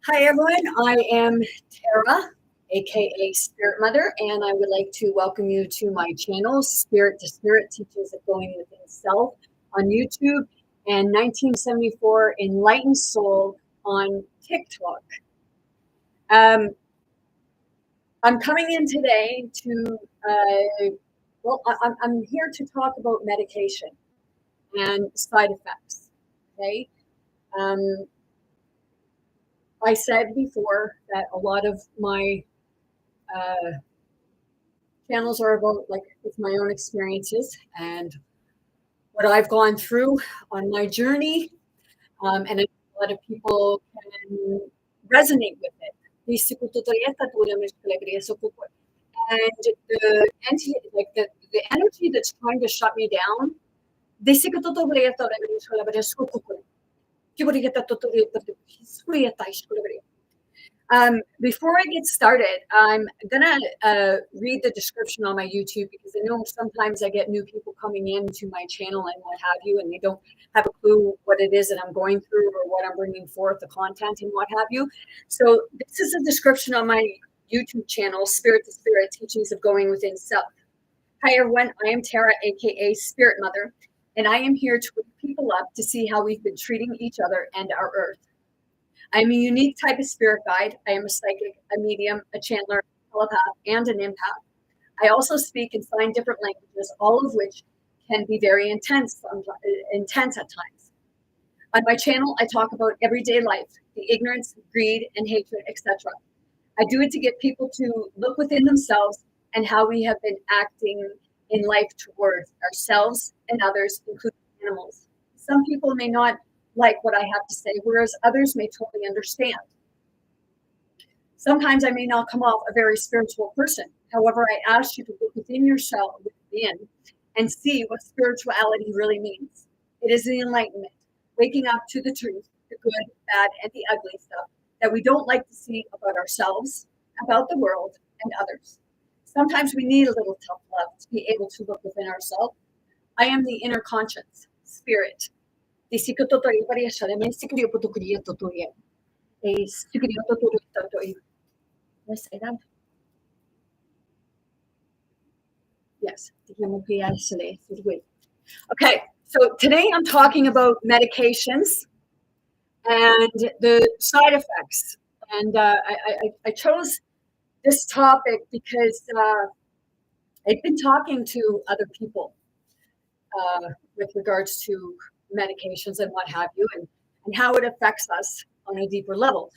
Hi, everyone. I am Tara, aka Spirit Mother, and I would like to welcome you to my channel, Spirit to Spirit Teachings of Going Within Self on YouTube and 1974 Enlightened Soul on TikTok. I'm coming in today to, I'm here to talk about medication and side effects. Okay. Um, I said before that a lot of my uh, channels are about like with my own experiences and what I've gone through on my journey, and a lot of people can resonate with it. And the energy that's trying to shut me down, before I get started, I'm gonna read the description on my YouTube because I know sometimes I get new people coming into my channel and what have you, and they don't have a clue what it is that I'm going through or what I'm bringing forth, the content and what have you. So this is a description on my YouTube channel, Spirit to Spirit, Teachings of Going Within Self. Hi everyone, I am Tara, aka Spirit Mother, and I am here to wake people up to see how we've been treating each other and our earth. I'm a unique type of spirit guide. I am a psychic, a medium, a channeler, a telepath, and an empath. I also speak and sign different languages, all of which can be very intense at times. On my channel, I talk about everyday life, the ignorance, greed, and hatred, etc. I do it to get people to look within themselves and how we have been acting in life towards ourselves and others, including animals. Some people may not like what I have to say, whereas others may totally understand. Sometimes I may not come off a very spiritual person. However, I ask you to look within yourself, within, and see what spirituality really means. It is the enlightenment, waking up to the truth, the good, bad, and the ugly stuff that we don't like to see about ourselves, about the world, and others. Sometimes we need a little tough love to be able to look within ourselves. I am the inner conscience, spirit. Did I say that? Yes. Okay, so today I'm talking about medications and the side effects. And I chose this topic because I've been talking to other people with regards to medications and what have you, and how it affects us on a deeper level.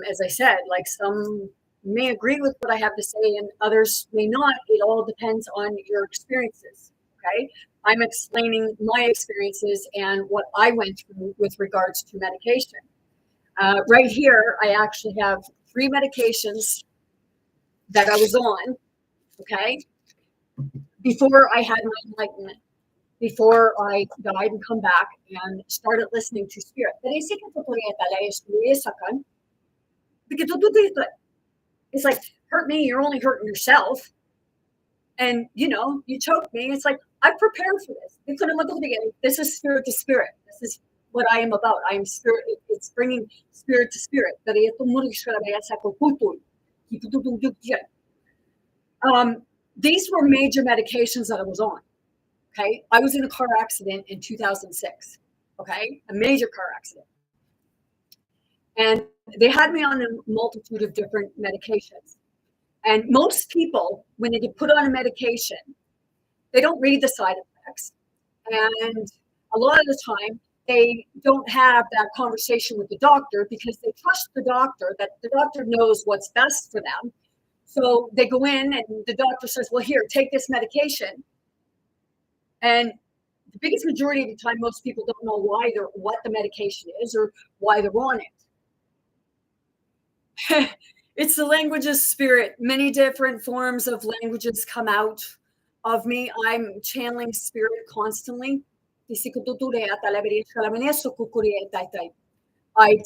As I said, like some may agree with what I have to say and others may not. It all depends on your experiences. Okay. I'm explaining my experiences and what I went through with regards to medication. Right here, I actually have 3 medications that I was on. Okay. Before I had my enlightenment, before I died and come back and started listening to spirit. It's like, hurt me, you're only hurting yourself. And you choke me. It's like, I prepared for this. This is spirit to spirit. This is what I am about. I am spirit. It's bringing spirit to spirit. These were major medications that I was on. Okay. I was in a car accident in 2006. Okay. A major car accident. And they had me on a multitude of different medications. And most people, when they get put on a medication, they don't read the side effects. And a lot of the time, they don't have that conversation with the doctor because they trust the doctor, that the doctor knows what's best for them. So they go in and the doctor says, well, here, take this medication. And the biggest majority of the time, most people don't know what the medication is or why they're on it. It's the language of spirit. Many different forms of languages come out of me. I'm channeling spirit constantly. I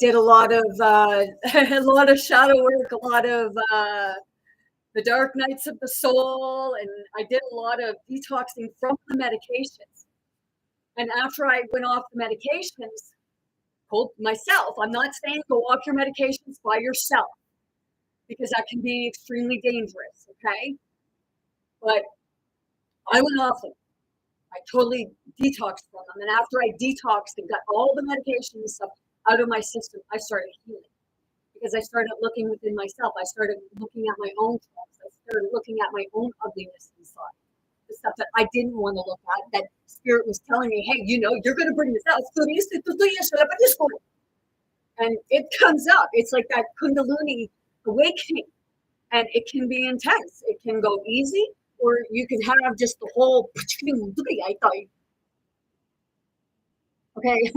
did a lot of shadow work, a lot of the dark nights of the soul, and I did a lot of detoxing from the medications. And after I went off the medications, told myself, I'm not saying go off your medications by yourself because that can be extremely dangerous, okay? But I went off them. I totally detoxed from them. And after I detoxed and got all the medication and stuff out of my system, I started healing because I started looking within myself. I started looking at my own flaws. I started looking at my own ugliness inside. The stuff that I didn't want to look at, that spirit was telling me, hey, you're going to bring this out. And it comes up. It's like that Kundalini awakening. And it can be intense. It can go easy, or you can have just the whole, okay.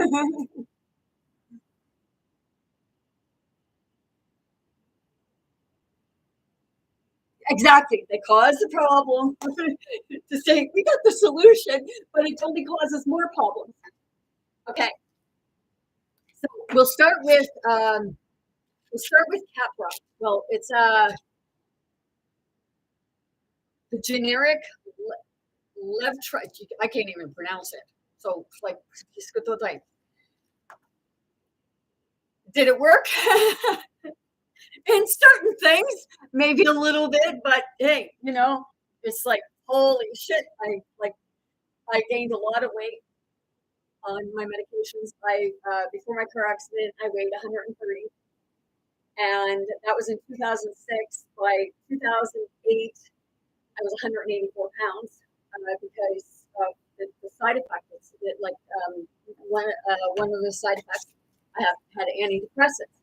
Exactly. They cause the problem to say we got the solution, but it only causes more problems. Okay. So we'll start with Capra. Well, it's the generic Levtra. I can't even pronounce it. So like, did it work? In certain things, maybe a little bit, but hey, it's like holy shit. I gained a lot of weight on my medications. I before my car accident, I weighed 130, and that was in 2006. By 2008, I was 184 pounds because of the side effects. One of the side effects, I have had antidepressants.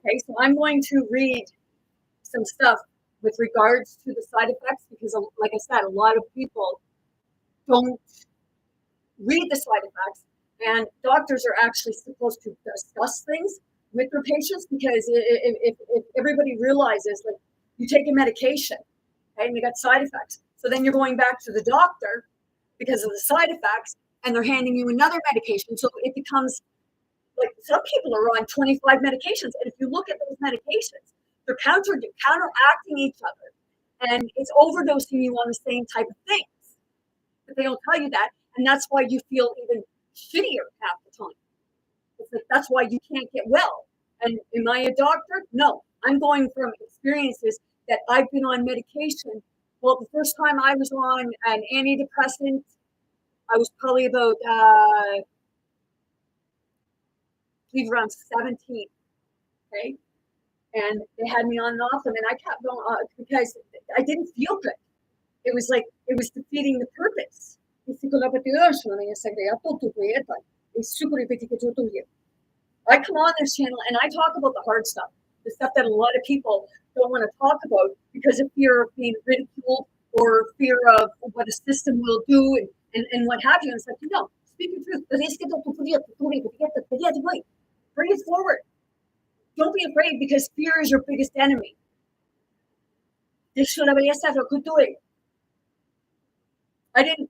Okay, so I'm going to read some stuff with regards to the side effects because, like I said, a lot of people don't read the side effects, and doctors are actually supposed to discuss things with their patients because if everybody realizes, like, you take a medication, okay, and you got side effects, so then you're going back to the doctor because of the side effects, and they're handing you another medication, so it becomes like some people are on 25 medications, and if you look at those medications, they're counteracting each other, and it's overdosing you on the same type of things. But they don't tell you that, and that's why you feel even shittier half the time. It's like that's why you can't get well. And am I a doctor? No, I'm going from experiences that I've been on medication. Well, the first time I was on an antidepressant, I was probably about believe around 17, okay? And they had me on and off them, and I kept going on because I didn't feel good. It was like it was defeating the purpose. I come on this channel and I talk about the hard stuff, the stuff that a lot of people don't want to talk about because of fear of being ridiculed or fear of what a system will do and what have you. And it's like, speak your truth. Bring it forward. Don't be afraid because fear is your biggest enemy. I didn't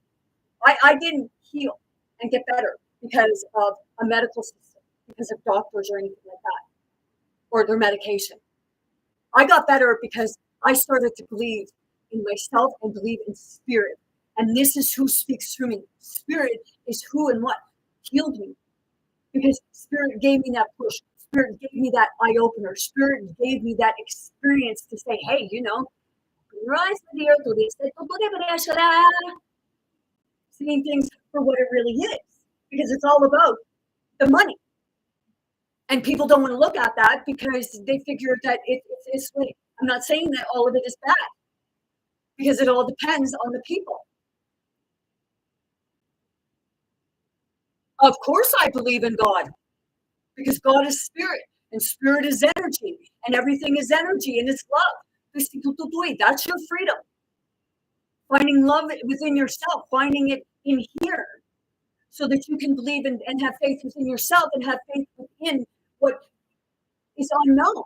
heal and get better because of a medical system, because of doctors or anything like that, or their medication. I got better because I started to believe in myself and believe in spirit. And this is who speaks through me. Spirit is who and what healed me. Because spirit gave me that push. Spirit gave me that eye opener. Spirit gave me that experience to say, hey, seeing things for what it really is. Because it's all about the money. And people don't want to look at that because they figure that it's sweet. I'm not saying that all of it is bad because it all depends on the people. Of course, I believe in God because God is spirit and spirit is energy and everything is energy and it's love. That's your freedom. Finding love within yourself, finding it in here so that you can believe and have faith within yourself and have faith within what is unknown.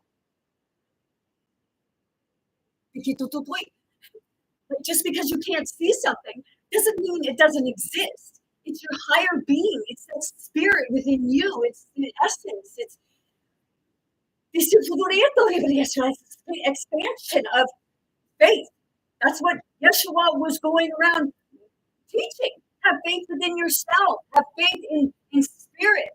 Just because you can't see something doesn't mean it doesn't exist. It's your higher being. It's that spirit within you. It's the essence. It's this expansion of faith. That's what Yeshua was going around teaching. Have faith within yourself. Have faith in spirit.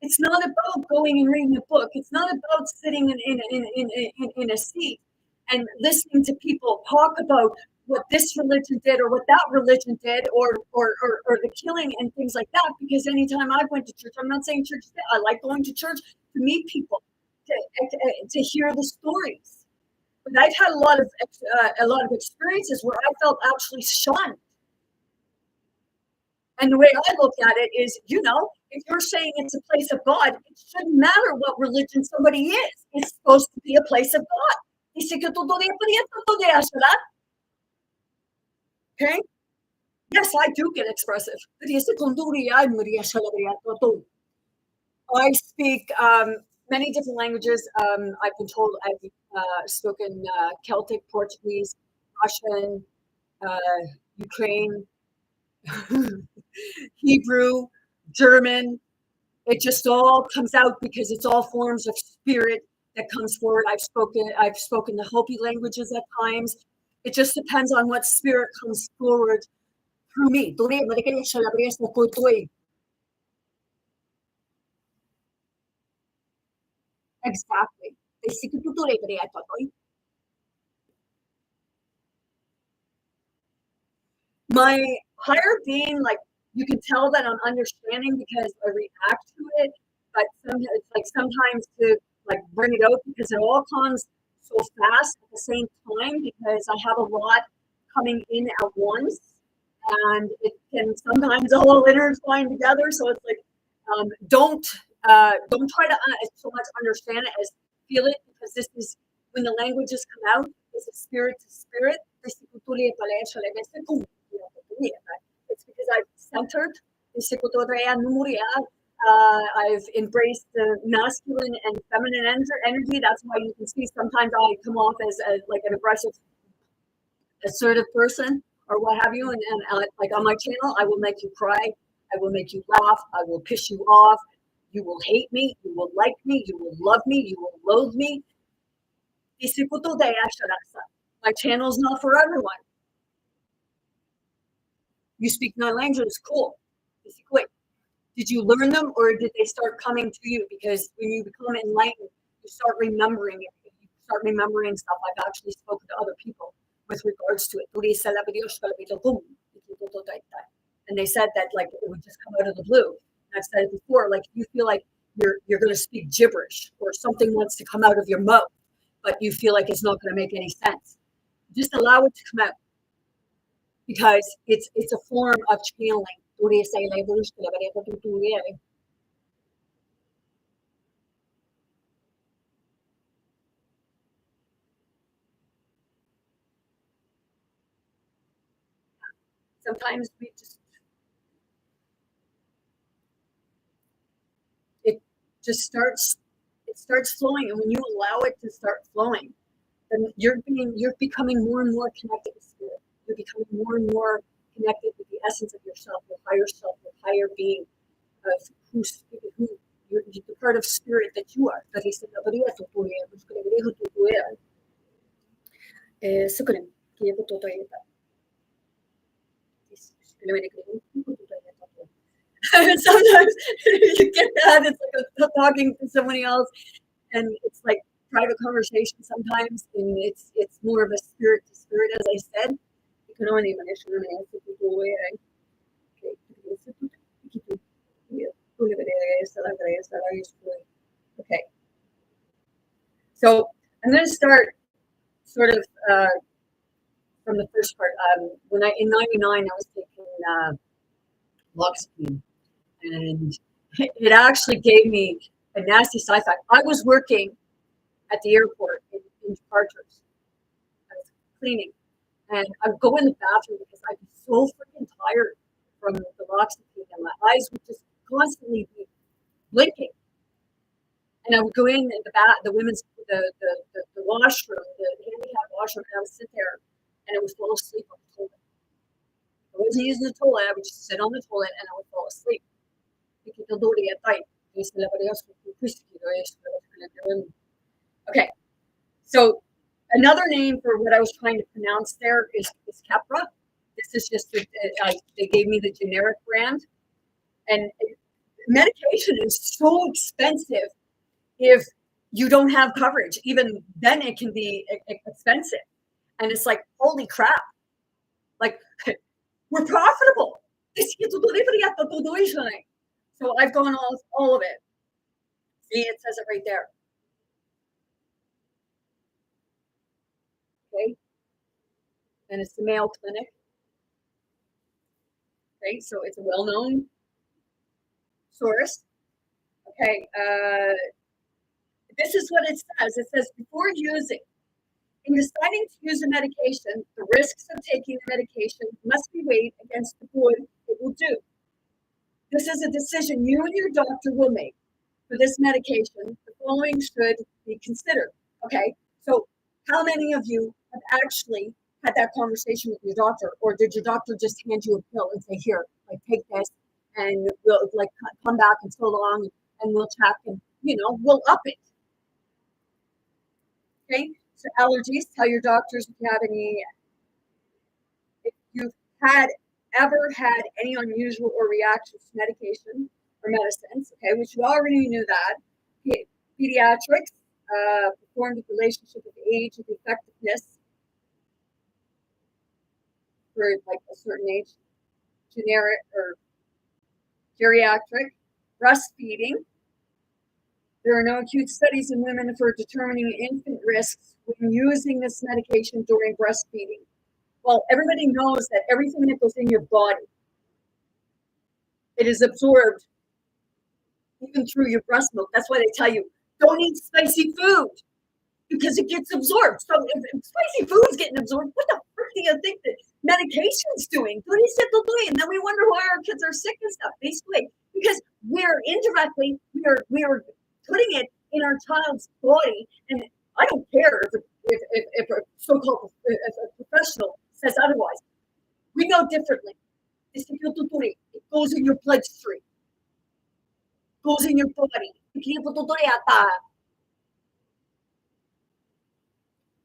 It's not about going and reading a book. It's not about sitting in a seat and listening to people talk about what this religion did or what that religion did or the killing and things like that. Because anytime I went to church, I'm not saying church, I like going to church to meet people, to hear the stories. But I've had a lot of experiences where I felt actually shunned. And the way I look at it is, if you're saying it's a place of God, it shouldn't matter what religion somebody is. It's supposed to be a place of God. Okay? Yes, I do get expressive. I speak many different languages. I've been told I've spoken Celtic, Portuguese, Russian, uh, Ukraine, Hebrew, German. It just all comes out because it's all forms of spirit that comes forward. I've spoken the Hopi languages at times. It just depends on what spirit comes forward through me. Exactly. My higher being, like, you can tell that I'm understanding because I react to it, but it's like sometimes to like bring it out because it all comes so fast at the same time because I have a lot coming in at once and it can sometimes all intertwine together. So it's like don't try to so much understand it as feel it because this is when the languages come out, it's a spirit to spirit. It's because I've centered I've embraced the masculine and feminine energy. That's why you can see sometimes I come off as like an aggressive, assertive person or what have you. And like on my channel, I will make you cry. I will make you laugh. I will piss you off. You will hate me. You will like me. You will love me. You will loathe me. My channel is not for everyone. You speak nine languages, cool. Did you learn them or did they start coming to you? Because when you become enlightened, you start remembering it. You start remembering stuff. I've actually spoken to other people with regards to it. And they said that like it would just come out of the blue. And I've said it before, like you feel like you're gonna speak gibberish or something wants to come out of your mouth, but you feel like it's not gonna make any sense. Just allow it to come out because it's a form of channeling. Sometimes we just it just starts flowing, and when you allow it to start flowing, then you're becoming more and more connected to spirit. You're becoming more and more connected with the essence of yourself, your higher being, of who you're the part of spirit that you are. Sometimes you get that it's like talking to somebody else, and it's like private conversation sometimes, and it's more of a spirit to spirit, as I said. Okay, so I'm going to start sort of from the first part. When I in '99, I was taking Loxapine, and it actually gave me a nasty side effect. I was working at the airport in Departures. I was cleaning, and I would go in the bathroom because I'd be so freaking tired from the Loxapine, and my eyes would just constantly be blinking. And I would go in the women's, the washroom, the handicap washroom, and I would sit there, and I would fall asleep on the toilet. I wasn't using the toilet. I would just sit on the toilet, and I would fall asleep. Okay, so another name for what I was trying to pronounce there is Kepra. This is just they gave me the generic brand, and medication is so expensive if you don't have coverage. Even then, it can be expensive. And it's like, holy crap. Like, we're profitable. So I've gone all of it. See, it says it right there. Okay. And it's the Mayo Clinic. Okay, so it's a well-known source. Okay, this is what it says. It says, before using, in deciding to use a medication, the risks of taking the medication must be weighed against the good it will do. This is a decision you and your doctor will make. For this medication, the following should be considered. Okay, so how many of you have actually had that conversation with your doctor, or did your doctor just hand you a pill and say, here, like, take this, and we'll like come back in so long and we'll check and we'll up it. Okay, so allergies, tell your doctors if you have any, if you've ever had any unusual or reactions to medication or medicines, okay, which you already knew that. Pediatrics, performed with relationship with age and effectiveness for like a certain age, generic or geriatric, breastfeeding. There are no acute studies in women for determining infant risks when using this medication during breastfeeding. Well, everybody knows that everything that goes in your body, it is absorbed even through your breast milk. That's why they tell you, don't eat spicy food because it gets absorbed. So if spicy food's getting absorbed, what the frick do you think that medication's doing? And then we wonder why our kids are sick and stuff, basically, because we're indirectly, we are putting it in our child's body. And I don't care if a so-called if a professional says otherwise. We know differently. It goes in your bloodstream, goes in your body.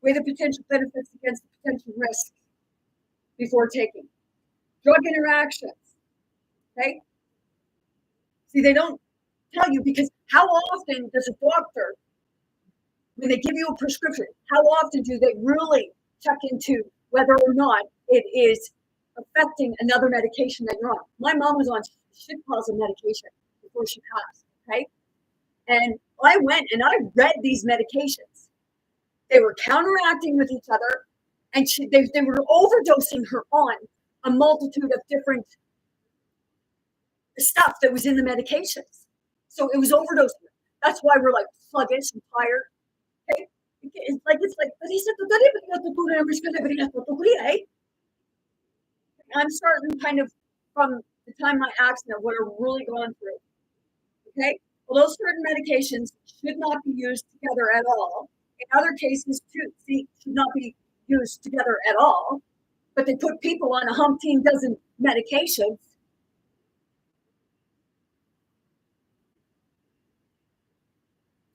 Weigh the potential benefits against the potential risks before taking. Drug interactions. Okay? See, they don't tell you, because how often does a doctor, when they give you a prescription, how often do they really check into whether or not it is affecting another medication that you're on? My mom was on shit piles of medication before she passed, okay? And I went and I read these medications. They were counteracting with each other, and they were overdosing her on a multitude of different stuff that was in the medications. So it was overdosing. That's why we're like sluggish and tired. Okay? It's like, I'm starting kind of from the time my accident, what I've really gone through. Okay? Although certain medications should not be used together at all, in other cases, too, should not be used together at all, but they put people on a umpteen dozen medications.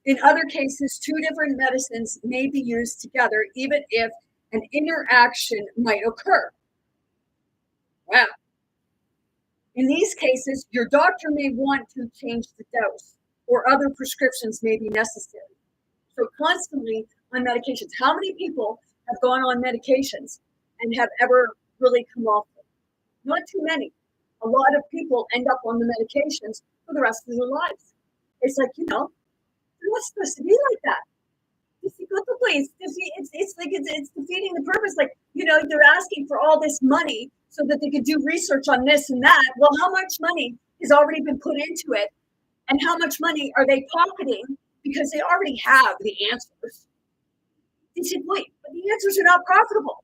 In other cases, two different medicines may be used together, even if an interaction might occur. Wow. In these cases, your doctor may want to change the dose, or other prescriptions may be necessary. So constantly on medications. How many people have gone on medications and have ever really come off them? Not too many. A lot of people end up on the medications for the rest of their lives. It's like, they're not supposed to be like that. It's like it's defeating the purpose. Like, they're asking for all this money so that they could do research on this and that. Well, how much money has already been put into it? And how much money are they pocketing because they already have the answers? They said, wait, but the answers are not profitable.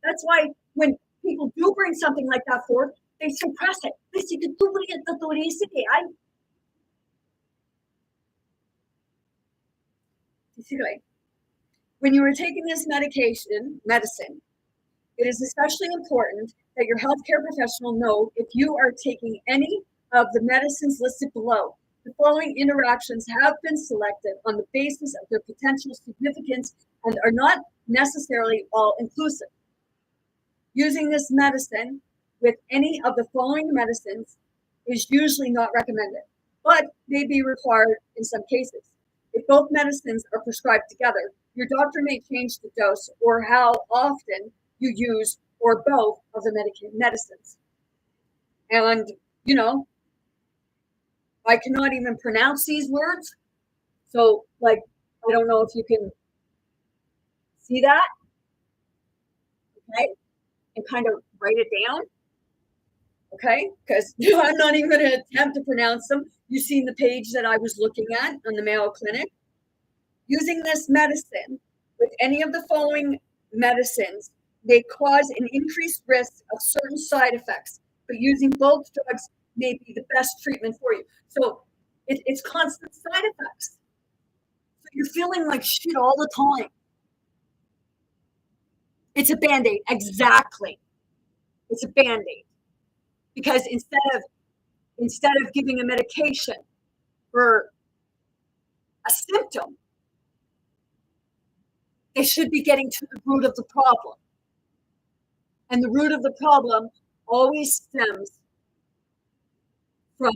That's why when people do bring something like that forward, they suppress it. When you are taking this medicine, it is especially important that your healthcare professional know if you are taking any of the medicines listed below. The following interactions have been selected on the basis of their potential significance and are not necessarily all inclusive. Using this medicine with any of the following medicines is usually not recommended. but may be required in some cases. If both medicines are prescribed together, your doctor may change the dose or how often you use or both of the medicines. And, you know, I cannot even pronounce these words. So, like, I don't know if you can see that, okay, and kind of write it down, okay, because I'm not even going to attempt to pronounce them. You've seen the page that I was looking at on the Mayo Clinic. Using this medicine with any of the following medicines may cause an increased risk of certain side effects, but using both drugs may be the best treatment for you. So it's constant side effects. So you're feeling like shit all the time. It's a Band-Aid. Exactly. It's a Band-Aid. Because instead of giving a medication for a symptom, they should be getting to the root of the problem. And the root of the problem always stems from,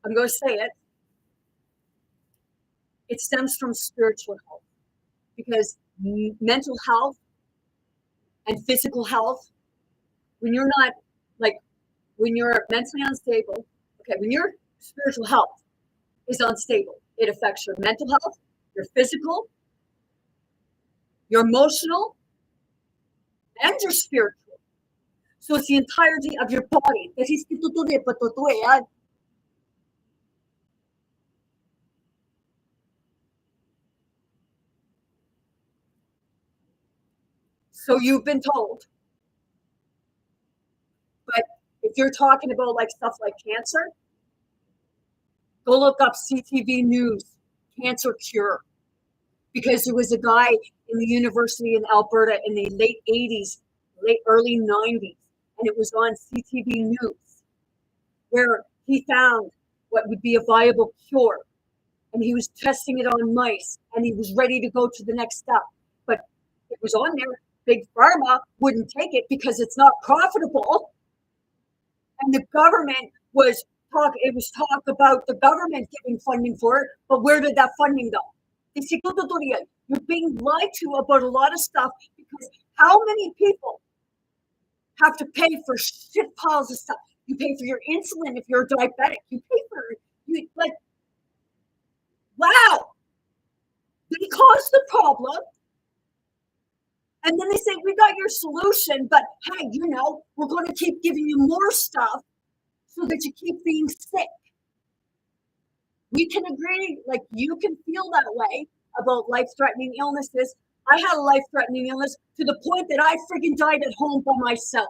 I'm going to say it, it stems from spiritual health. Because mental health and physical health, when you're not, like, when you're mentally unstable, okay, when your spiritual health is unstable, it affects your mental health, your physical, your emotional, and your spiritual. So it's the entirety of your body. So you've been told. But if you're talking about like stuff like cancer, go look up CTV News, cancer cure. Because there was a guy in the university in Alberta in the late 80s, early 90s, and it was on CTV News, where he found what would be a viable cure. And he was testing it on mice, and he was ready to go to the next step. But it was on there. Big Pharma wouldn't take it because it's not profitable. And the government was talk about the government giving funding for it, but where did that funding go? You're being lied to about a lot of stuff because how many people have to pay for shit piles of stuff? You pay for your insulin if you're diabetic. You pay for you like, wow, they caused the problem. And then they say, we got your solution, but hey, we're going to keep giving you more stuff so that you keep being sick. We can agree, like, you can feel that way about life-threatening illnesses. I had a life-threatening illness to the point that I freaking died at home by myself.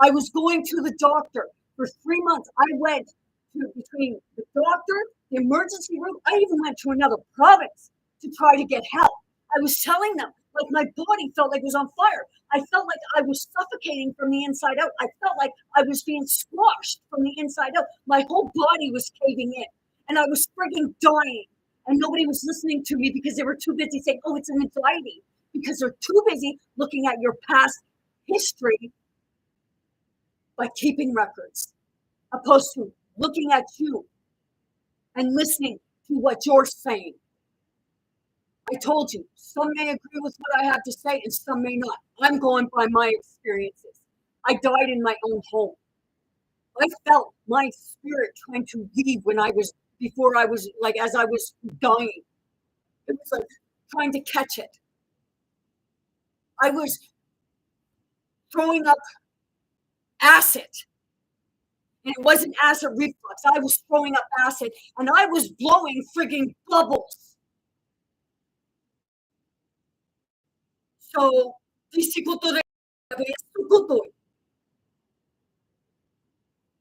I was going to the doctor for 3 months. I went to between the doctor, the emergency room. I even went to another province to try to get help. I was telling them, like, my body felt like it was on fire. I felt like I was suffocating from the inside out. I felt like I was being squashed from the inside out. My whole body was caving in, and I was frigging dying. And nobody was listening to me because they were too busy saying, oh, it's an anxiety, because they're too busy looking at your past history by keeping records, opposed to looking at you and listening to what you're saying. I told you, some may agree with what I have to say and some may not. I'm going by my experiences. I died in my own home. I felt my spirit trying to leave before I was, like, as I was dying. It was like trying to catch it. I was throwing up acid. And it wasn't acid reflux. I was throwing up acid and I was blowing frigging bubbles. So,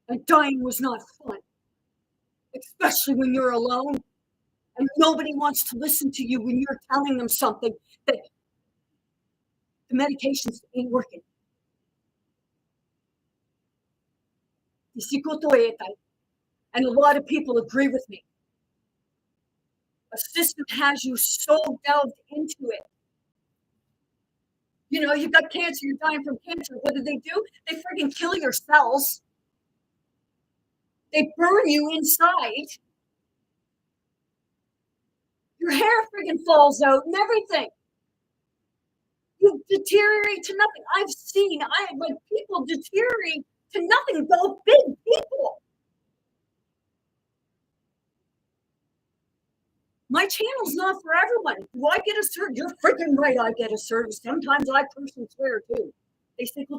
and dying was not fun, especially when you're alone and nobody wants to listen to you when you're telling them something that the medications ain't working. And a lot of people agree with me. A system has you so delved into it. You got cancer, you're dying from cancer. What do? They freaking kill your cells. They burn you inside. Your hair friggin' falls out and everything. You deteriorate to nothing. I've seen people deteriorate to nothing. Those big people. My channel's not for everyone. Do I get a service? You're freaking right. I get a service. Sometimes I curse and swear too. They say, it's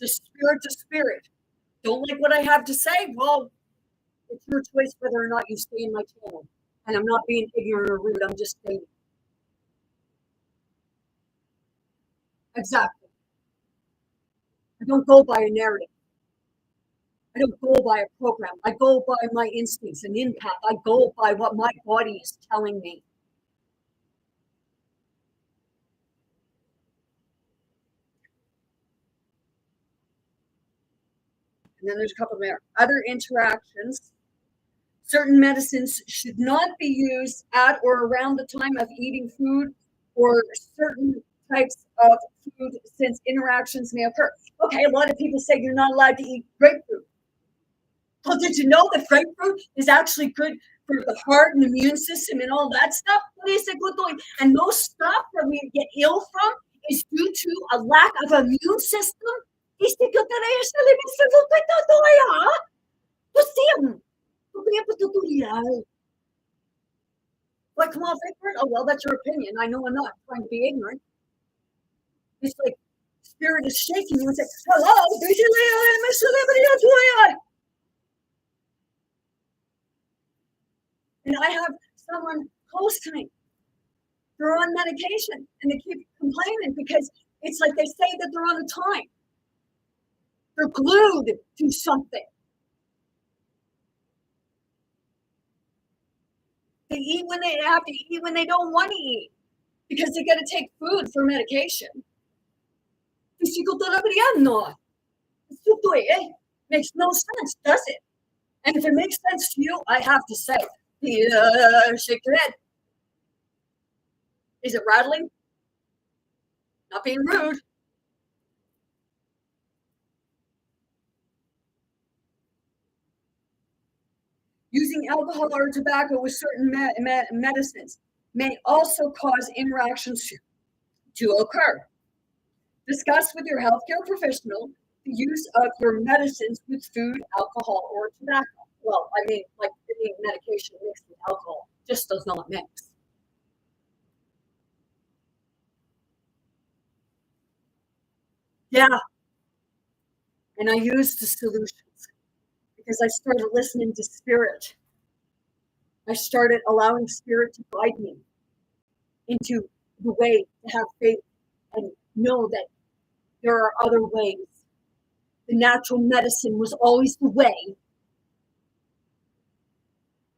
a spirit to spirit. Don't like what I have to say? Well, it's your choice whether or not you stay in my channel. And I'm not being ignorant or rude. I'm just saying. Exactly. I don't go by a narrative. I don't go by a program. I go by my instincts and impact. I go by what my body is telling me. And then there's a couple of other interactions. Certain medicines should not be used at or around the time of eating food or certain types of food since interactions may occur. Okay, a lot of people say you're not allowed to eat grapefruit. Well, did you know that grapefruit is actually good for the heart and immune system and all that stuff? And most stuff that we get ill from is due to a lack of immune system. Like, come on, ignorant? Oh, well, that's your opinion. I know I'm not trying to be ignorant. It's like spirit is shaking you and say, hello, and I have someone close to me. They're on medication and they keep complaining because it's like they say that they're on a time. They're glued to something. They eat when they have to eat when they don't want to eat because they got to take food for medication. Makes no sense, does it? And if it makes sense to you, I have to say, shake your head. Is it rattling? Not being rude. Using alcohol or tobacco with certain medicines may also cause interactions to occur. Discuss with your healthcare professional the use of your medicines with food, alcohol, or tobacco. Well, I mean, like any medication mixed with alcohol just does not mix. Yeah. And I used the solutions because I started listening to spirit. I started allowing spirit to guide me into the way to have faith and know that there are other ways. The natural medicine was always the way.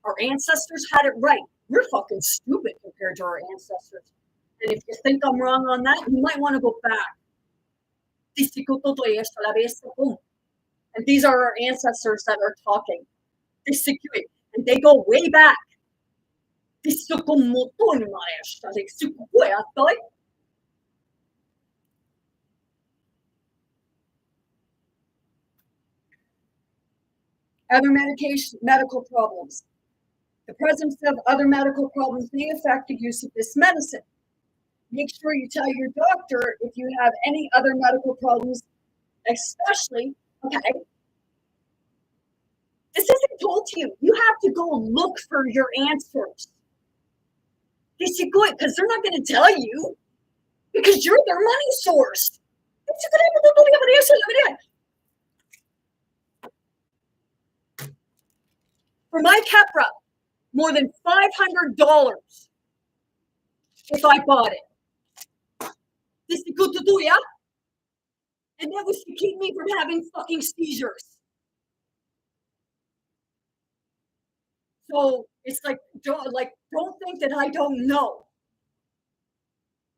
Our ancestors had it right. We're fucking stupid compared to our ancestors. And if you think I'm wrong on that, you might want to go back. And these are our ancestors that are talking. And they go way back. Other medical problems. The presence of other medical problems may affect the use of this medicine. Make sure you tell your doctor if you have any other medical problems, especially, okay, this isn't told to you. You have to go look for your answers. Because they're not going to tell you because you're their money source. For my Kepra, more than $500 if I bought it. This is good to do, yeah? And that was to keep me from having fucking seizures. So it's like don't think that I don't know.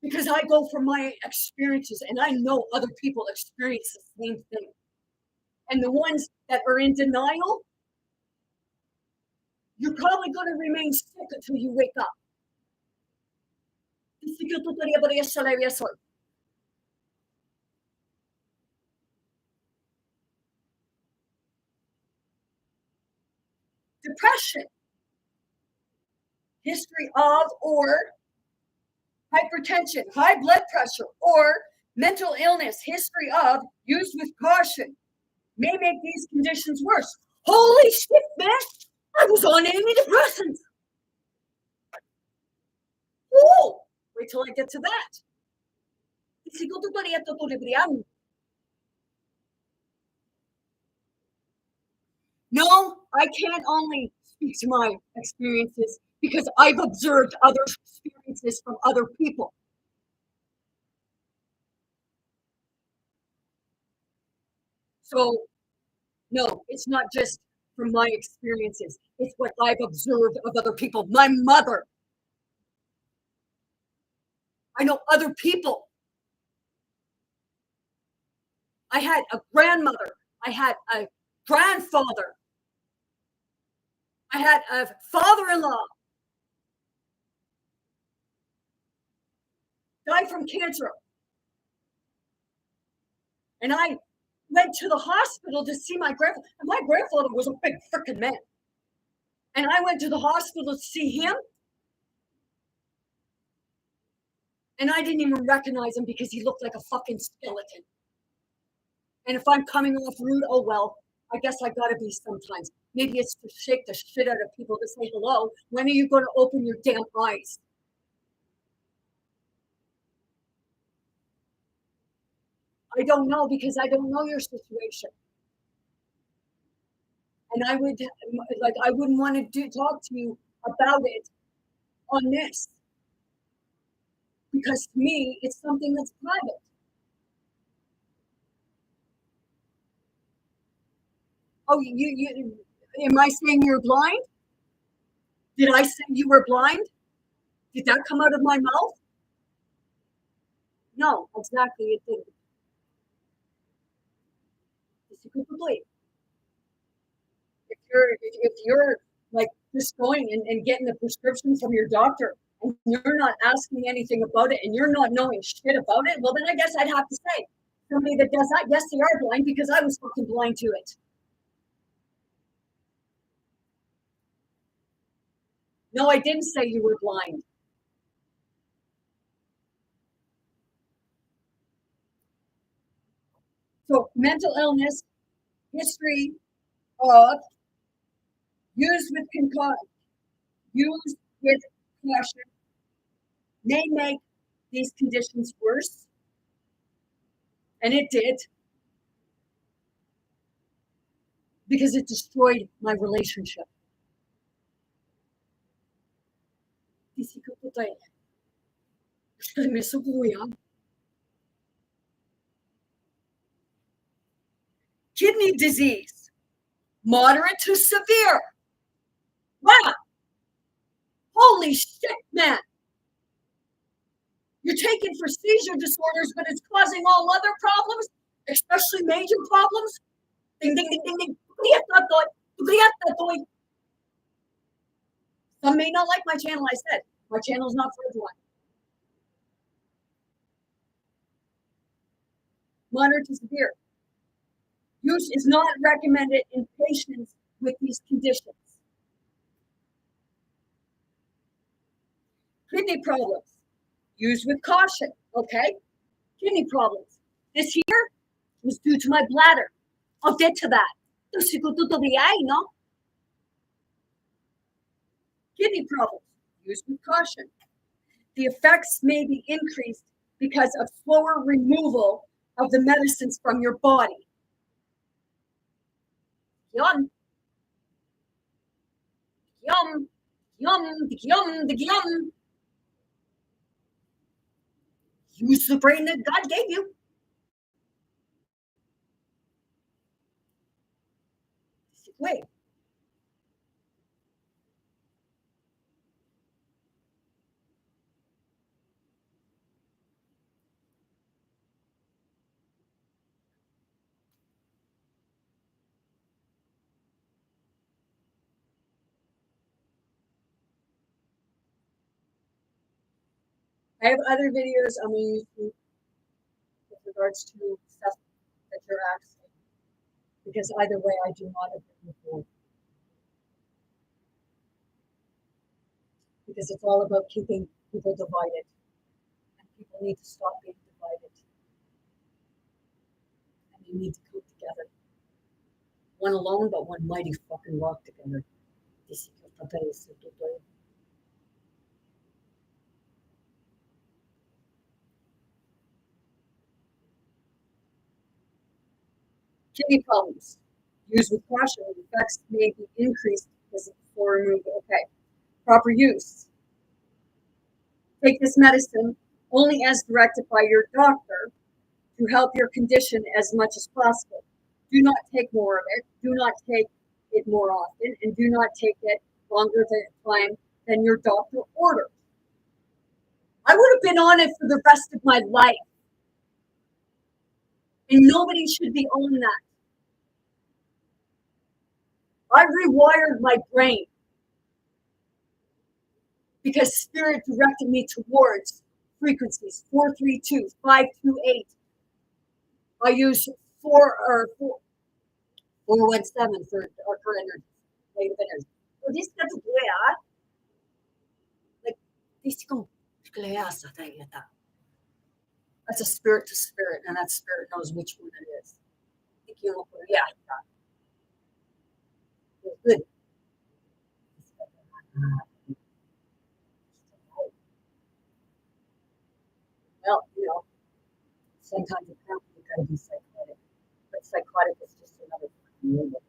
Because I go from my experiences and I know other people experience the same thing. And the ones that are in denial, you're probably going to remain sick until you wake up. depression, history of or hypertension, high blood pressure, or mental illness, history of, used with caution, may make these conditions worse. Holy shit, man! I was on antidepressants. Whoa! Wait till I get to that. No, I can't only speak to my experiences because I've observed other experiences from other people. So, no, it's not just from my experiences. It's what I've observed of other people. My mother. I know other people. I had a grandmother. I had a grandfather. I had a father-in-law died from cancer. And I went to the hospital to see my grandfather. And my grandfather was a big freaking man. And I went to the hospital to see him. And I didn't even recognize him because he looked like a fucking skeleton. And if I'm coming off rude, oh well, I guess I gotta be sometimes. Maybe it's to shake the shit out of people to say hello. When are you gonna open your damn eyes? I don't know because I don't know your situation. And I would like I wouldn't want to talk to you about it on this because to me it's something that's private. Oh, you am I saying you're blind? Did I say you were blind? Did that come out of my mouth? No, exactly, it didn't. If you're like just going and getting a prescription from your doctor and you're not asking anything about it and you're not knowing shit about it, well then I guess I'd have to say somebody that does that, yes, they are blind because I was fucking blind to it. No, I didn't say you were blind. So mental illness, history of used with concussion, used with caution may make these conditions worse, and it did because it destroyed my relationship. Kidney disease, moderate to severe. Wow, holy shit, man. You're taking for seizure disorders, but it's causing all other problems, especially major problems. Ding, ding, ding, ding, ding. Some may not like my channel, I said. My channel is not for everyone. Moderate to severe. Use is not recommended in patients with these conditions. Kidney problems. Use with caution, okay? Kidney problems. This here was due to my bladder. I'll get to that. Kidney problems. Use with caution. The effects may be increased because of slower removal of the medicines from your body. Yum. Yum. Yum. Yum. Yum. Use the brain that God gave you. Wait. I have other videos on my YouTube with regards to stuff that you're asking, because either way, I do not agree with you. because it's all about keeping people divided. And people need to stop being divided. And they need to come together. One alone, but one mighty fucking rock together. Kidney problems. Use with caution. The effects may be increased because of for removal. Okay. Proper use. Take this medicine only as directed by your doctor to help your condition as much as possible. Do not take more of it. Do not take it more often, and do not take it longer time than your doctor orders. I would have been on it for the rest of my life. And nobody should be on that. I rewired my brain because Spirit directed me towards frequencies 432, 528. I use 417 for energy, negative energy. So this got to do like this that's a spirit to spirit, and that spirit knows which one it is. Yeah. Good. Well, sometimes apparently you gotta be psychotic. But psychotic is just another label.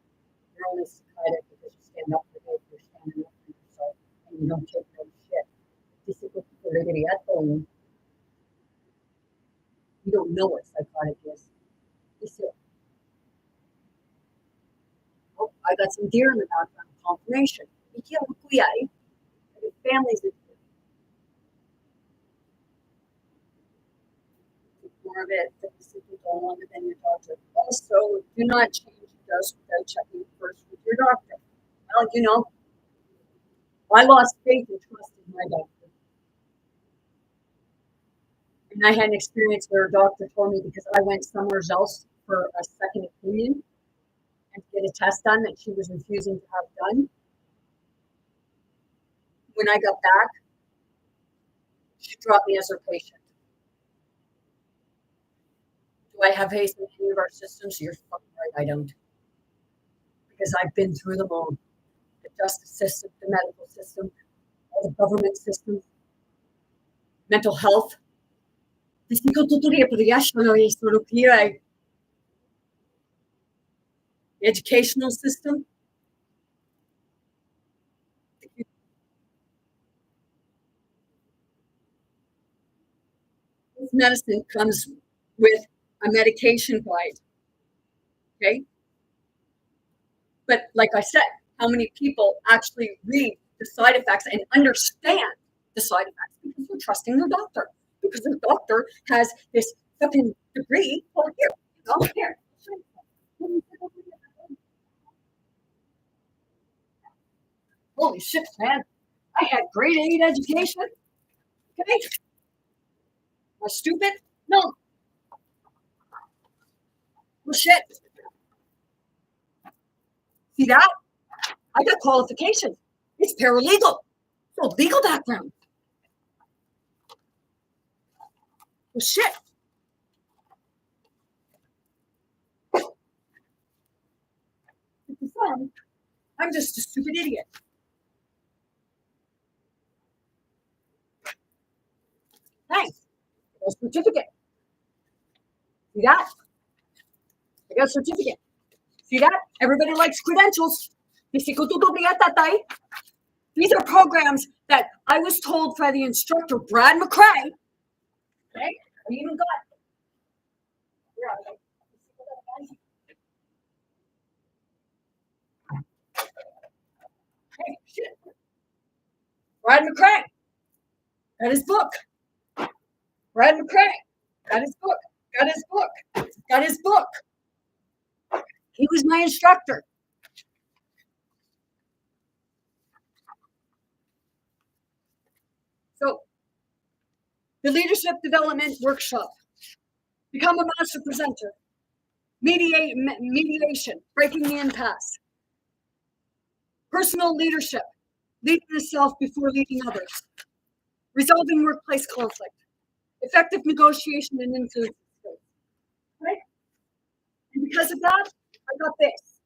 You're only psychotic because you stand up for it, you're standing up for yourself, and you don't take no shit. You don't know what psychotic is. Oh, I got some deer in the background. Confirmation. Families are more of it that the people don't want it than your doctor. Also, do not change the dose without checking first with your doctor. Well, I lost faith and trust in my doctor. And I had an experience where a doctor told me because I went somewhere else for a second opinion and to get a test done that she was refusing to have done. When I got back, she dropped me as her patient. Do I have faith in any of our systems? You're fucking right, I don't. Because I've been through them all. The justice system, the medical system, all the government systems, mental health. The educational system. This medicine comes with a medication guide. Okay? But like I said, how many people actually read the side effects and understand the side effects? Because they're trusting their doctor. Because their doctor has this fucking degree. Well, here. Holy shit, man. I had grade 8 education. Okay? Am I stupid? No. Well, shit. See that? I got qualifications. It's paralegal. So legal background. Well, shit. I'm just a stupid idiot. Thanks. I got a certificate. See that? I got a certificate. See that? Everybody likes credentials. These are programs that I was told by the instructor, Brad McCray. Okay? I even got. Hey, shit. Brad McCray. Got his book. Brad McCray. Got his book. Got his book. Got his book. He was my instructor. So, the Leadership Development Workshop. Become a master presenter. Mediation. Breaking the impasse. Personal leadership. leading yourself before leading others, resolving workplace conflict, effective negotiation and influence. Right? And because of that, I got this.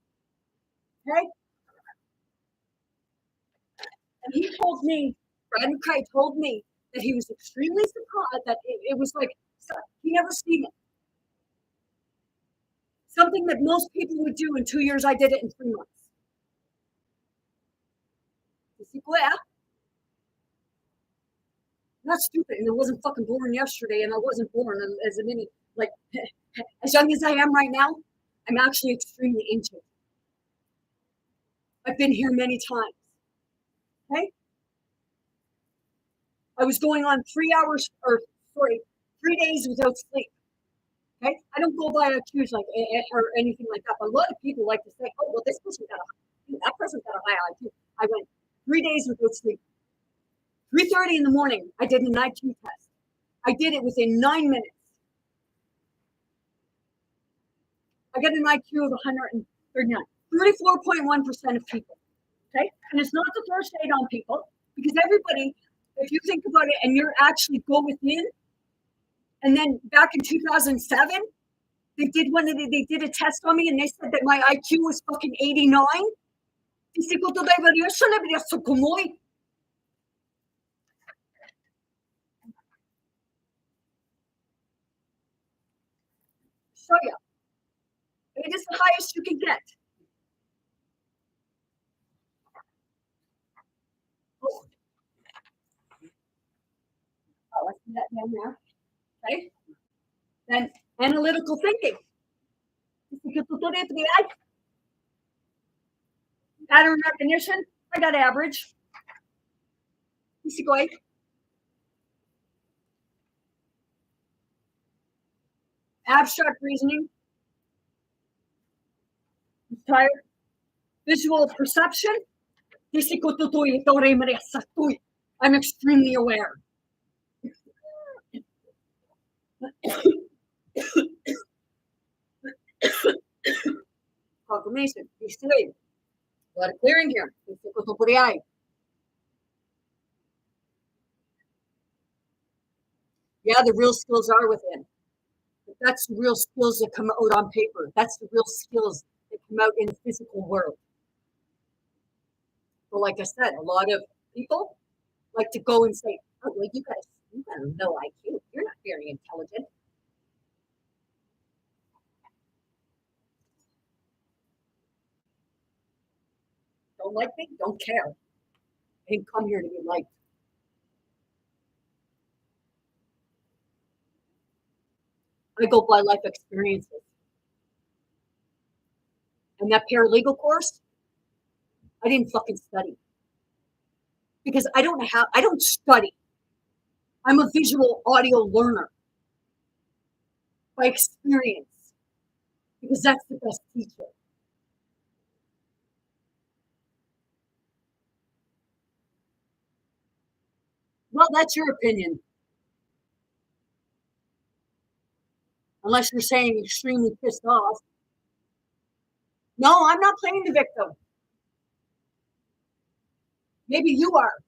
Okay? And he told me, Brad McKay told me that he was extremely surprised that it was like he never seen it. Something that most people would do in 2 years, I did it in 3 months. Not stupid, and I wasn't fucking born yesterday, and I wasn't born as a mini, like, as young as I am right now, I'm actually extremely ancient. I've been here many times. Okay? I was going on 3 days without sleep. Okay? I don't go by IQs like or anything like that. But a lot of people like to say, "Oh, well, this person got a high, that person got a high IQ." I went 3 days without sleep. 3:30 in the morning, I did an IQ test. I did it within 9 minutes. I got an IQ of 139, 34.1% of people. Okay, and it's not to throw shade on people because everybody, if you think about it, and you're actually go within. And then back in 2007, they did a test on me, and they said that my IQ was fucking 89. So yeah, it is the highest you can get. Oh, I see that down there. Okay. Then analytical thinking. Pattern recognition. I got average. Abstract reasoning. Tired. Visual perception. I'm extremely aware. Confirmation. A lot of clearing here. Yeah, the real skills are within. But that's the real skills that come out on paper. That's the real skills that come out in the physical world. But like I said, a lot of people like to go and say, "Oh, well, you got a low IQ. You're not very intelligent." Don't like me? Don't care. I didn't come here to be liked. I go by life experiences. And that paralegal course, I didn't fucking study because I don't study. I'm a visual audio learner by experience because that's the best teacher. Well, that's your opinion. Unless you're saying extremely pissed off. No, I'm not playing the victim. Maybe you are.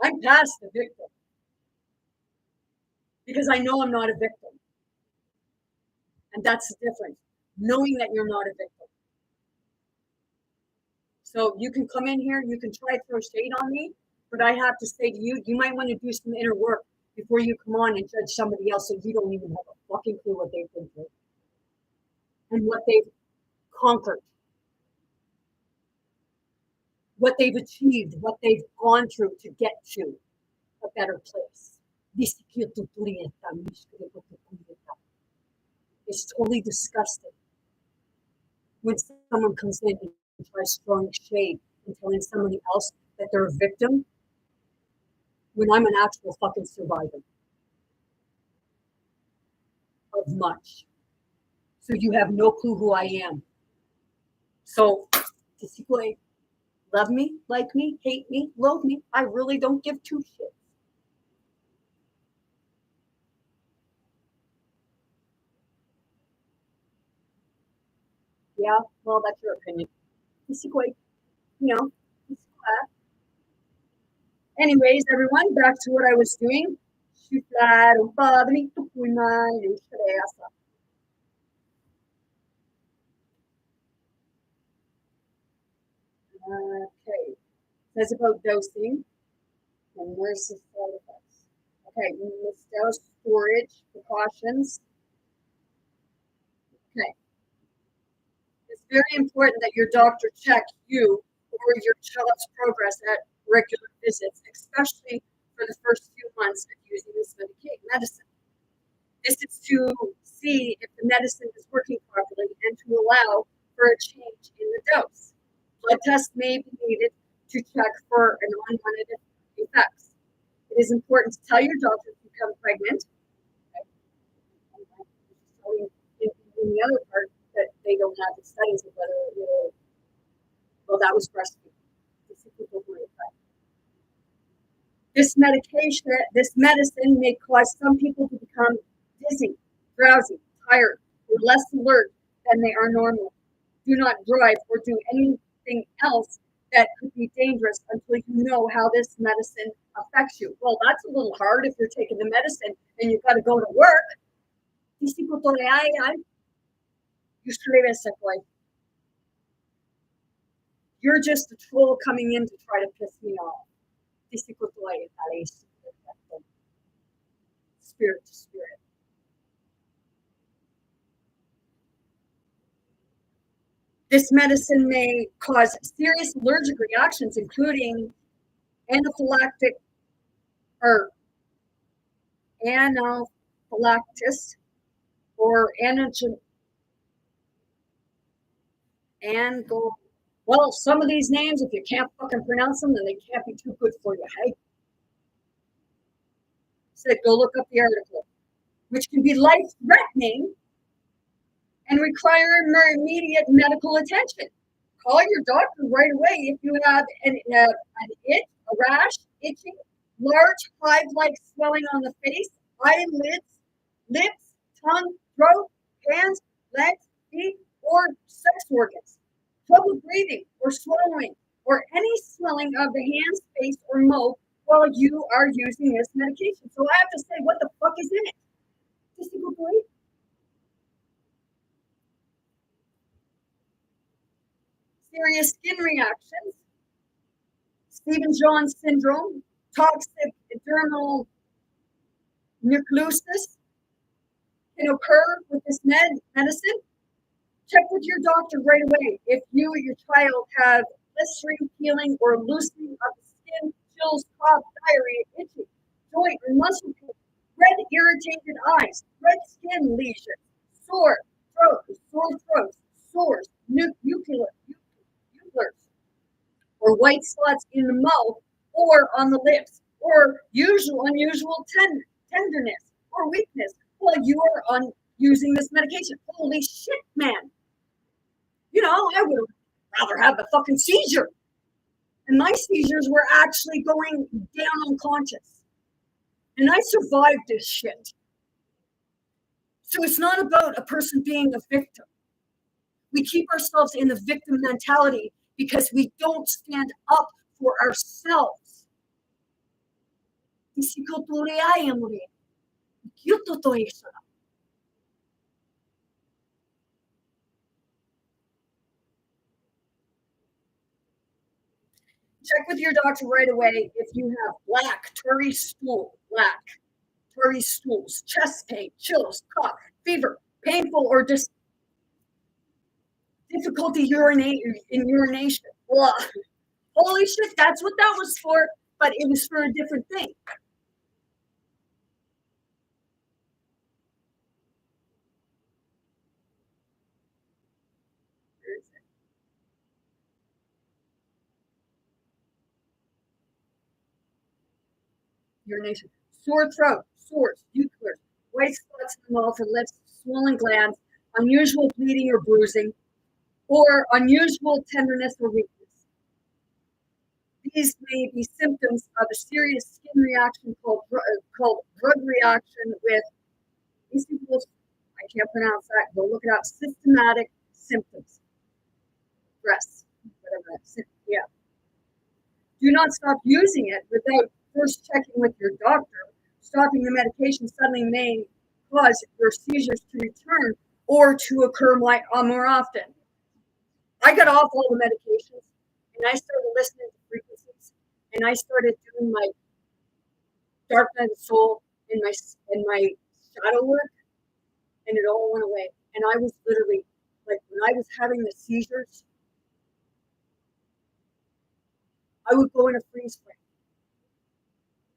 I'm past the victim because I know I'm not a victim. And that's the difference. Knowing that you're not a victim. So you can come in here, you can try to throw shade on me, but I have to say to you, you might want to do some inner work before you come on and judge somebody else so you don't even have a fucking clue what they've been through and what they've conquered, what they've achieved, what they've gone through to get to a better place. It's totally disgusting when someone comes in and tries throwing shade and telling somebody else that they're a victim when I'm an actual fucking survivor of much. So you have no clue who I am. So, love me, like me, hate me, loathe me. I really don't give two shits. Yeah, well, that's your opinion. You know, Anyways, everyone, back to what I was doing. Chiflar un padrito pulmão e estressa. Okay. Says about dosing. And where's the side effects? Okay, missed dose, storage, precautions. Okay. It's very important that your doctor check you or your child's progress at regular visits, especially for the first few months of using this medicine. This is to see if the medicine is working properly and to allow for a change in the dose. Blood tests may be needed to check for an unwanted effects. It is important to tell your doctor if you become pregnant. In the other part, that they don't have the studies of whether it will, well, that was breastfeeding. This medicine may cause some people to become dizzy, drowsy, tired, or less alert than they are normally. Do not drive or do anything else that could be dangerous until you know how this medicine affects you. Well, that's a little hard if you're taking the medicine and you've got to go to work. You're just a troll coming in to try to piss me off. Spirit to spirit. This medicine may cause serious allergic reactions, including anaphylactic or anaphylaxis or well, some of these names, if you can't fucking pronounce them, then they can't be too good for you, hey? So go look up the article, which can be life-threatening and require immediate medical attention. Call your doctor right away if you have an itch, a rash, itching, large hive-like swelling on the face, eyelids, lips, tongue, throat, hands, legs, feet, or sex organs, trouble breathing or swallowing, or any swelling of the hands, face, or mouth while you are using this medication. So I have to say, what the fuck is in it? Just a good boy. Serious skin reactions, Stevens-Jones syndrome, toxic dermal nucleosis can occur with this medicine. Check with your doctor right away if you or your child have blistering, peeling, or loosening of the skin, chills, cough, diarrhea, itching, joint or muscle pain, red irritated eyes, red skin lesions, sore throats, sores, nuclear, or white spots in the mouth or on the lips, or unusual tenderness or weakness while you are on using this medication. Holy shit, man. You know, I would rather have a fucking seizure. And my seizures were actually going down unconscious. And I survived this shit. So it's not about a person being a victim. We keep ourselves in the victim mentality because we don't stand up for ourselves. Check with your doctor right away if you have tarry stools, chest pain, chills, cough, fever, painful or difficulty in urination. Blah. Holy shit, that's what that was for, but it was for a different thing. Urination, sore throat, sores, nuclear, white spots in the mouth or lips, swollen glands, unusual bleeding or bruising, or unusual tenderness or weakness. These may be symptoms of a serious skin reaction called drug reaction with, I can't pronounce that, go look it up, systematic symptoms. Stress, whatever that's, yeah. Do not stop using it without first checking with your doctor. Stopping the medication suddenly may cause your seizures to return or to occur more often. I got off all the medications and I started listening to frequencies and I started doing my dark night of soul and my shadow work, and it all went away. And I was literally like, when I was having the seizures, I would go in a freeze frame,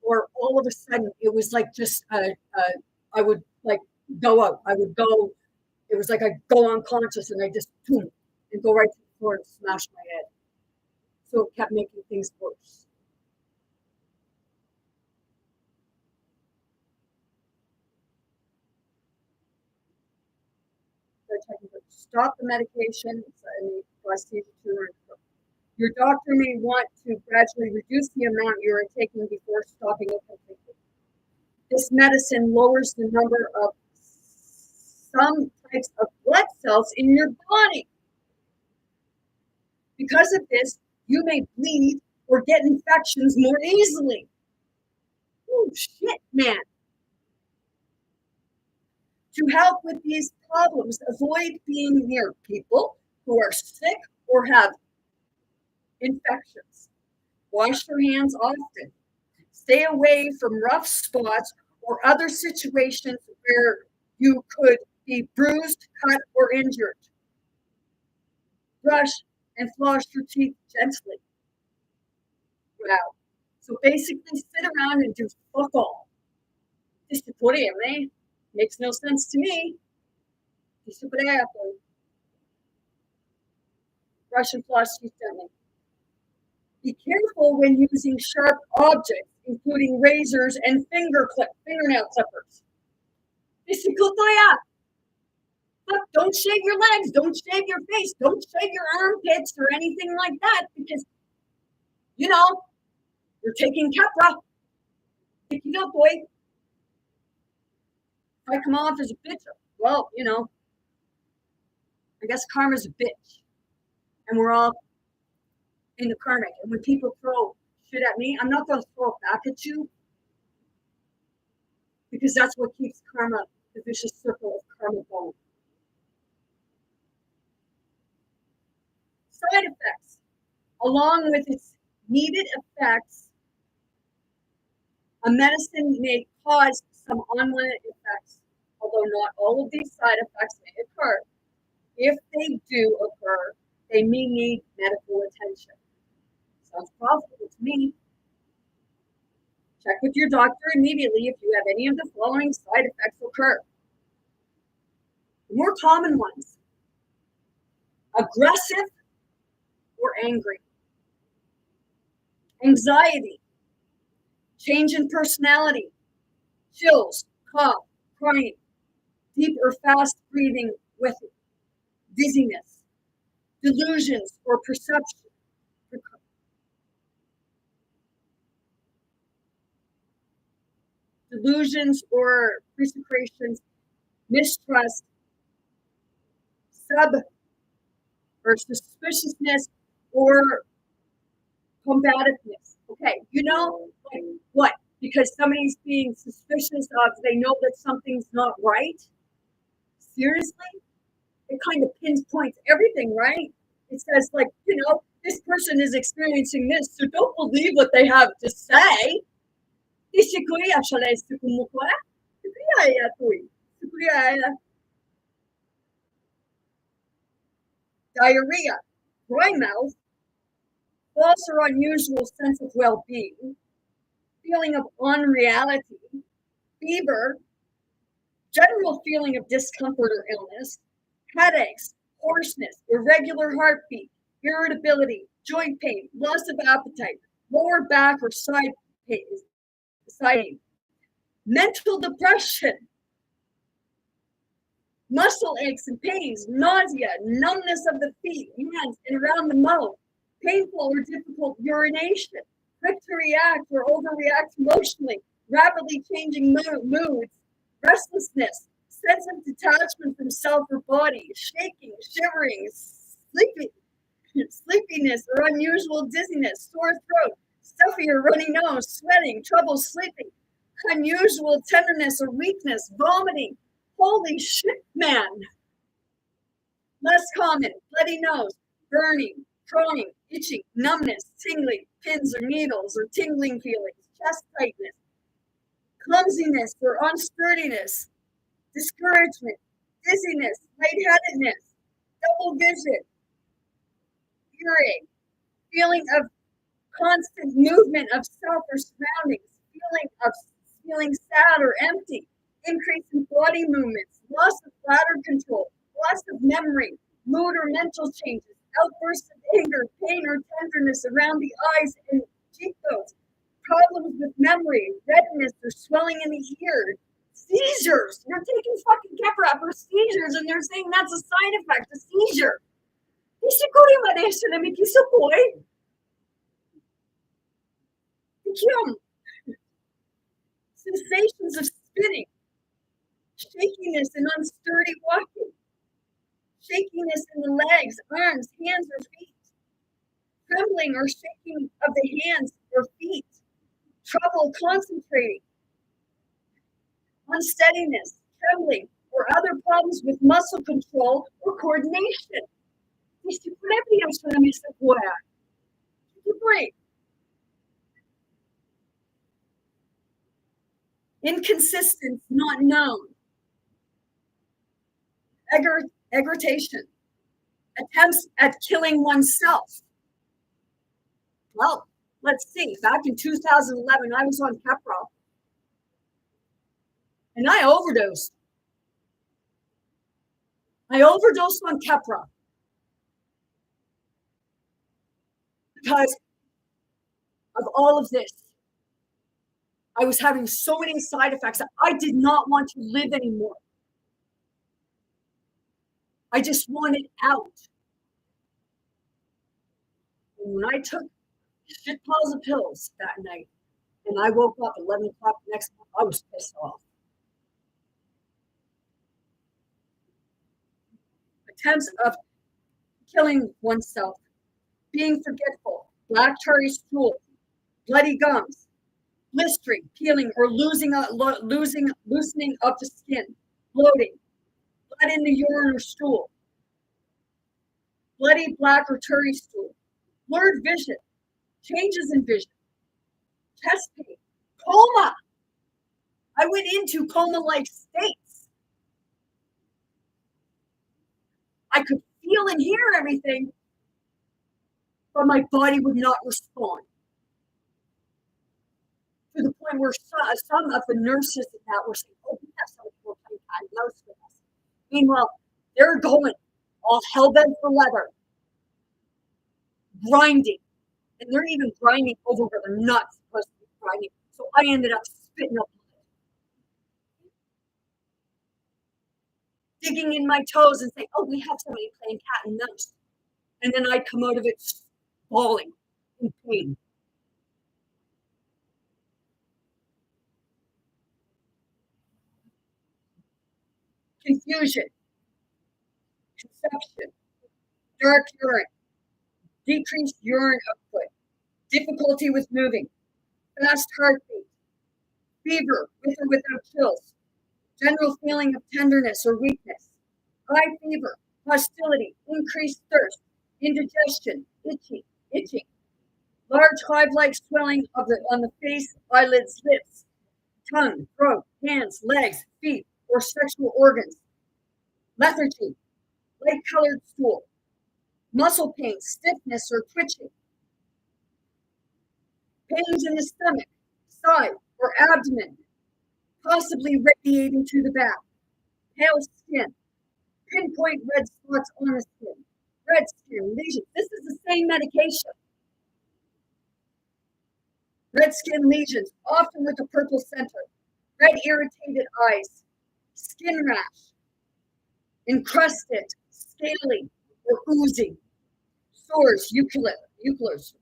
or all of a sudden it was like just I would like go out. I would go. It was like I go unconscious and I just boom and go right to the floor and smash my head. So it kept making things worse. Stop the medication and your doctor may want to gradually reduce the amount you are taking before stopping it completely. This medicine lowers the number of some types of blood cells in your body. Because of this, you may bleed or get infections more easily. Oh, shit, man. To help with these problems, avoid being near people who are sick or have infections. Wash your hands often. Stay away from rough spots or other situations where you could be bruised, cut, or injured. Brush and floss your teeth gently. Wow. So basically, sit around and do fuck all. Just to put it, man. Makes no sense to me. Just to put it. Brush and floss teeth gently. Be careful when using sharp objects, including razors and fingernail clippers. Look, don't shave your legs, don't shave your face, don't shave your armpits or anything like that, because, you know, you're taking Keppra. Pick it up, boy. If I come off as a bitch, well, you know, I guess karma's a bitch. And we're all in the karmic. And when people throw shit at me, I'm not going to throw it back at you, because that's what keeps karma, the vicious circle of karma going. Side effects. Along with its needed effects, a medicine may cause some unwanted effects, although not all of these side effects may occur. If they do occur, they may need medical attention. Sounds profitable to me. Check with your doctor immediately if you have any of the following side effects occur. The more common ones: aggressive or angry, anxiety, change in personality, chills, cough, crying, deep or fast breathing with dizziness, delusions or perception, delusions or presuppositions, mistrust, or suspiciousness, or combativeness. Okay, you know, like what? Because somebody's being suspicious of, they know that something's not right. Seriously? It kind of pinpoints everything, right? It says, like, you know, this person is experiencing this, so don't believe what they have to say. Diarrhea, dry mouth, false or unusual sense of well-being, feeling of unreality, fever, general feeling of discomfort or illness, headaches, hoarseness, irregular heartbeat, irritability, joint pain, loss of appetite, lower back or side pain, mental depression, muscle aches and pains, nausea, numbness of the feet, hands, and around the mouth, painful or difficult urination, quick to react or overreact emotionally, rapidly changing moods, restlessness, sense of detachment from self or body, shaking, shivering, sleepiness or unusual dizziness, sore throat, stuffy or runny nose, sweating, trouble sleeping, unusual tenderness or weakness, vomiting. Holy shit, man. Less common, bloody nose, burning, crawling, itching, numbness, tingling, pins or needles or tingling feelings, chest tightness, clumsiness or unsturdiness, discouragement, dizziness, lightheadedness, double vision, earache, feeling of constant movement of self or surroundings, feeling sad or empty, increase in body movements, loss of bladder control, loss of memory, mood or mental changes, outbursts of anger, pain or tenderness around the eyes and cheekbones, problems with memory, redness or swelling in the ear, seizures. You're taking fucking Keppra for seizures and they're saying that's a side effect, a seizure. Sensations of spinning, shakiness and unsturdy walking, shakiness in the legs, arms, hands, or feet, trembling or shaking of the hands or feet, trouble concentrating, unsteadiness, trembling, or other problems with muscle control or coordination. Inconsistent, not known. Aggregation, attempts at killing oneself. Well, let's see. Back in 2011, I was on Keppra, and I overdosed. I overdosed on Keppra because of all of this. I was having so many side effects that I did not want to live anymore. I just wanted out. And when I took shit piles of pills that night, and I woke up at 11 o'clock the next morning, I was pissed off. Attempts of killing oneself, being forgetful, black tarry stool, bloody gums, blistering, peeling, or loosening of the skin, bloating, blood in the urine or stool, bloody black or tarry stool, blurred vision, changes in vision, chest pain, coma. I went into coma-like states. I could feel and hear everything, but my body would not respond. To the point where some of the nurses in that were saying, "Oh, we have somebody who will play cat and mouse with us." Meanwhile, they're going all hell bent for leather, grinding, and they're even grinding over where they're not supposed to be grinding. So I ended up spitting up, digging in my toes and saying, "Oh, we have somebody playing cat and mouse," and then I'd come out of it bawling in pain. Confusion, conception, dark urine, decreased urine output, difficulty with moving, fast heartbeat, fever with or without chills, general feeling of tenderness or weakness, high fever, hostility, increased thirst, indigestion, itching, large hive-like swelling on the face, eyelids, lips, tongue, throat, hands, legs, feet, or sexual organs, lethargy, light-colored stool, muscle pain, stiffness, or twitching, pains in the stomach, side, or abdomen, possibly radiating to the back, pale skin, pinpoint red spots on the skin, red skin lesions. This is the same medication. Red skin lesions, often with a purple center, red irritated eyes, skin rash, encrusted, scaly, or oozing, sores, uculars,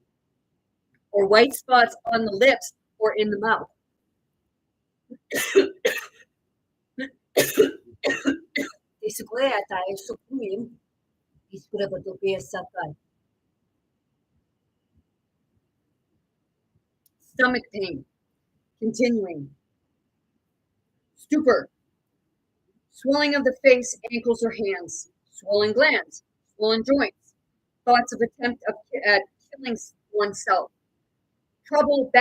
or white spots on the lips or in the mouth. Stomach pain, continuing. Stupor, swelling of the face, ankles, or hands, swollen glands, swollen joints, thoughts of attempt at killing oneself, trouble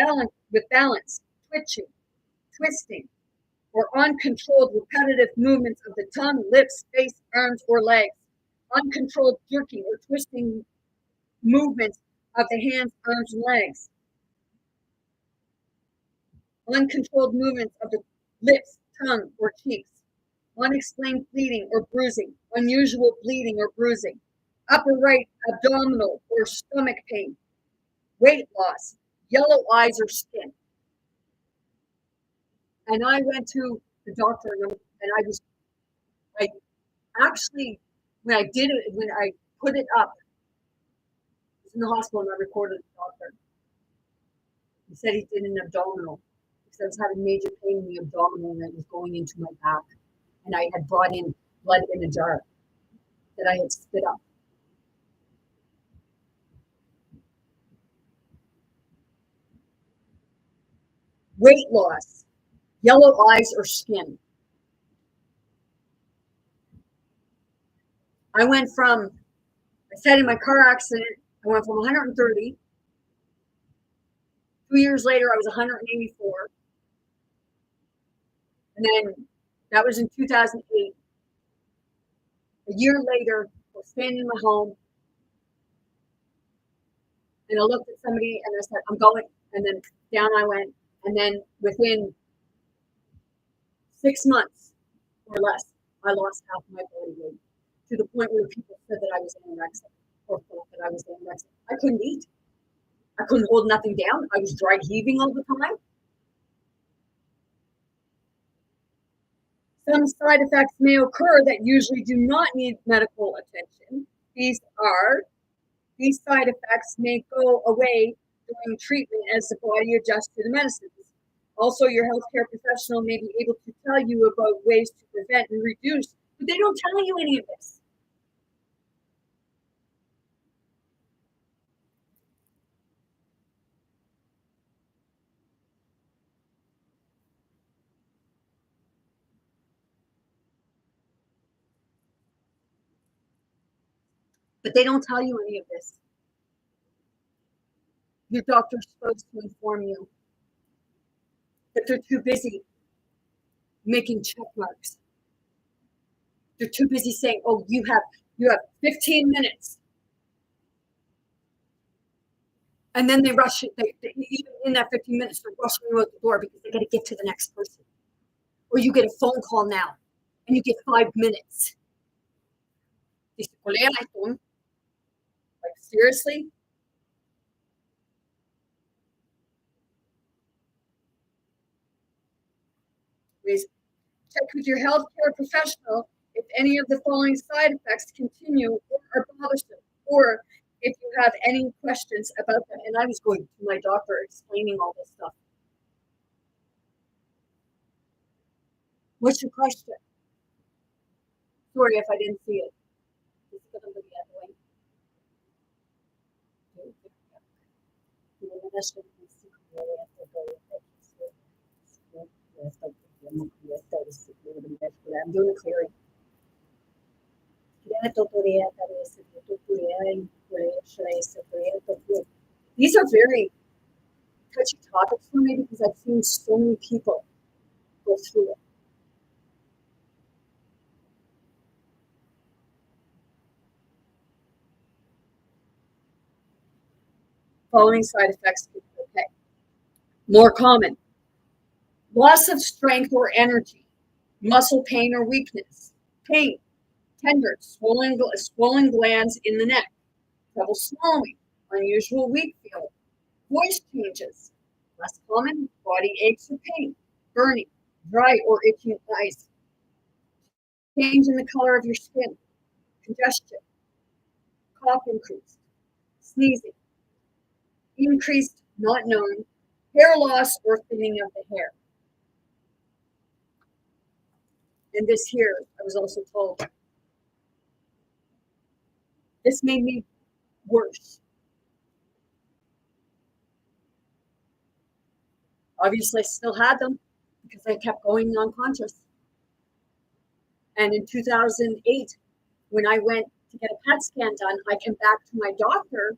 with balance, twitching, twisting, or uncontrolled repetitive movements of the tongue, lips, face, arms, or legs, uncontrolled jerking or twisting movements of the hands, arms, and legs, uncontrolled movements of the lips, tongue, or cheeks, unexplained bleeding or bruising, unusual bleeding or bruising, upper right abdominal or stomach pain, weight loss, yellow eyes or skin. And I went to the doctor and I actually, when I did it, when I put it up, I was in the hospital and I recorded the doctor. He said he did an abdominal because I was having major pain in the abdominal and it was going into my back. And I had brought in blood in a jar that I had spit up. Weight loss, yellow eyes or skin. I said in my car accident, I went from 130. 2 years later, I was 184. And then that was in 2008. A year later, I was standing in my home and I looked at somebody and I said, I'm going. And then down I went. And then within 6 months or less, I lost half my body weight to the point where people said that I was anorexic or thought that I was anorexic. I couldn't eat. I couldn't hold nothing down. I was dry heaving all the time. Some side effects may occur that usually do not need medical attention. These side effects may go away during treatment as the body adjusts to the medicines. Also, your healthcare professional may be able to tell you about ways to prevent and reduce, but they don't tell you any of this. But they don't tell you any of this. Your doctor's supposed to inform you, but they're too busy making check marks. They're too busy saying, "Oh, you have 15 minutes," and then they rush it. Even in that 15 minutes, they're rushing you out the door because they got to get to the next person. Or you get a phone call now, and you get 5 minutes. Like, seriously? Please check with your healthcare professional if any of the following side effects continue or are bothersome, or if you have any questions about them. And I was going to my doctor explaining all this stuff. What's your question? Sorry if I didn't see it. I'm doing a clearing. These are very touchy topics for me because I've seen so many people go through it. Following side effects can be okay. More common: loss of strength or energy, muscle pain or weakness, pain, tenderness, swollen glands in the neck, trouble swallowing, unusual weak feeling, voice changes. Less common: body aches or pain, burning, dry or itching eyes, change in the color of your skin, congestion, cough increased, sneezing, increased, not known, hair loss or thinning of the hair. And this here, I was also told, this made me worse. Obviously, I still had them because I kept going unconscious. And in 2008, when I went to get a PET scan done, I came back to my doctor,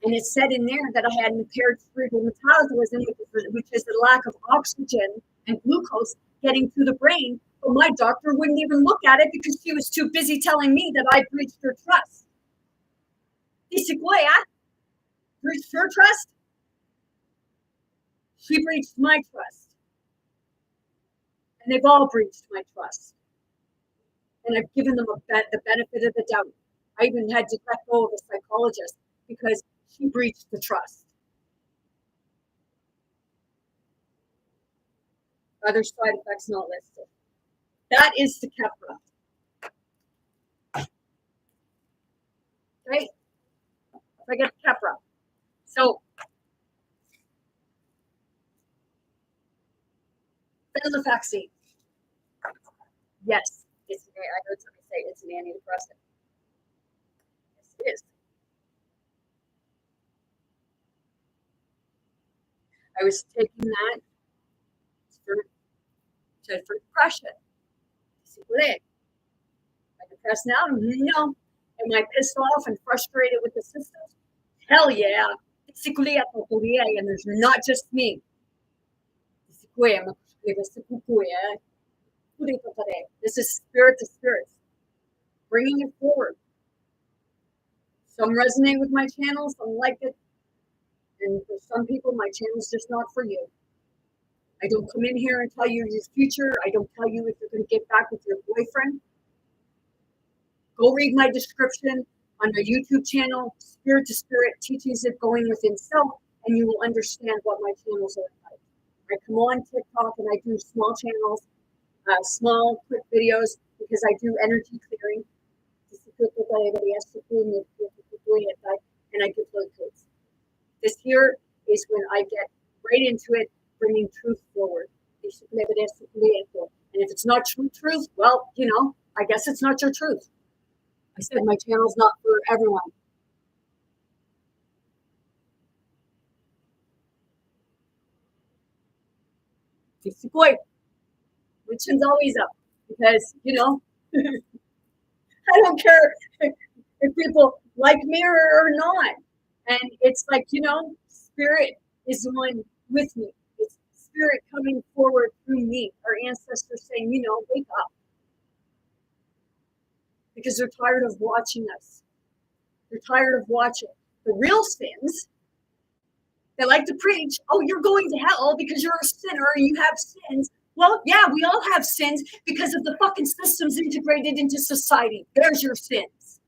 and it said in there that I had impaired cerebral metabolism, which is the lack of oxygen and glucose getting to the brain. But my doctor wouldn't even look at it because she was too busy telling me that I breached her trust. Breached her trust? She breached my trust. And they've all breached my trust. And I've given them the benefit of the doubt. I even had to let go of a psychologist because she breached the trust. Other side effects not listed. That is the Keppra. Right? I get the Keppra. So, venlafaxine. Yes, I heard somebody say it's an antidepressant. Yes, it is. I was taking that for depression. Am I depressed now? No. Am I pissed off and frustrated with the system? Hell yeah. And there's not just me. This is spirit to spirit, bringing it forward. Some resonate with my channel, some like it. And for some people, my channel is just not for you. I don't come in here and tell you your future. I don't tell you if you're going to get back with your boyfriend. Go read my description on my YouTube channel, Spirit to Spirit, Teachings of Going Within Self, and you will understand what my channels are like. I come on TikTok and I do small channels, small, quick videos, because I do energy clearing. And I give low codes. This here is when I get right into it, bringing truth forward. And if it's not truth, well, I guess it's not your truth. I said my channel's not for everyone. Which one's always up because, I don't care if people like me or not. And it's like, spirit is the one with me. It's spirit coming forward through me. Our ancestors saying, wake up. Because they're tired of watching us. They're tired of watching. The real sins, they like to preach, oh, you're going to hell because you're a sinner and you have sins. Well, yeah, we all have sins because of the fucking systems integrated into society. There's your sins.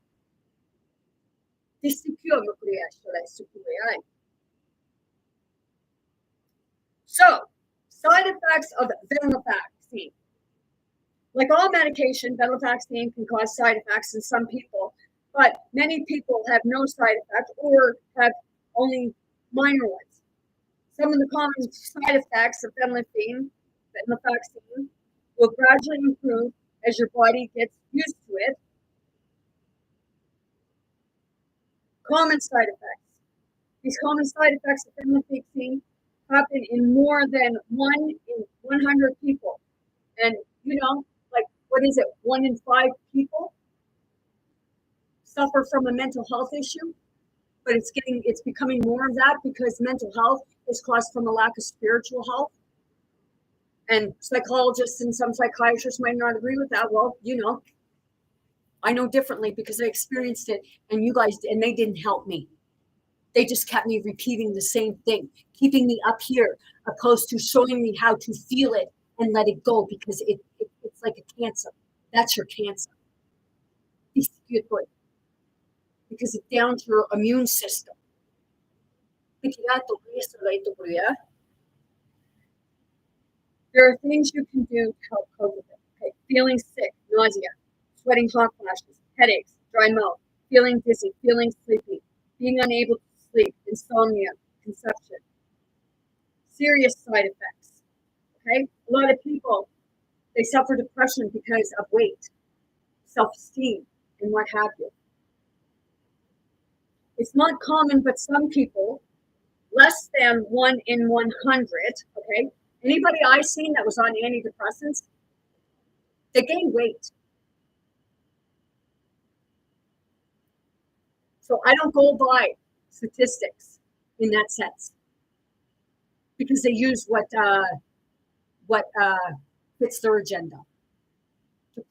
So, side effects of venlafaxine. Like all medication, venlafaxine can cause side effects in some people, but many people have no side effects or have only minor ones. Some of the common side effects of venlafaxine will gradually improve as your body gets used to it. Common side effects. These common side effects of venlafaxine happen in more than 1 in 100 people. And, what is it? 1 in 5 people suffer from a mental health issue, but it's becoming more of that because mental health is caused from a lack of spiritual health. And psychologists and some psychiatrists might not agree with that. Well, I know differently because I experienced it, and they didn't help me. They just kept me repeating the same thing, keeping me up here, opposed to showing me how to feel it and let it go, because it's like a cancer. That's your cancer. Because it's down to your immune system. There are things you can do to help cope with it. Okay. Feeling sick, nausea, sweating hot flashes, headaches, dry mouth, feeling dizzy, feeling sleepy, being unable to sleep, insomnia, consumption. Serious side effects. Okay? A lot of people, they suffer depression because of weight, self-esteem, and what have you. It's not common, but some people less than 1 in 100, okay? Anybody I seen that was on antidepressants, they gained weight. So I don't go by statistics in that sense because they use what fits their agenda to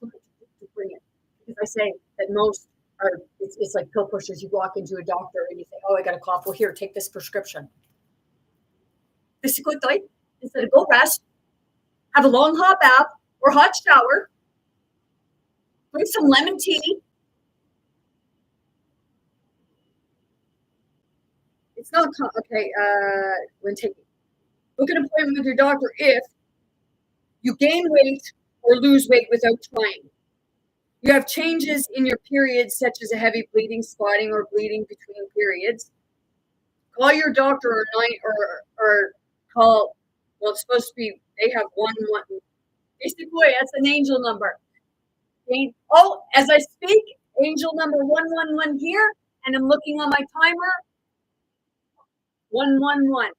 bring it. Because I say that most are, it's like pill pushers. You walk into a doctor and you say, "Oh, I got a cough. Well, here, take this prescription." This is good, right? Instead of go rest, have a long hot bath or hot shower, drink some lemon tea. It's not okay. When taking, book an appointment with your doctor if you gain weight or lose weight without trying. You have changes in your periods, such as a heavy bleeding, spotting, or bleeding between periods. Call your doctor or call. Well, it's supposed to be. They have one. Basically, that's an angel number. Oh, as I speak, angel number 111 here, and I'm looking on my timer. 111.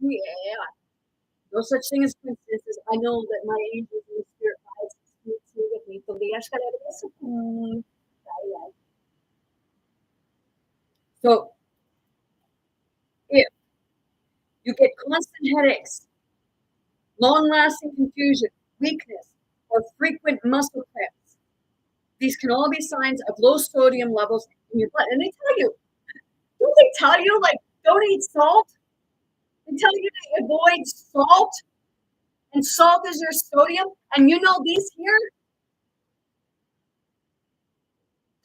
Yeah. No such thing as coincidences. I know that my angels and the spirit guides speak with me. So if you get constant headaches, long-lasting confusion, weakness, or frequent muscle cramps, these can all be signs of low sodium levels in your blood. And they tell you, don't they tell you, like, don't eat salt? They tell you to avoid salt, and salt is your sodium. And you know these here,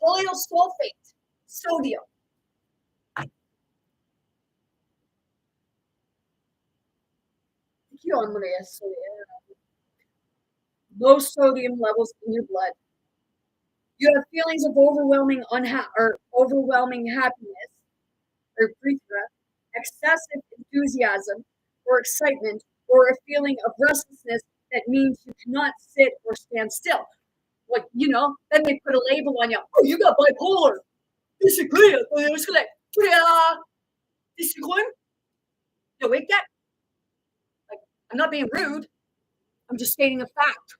polyosulfate, sodium. Low sodium levels in your blood. You have feelings of overwhelming happiness, or excessive enthusiasm or excitement, or a feeling of restlessness that means you cannot sit or stand still. Like, then they put a label on you. Oh, you got bipolar. Disagree. Disagree. You wake up. Like, I'm not being rude. I'm just stating a fact.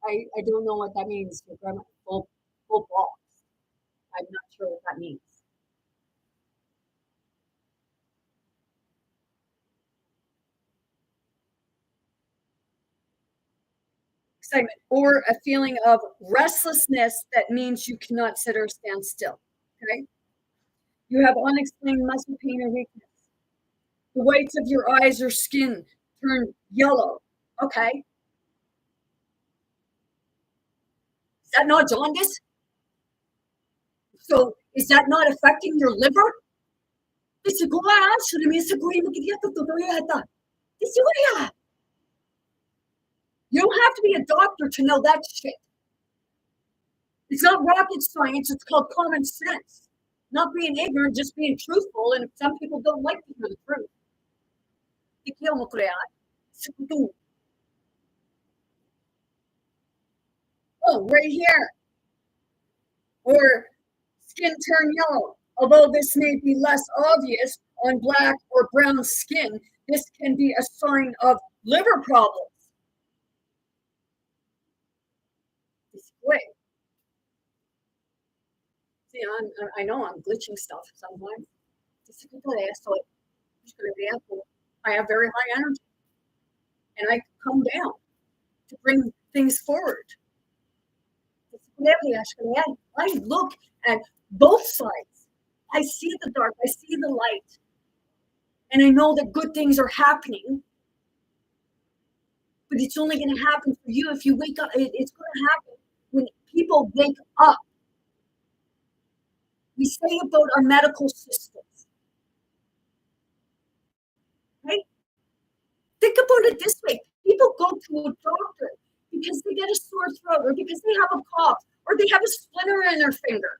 I don't know what that means. Full box. I'm not sure what that means. Excitement or a feeling of restlessness that means you cannot sit or stand still. Okay. You have unexplained muscle pain or weakness. The whites of your eyes or skin turn yellow. Okay. Is that not jaundice? So is that not affecting your liver? You don't have to be a doctor to know that shit. It's not rocket science. It's called common sense. Not being ignorant, just being truthful. And some people don't like to hear the truth. Oh, right here. Or skin turn yellow. Although this may be less obvious on black or brown skin, this can be a sign of liver problems. Wait. See, I know I'm glitching stuff sometimes. I have very high energy and I come down to bring things forward. I look at both sides. I see the dark, I see the light, and I know that good things are happening. But it's only going to happen for you if you wake up. It's going to happen when people wake up. We say about our medical systems. Right? Think about it this way. People go to a doctor because they get a sore throat or because they have a cough or they have a splinter in their finger.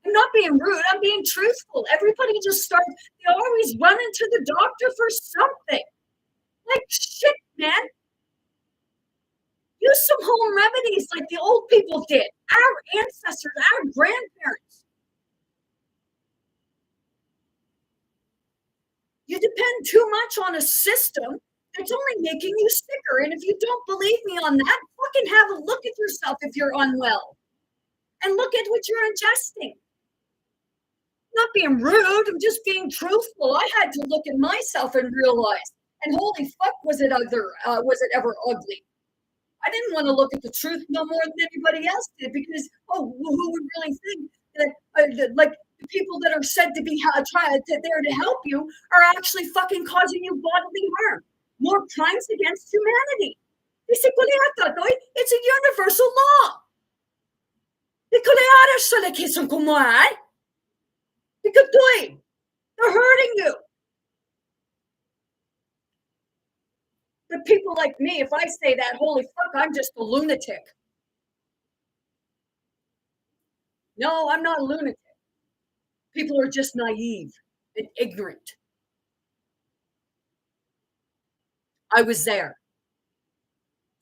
I'm not being rude. I'm being truthful. Everybody just starts, they always run into the doctor for something. Like shit, man. Use some home remedies like the old people did, our ancestors, our grandparents. You depend too much on a system that's only making you sicker. And if you don't believe me on that, fucking have a look at yourself if you're unwell. And look at what you're ingesting. Not being rude, I'm just being truthful. I had to look at myself and realize, and holy fuck, was it ever ugly? I didn't want to look at the truth no more than anybody else did because, who would really think that, like, the people that are said to be there to help you are actually fucking causing you bodily harm? More crimes against humanity. It's a universal law. They're hurting you. But people like me, if I say that, holy fuck, I'm just a lunatic. No, I'm not a lunatic. People are just naive and ignorant. I was there.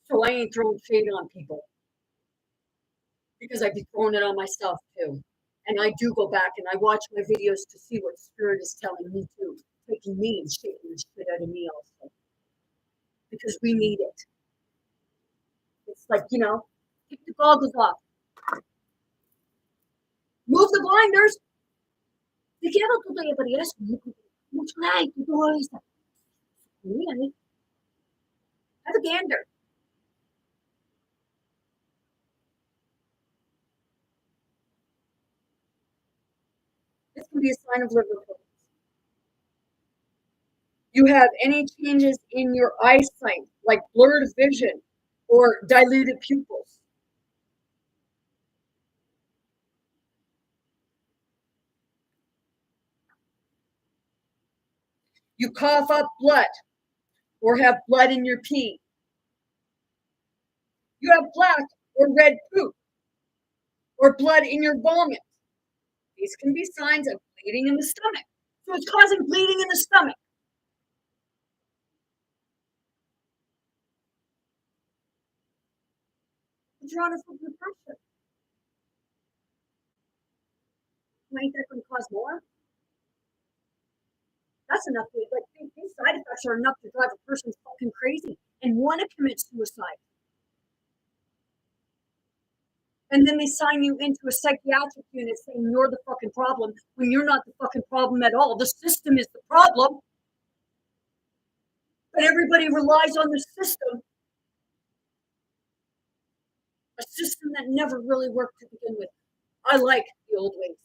So I ain't throwing shade on people because I'd be throwing it on myself too. And I do go back and I watch my videos to see what spirit is telling me too, taking me and shaking the shit out of me also. Because we need it. It's like, take the goggles off. Move the blinders. Have a gander. This can be a sign of liver problems. You have any changes in your eyesight, like blurred vision or diluted pupils. You cough up blood or have blood in your pee. You have black or red poop or blood in your vomit. These can be signs of bleeding in the stomach. So it's causing bleeding in the stomach. But you're on a food pressure. Ain't that going to cause more? That's enough. Like these side effects are enough to drive a person fucking crazy and want to commit suicide. And then they sign you into a psychiatric unit saying you're the fucking problem when you're not the fucking problem at all. The system is the problem. But everybody relies on the system. A system that never really worked to begin with. I like the old ways.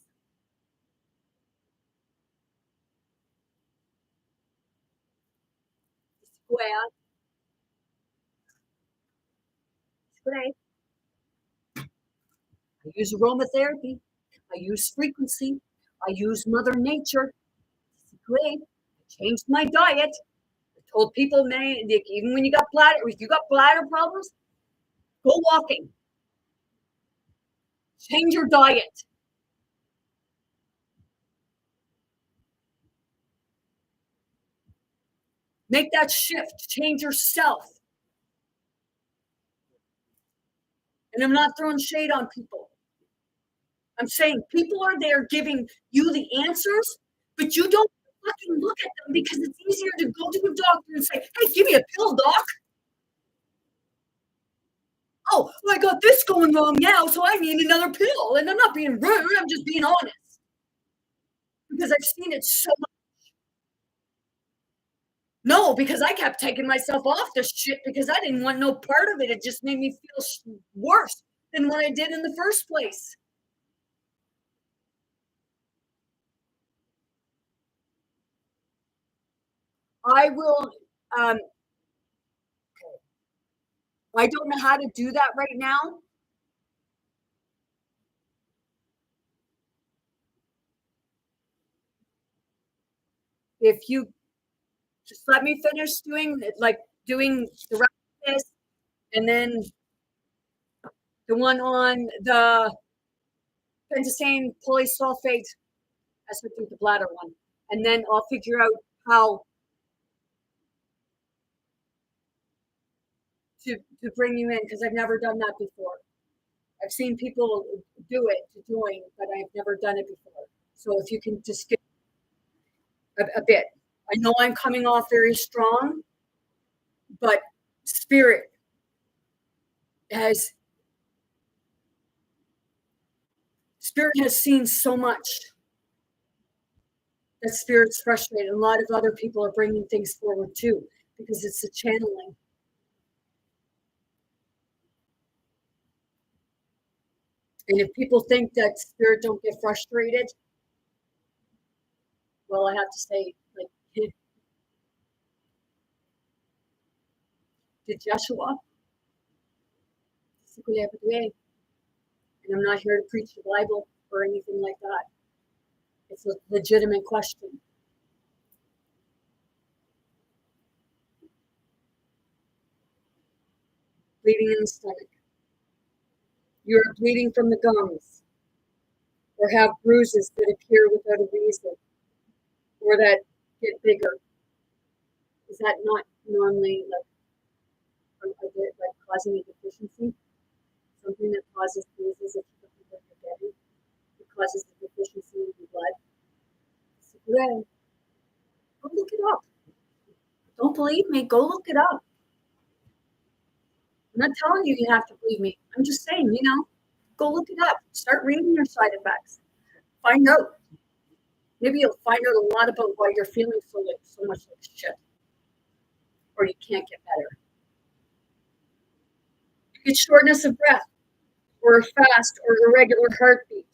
Square. Square. I use aromatherapy. I use frequency. I use Mother Nature. I changed my diet. I told people, man, even when if you got bladder problems, go walking. Change your diet. Make that shift. Change yourself. And I'm not throwing shade on people. I'm saying people are there giving you the answers, but you don't fucking look at them because it's easier to go to a doctor and say, hey, give me a pill, doc. Oh, I got this going wrong now, so I need another pill. And I'm not being rude, I'm just being honest. Because I've seen it so much. No, because I kept taking myself off this shit because I didn't want no part of it. It just made me feel worse than what I did in the first place. I will, I don't know how to do that right now. If you just let me finish doing the rest of this, and then the one on the pentosane polysulfate, that's with the bladder one, and then I'll figure out how to bring you in because I've never done that before. I've seen people do it to join, but I've never done it before. So if you can just get a bit. I know I'm coming off very strong, but spirit has seen so much that spirit's frustrated. A lot of other people are bringing things forward too because it's a channeling. And if people think that spirit don't get frustrated, well, I have to say, like, did Joshua? And I'm not here to preach the Bible or anything like that. It's a legitimate question. Bleeding in the stomach. You are bleeding from the gums, or have bruises that appear without a reason, or that get bigger. Is that not normally like causing a deficiency? Something that causes bruises if you don't know what you're getting. It causes a deficiency in your blood. So then, go look it up. Don't believe me? Go look it up. I'm not telling you you have to believe me. I'm just saying, go look it up. Start reading your side effects. Find out. Maybe you'll find out a lot about why you're feeling so much like shit. Or you can't get better. You get shortness of breath, or a fast or irregular heartbeat.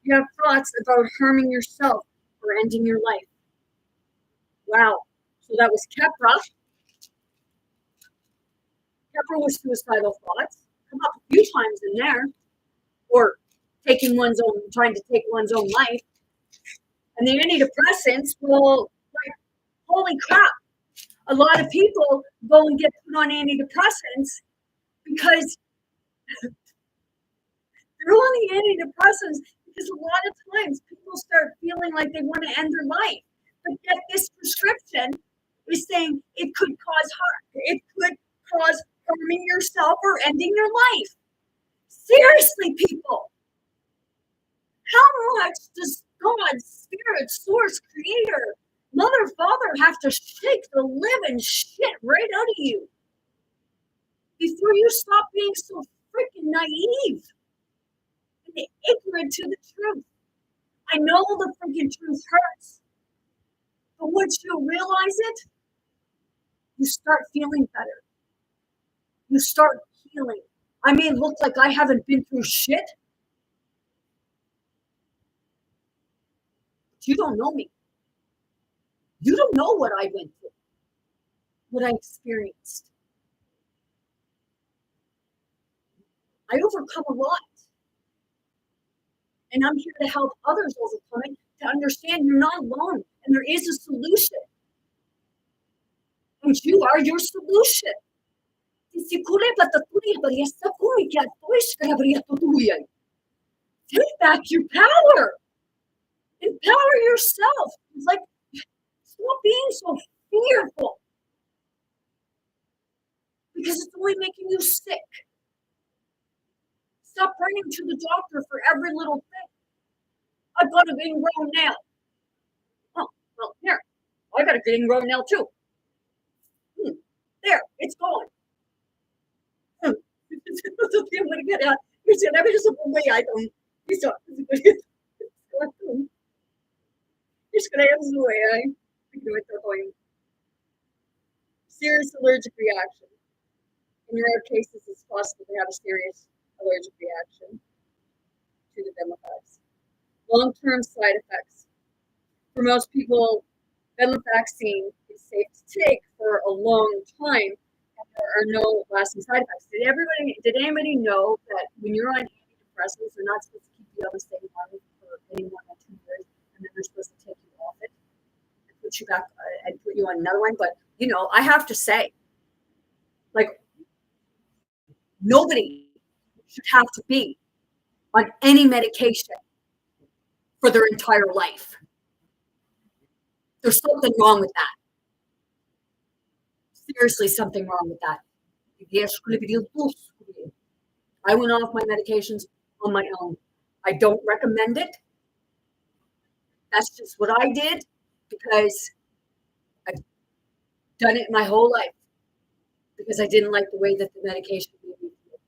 You have thoughts about harming yourself or ending your life. Wow. So that was Kepra. Kepra was suicidal thoughts. Come up a few times in there. Or trying to take one's own life. And the antidepressants, well, like, holy crap. A lot of people go and get put on antidepressants because they're on the antidepressants because a lot of times people start feeling like they want to end their life. But yet this prescription is saying it could cause harm. It could cause harming yourself or ending your life. Seriously, people. How much does God, Spirit, Source, Creator, Mother, Father have to shake the living shit right out of you before you stop being so freaking naive and ignorant to the truth? I know the freaking truth hurts, but once you realize it, you start feeling better. You start healing. I may look like I haven't been through shit. You don't know me. You don't know what I went through, what I experienced. I overcome a lot. And I'm here to help others overcome it, to understand you're not alone and there is a solution. And you are your solution. Take back your power. Empower yourself. It's like, stop being so fearful. Because it's only making you sick. Stop running to the doctor for every little thing. I've got a ingrown nail. Oh, well, here. I got a ingrown nail too. There, it's gone. I'm gonna get out. Here's the other just a way I don't. He's not. Here's gonna have the way I do it. Serious allergic reaction. In rare cases, it's possible to have a serious allergic reaction to the venlafaxine. Long-term side effects. For most people, venlafaxine is safe to take for a long time, and there are no lasting side effects. Did anybody know that when you're on antidepressants, they're not supposed to keep you on the same one for any more than 2 years, and then they're supposed to take you off it and put you back and put you on another one? But I have to say, like, nobody should have to be on any medication for their entire life. There's something wrong with that. seriously something wrong with that. I went off my medications on my own. I don't recommend it. That's just what I did because I've done it my whole life because I didn't like the way that the medication made me feel.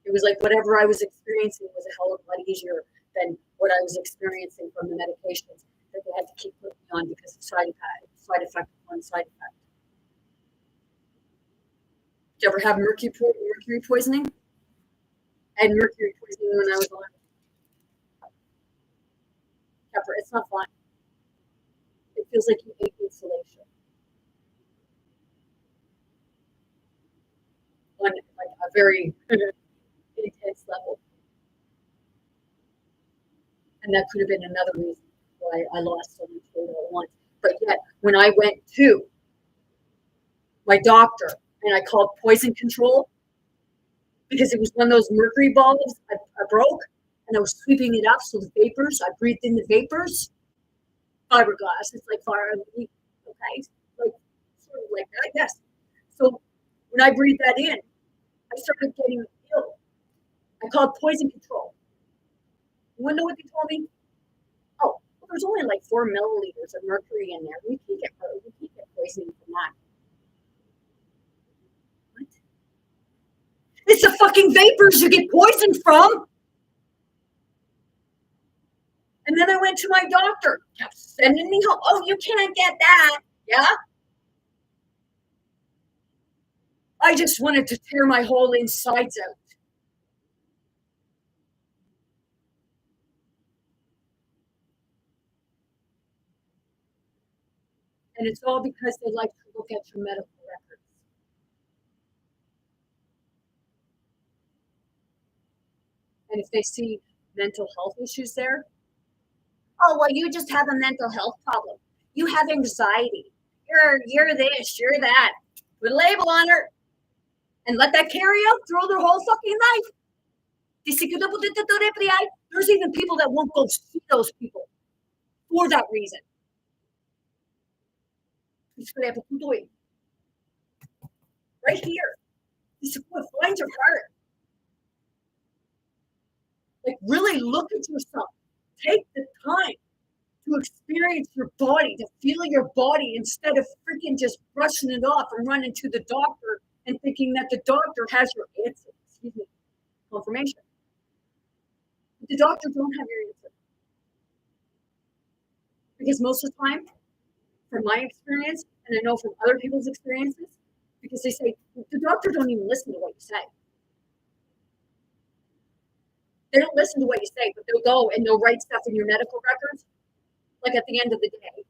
It was like whatever I was experiencing was a hell of a lot easier than what I was experiencing from the medications that they had to keep putting me on because of side effect upon side effect. Did you ever have mercury poisoning? I had mercury poisoning when I was on. Pepper, it's not fun. It feels like you ate insulation on like a very intense level. And that could have been another reason why I lost so much weight all at once. But yet, when I went to my doctor and I called poison control because it was one of those mercury balls I broke and I was sweeping it up. So the vapors, I breathed in the vapors, fiberglass, it's like fire, okay, like sort of like that, yes. So when I breathed that in, I started getting ill. I called poison control. You want to know what they told me? Oh, well, there's only like 4 milliliters of mercury in there. We can't get poisoning from that. What? It's the fucking vapors you get poisoned from. And then I went to my doctor, kept sending me home. Oh, you can't get that. Yeah. I just wanted to tear my whole insides out. And it's all because they like to look at your medical records. And if they see mental health issues there, oh, well, you just have a mental health problem. You have anxiety. You're this, you're that. Put a label on her and let that carry out through their whole fucking life. There's even people that won't go see those people for that reason. Right here. Find your heart. Like, really look at yourself. Take the time to experience your body, to feel your body instead of freaking just brushing it off and running to the doctor and thinking that the doctor has your answer. Excuse me, confirmation. But the doctor don't have your answer. Because most of the time, from my experience, and I know from other people's experiences, because they say, the doctor don't even listen to what you say. They don't listen to what you say, but they'll go and they'll write stuff in your medical records, like at the end of the day.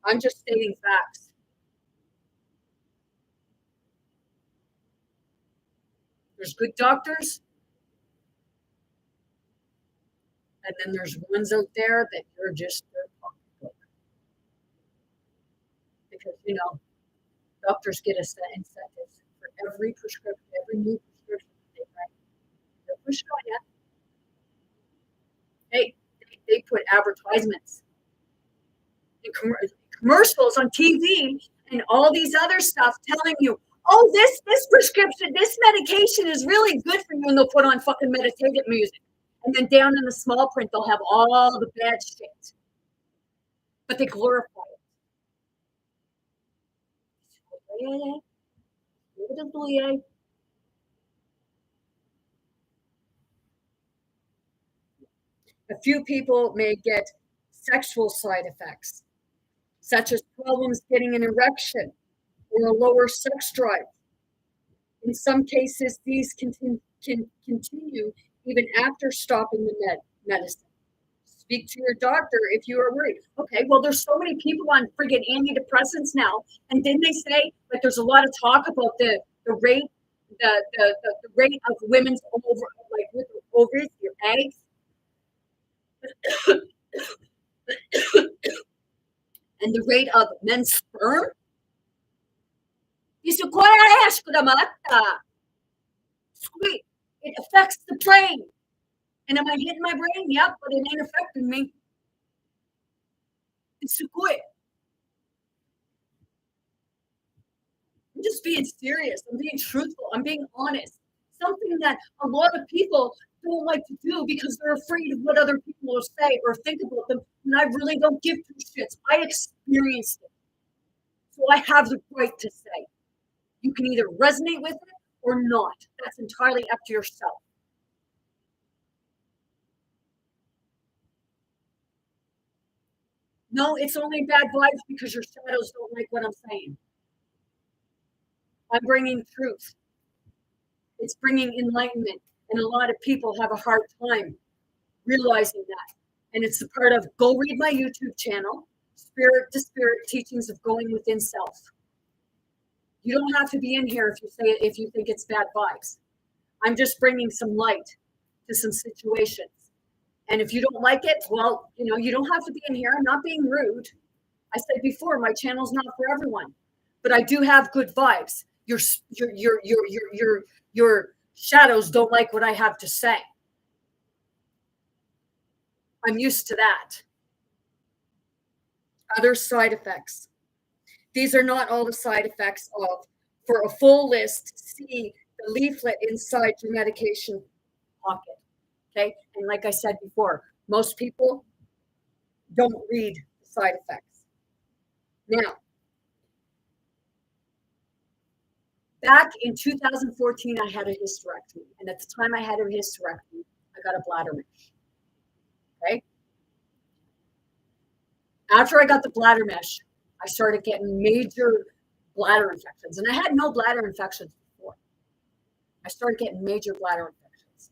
I'm just stating facts. There's good doctors, and then there's ones out there that you're just their pocketbook. Because, doctors get incentives for every prescription, every new prescription they write. They're pushing on you. Hey, they put advertisements and commercials on TV and all these other stuff telling you, oh, this prescription, this medication is really good for you, and they'll put on fucking meditative music. And then down in the small print, they'll have all the bad shit. But they glorify it. A few people may get sexual side effects, such as problems getting an erection or a lower sex drive. In some cases, these can continue even after stopping the medicine. Speak to your doctor if you are worried. Okay, well, there's so many people on friggin' antidepressants now, and didn't they say like there's a lot of talk about the rate the rate of women's like with ovaries, your eggs, and the rate of men's sperm? It affects the brain. And am I hitting my brain? Yep, but it ain't affecting me. It's good. I'm just being serious. I'm being truthful. I'm being honest. Something that a lot of people don't like to do because they're afraid of what other people will say or think about them. And I really don't give two shits. I experienced it. So I have the right to say. You can either resonate with it or not. That's entirely up to yourself. No, it's only bad vibes because your shadows don't like what I'm saying. I'm bringing truth. It's bringing enlightenment. And a lot of people have a hard time realizing that. And it's a part of go read my YouTube channel, Spirit to Spirit Teachings of Going Within Self. You don't have to be in here if you think it's bad vibes. I'm just bringing some light to some situations. And if you don't like it, well, you don't have to be in here. I'm not being rude. I said before, my channel's not for everyone, but I do have good vibes. Your shadows don't like what I have to say. I'm used to that. Other side effects. These are not all the side effects of. For a full list, see the leaflet inside your medication pocket. Okay. And like I said before, most people don't read the side effects. Now, back in 2014, I had a hysterectomy. And at the time I had a hysterectomy, I got a bladder mesh. Okay. After I got the bladder mesh, I started getting major bladder infections. And I had no bladder infections before. I started getting major bladder infections.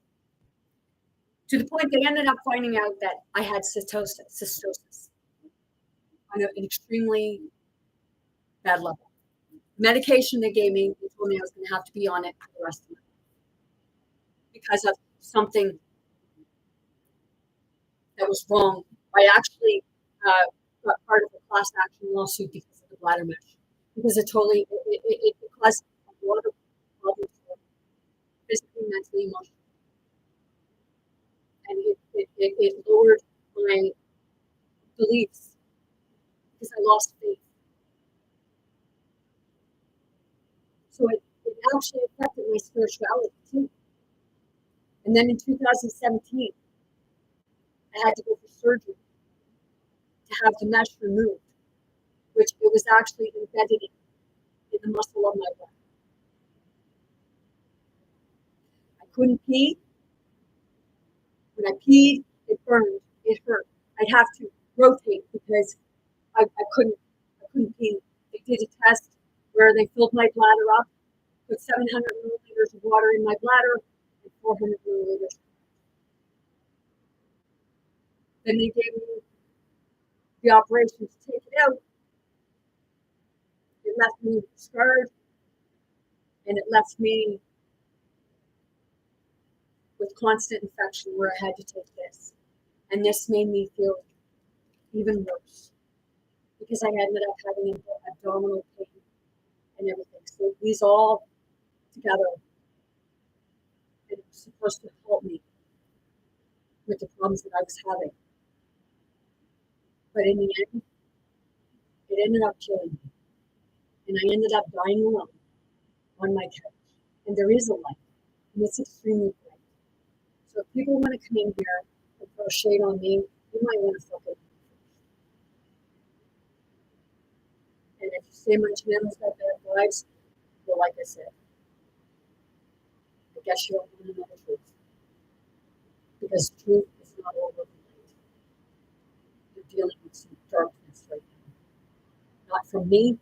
To the point they ended up finding out that I had cystosis on an extremely bad level. Medication they gave me, they told me I was going to have to be on it for the rest of my life because of something that was wrong. I actually got part of a class action lawsuit because of the bladder mesh, because it caused a lot of problems, physically, mentally, emotionally, and it lowered my beliefs because I lost faith. So it actually affected my spirituality too. And then in 2017, I had to go for surgery to have the mesh removed, which it was actually embedded in the muscle of my back. I couldn't pee. When I peed, it burned. It hurt. I'd have to rotate because I couldn't pee. They did a test where they filled my bladder up, put 700 milliliters of water in my bladder and 400 milliliters. Then they gave me the operation to take it out. It left me scarred, and it left me with constant infection where I had to take this. And this made me feel even worse because I ended up having abdominal pain and everything. So these all together, it was supposed to help me with the problems that I was having. But in the end, it ended up killing me. And I ended up dying alone on my couch. And there is a light, and it's extremely bright. So if people want to come in here and throw shade on me, you might want to fuck it. And if you say my channel's got bad vibes, well, like I said, I guess you don't want to know the truth. Because truth is not over the night. You're dealing with some darkness right now. Not from me,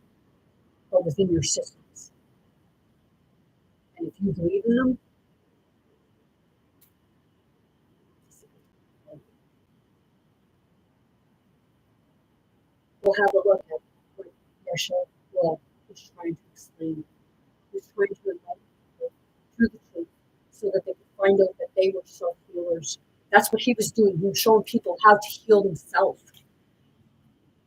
but within your systems. And if you believe in them, we'll have a look at what Yasha is trying to explain. He's trying to enlighten people through the truth so that they could find out that they were self-healers. That's what he was doing. He was showing people how to heal themselves,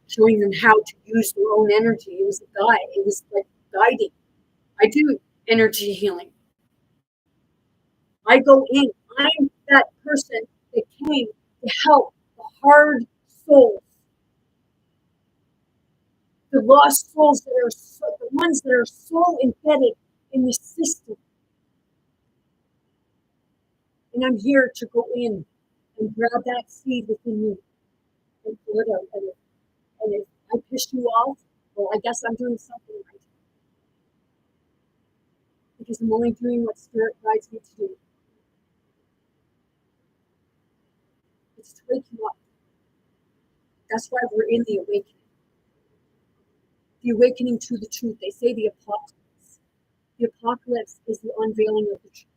showing them how to use their own energy. It was a guide. It was like guiding. I do energy healing. I go in. I'm that person that came to help the hard souls, the lost souls that are the ones that are so embedded in the system. And I'm here to go in and grab that seed within you and pull it out. And if I piss you off, well, I guess I'm doing something right. Because I'm only doing what Spirit guides me to do. It's to wake you up. That's why we're in the awakening. The awakening to the truth. They say the apocalypse. The apocalypse is the unveiling of the truth.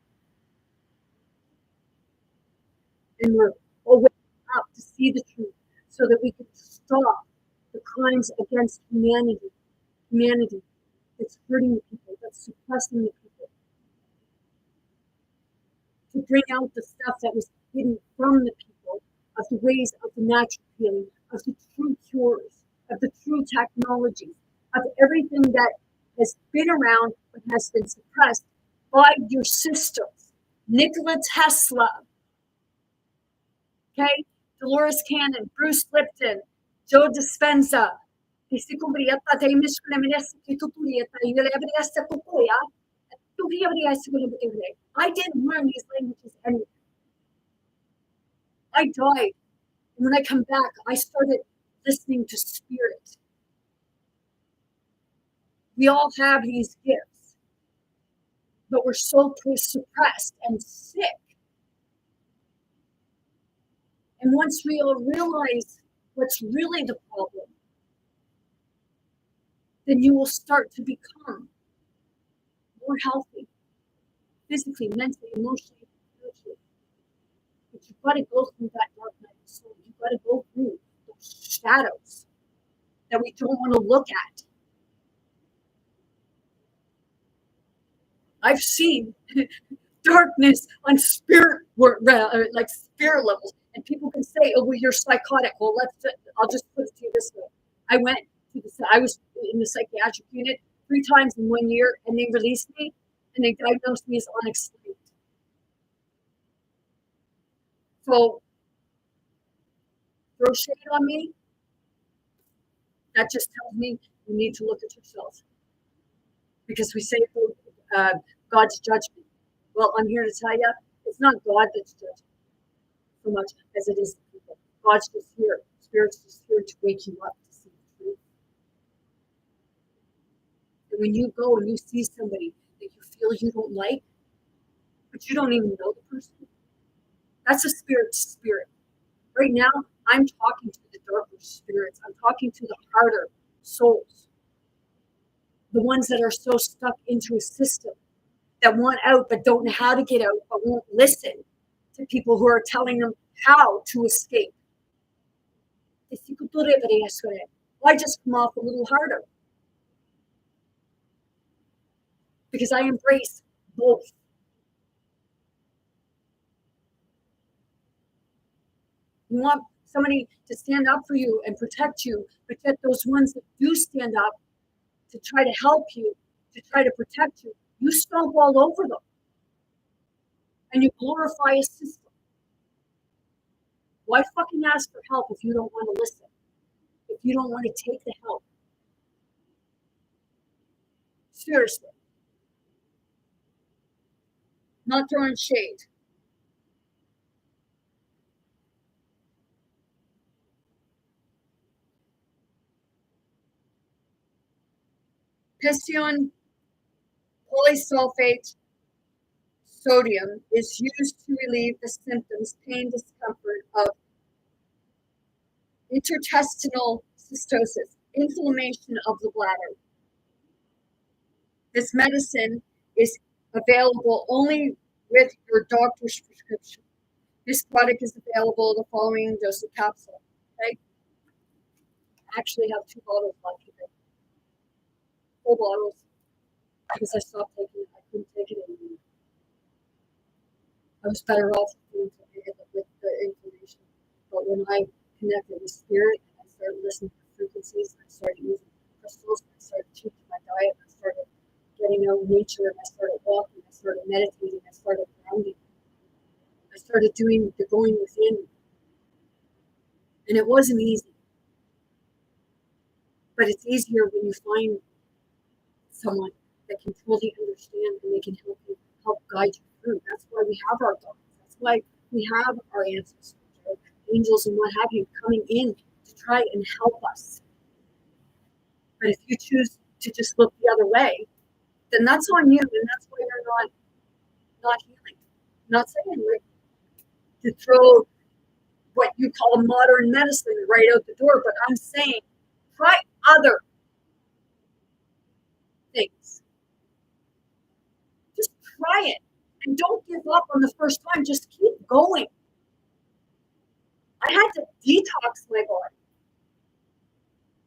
And we're waking up to see the truth so that we can stop the crimes against humanity. Humanity that's hurting the people, that's suppressing the people. To bring out the stuff that was hidden from the people, of the ways of the natural healing, of the true cures, of the true technologies, of everything that has been around but has been suppressed by your systems. Nikola Tesla, okay, Dolores Cannon, Bruce Lipton, Joe Dispenza. I didn't learn these languages anyway. I died. And when I come back, I started listening to spirit. We all have these gifts, but we're so suppressed and sick. And once we'll realize what's really the problem, then you will start to become more healthy, physically, mentally, emotionally, spiritually. But you've got to go through that dark night of the soul. You've got to go through those shadows that we don't want to look at. I've seen darkness on spirit, like spirit levels, and people can say, "Oh, well, you're psychotic." Well, I'll just put it to you this way: I was in the psychiatric unit 3 times in 1 year, and they released me, and they diagnosed me as unexplained. So, throw shade on me. That just tells me you need to look at yourself, because we say God's judgment. Well, I'm here to tell you, it's not God that's judging so much as it is the people. God's just here. Spirit's just here to wake you up to see the truth. And when you go and you see somebody that you feel you don't like, but you don't even know the person, that's a spirit. Right now, I'm talking to the darker spirits. I'm talking to the harder souls. The ones that are so stuck into a system, that want out but don't know how to get out, but won't listen to people who are telling them how to escape. Why just come off a little harder? Because I embrace both. You want somebody to stand up for you and protect you, protect those ones that do stand up to try to help you, to try to protect you. You stomp all over them. And you glorify a system. Why fucking ask for help if you don't want to listen? If you don't want to take the help? Seriously. Not throwing shade. Potassium polysulfate sodium is used to relieve the symptoms, pain, discomfort of interstitial cystosis, inflammation of the bladder. This medicine is available only with your doctor's prescription. This product is available the following dose of capsule. Okay? I actually have 2 bottles left here. Full bottles. Because I stopped taking it. I couldn't take it anymore. I was better off with the information. But when I connected with spirit and I started listening to frequencies, and I started using crystals, and I started changing my diet, and I started getting out in nature, and I started walking, I started meditating, I started grounding. I started doing the going within. And it wasn't easy. But it's easier when you find someone that can truly understand and they can help guide you through. That's why we have our guides. That's why we have our ancestors, our angels, and what have you coming in to try and help us. But if you choose to just look the other way, then that's on you, and that's why you're not healing. I'm not saying like to throw what you call modern medicine right out the door, but I'm saying try other things. Just try it. And don't give up on the first time. Just keep going. I had to detox my body.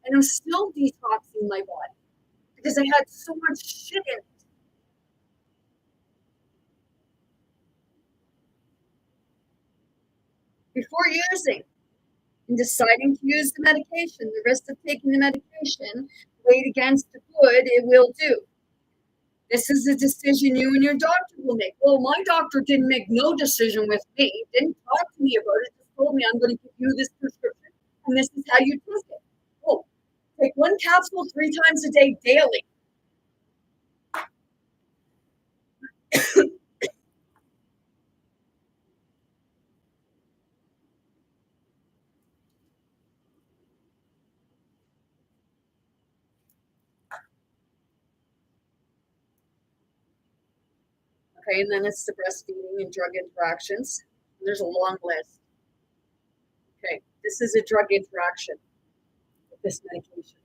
And I'm still detoxing my body because I had so much shit in it. Before using and deciding to use the medication, the risk of taking the medication weighed against the good it will do. This is a decision you and your doctor will make. Well, my doctor didn't make no decision with me, didn't talk to me about it, just told me I'm going to give you this prescription and this is how you take it. Oh, take one capsule 3 times a day daily. Okay, and then it's the breastfeeding and drug interactions. And there's a long list. Okay, this is a drug interaction with this medication.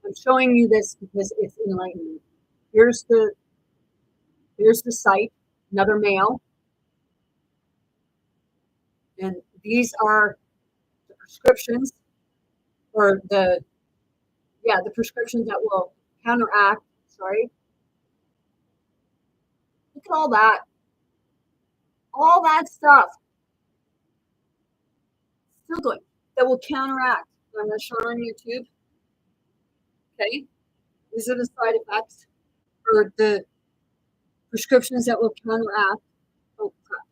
I'm showing you this because it's enlightening. Here's the site, another male. And these are the prescriptions or the prescriptions that will counteract, sorry. Look at all that stuff. Still going, that will counteract. I'm going to show it on YouTube. Okay, these are the side effects or the prescriptions that will counteract. Oh crap.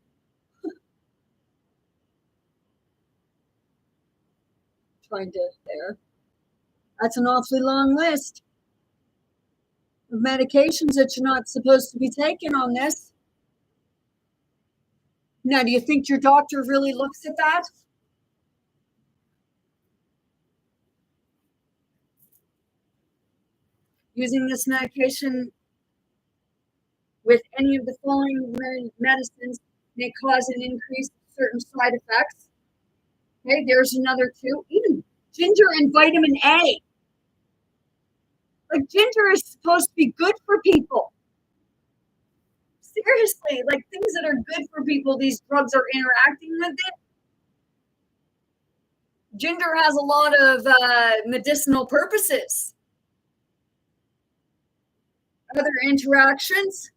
Trying to there. That's an awfully long list of medications that you're not supposed to be taking on this. Now, do you think your doctor really looks at that? Using this medication with any of the following medicines may cause an increase in certain side effects. Okay, there's another 2. Even ginger and vitamin A. Like ginger is supposed to be good for people. Seriously, like things that are good for people, these drugs are interacting with it. Ginger has a lot of medicinal purposes. Other interactions.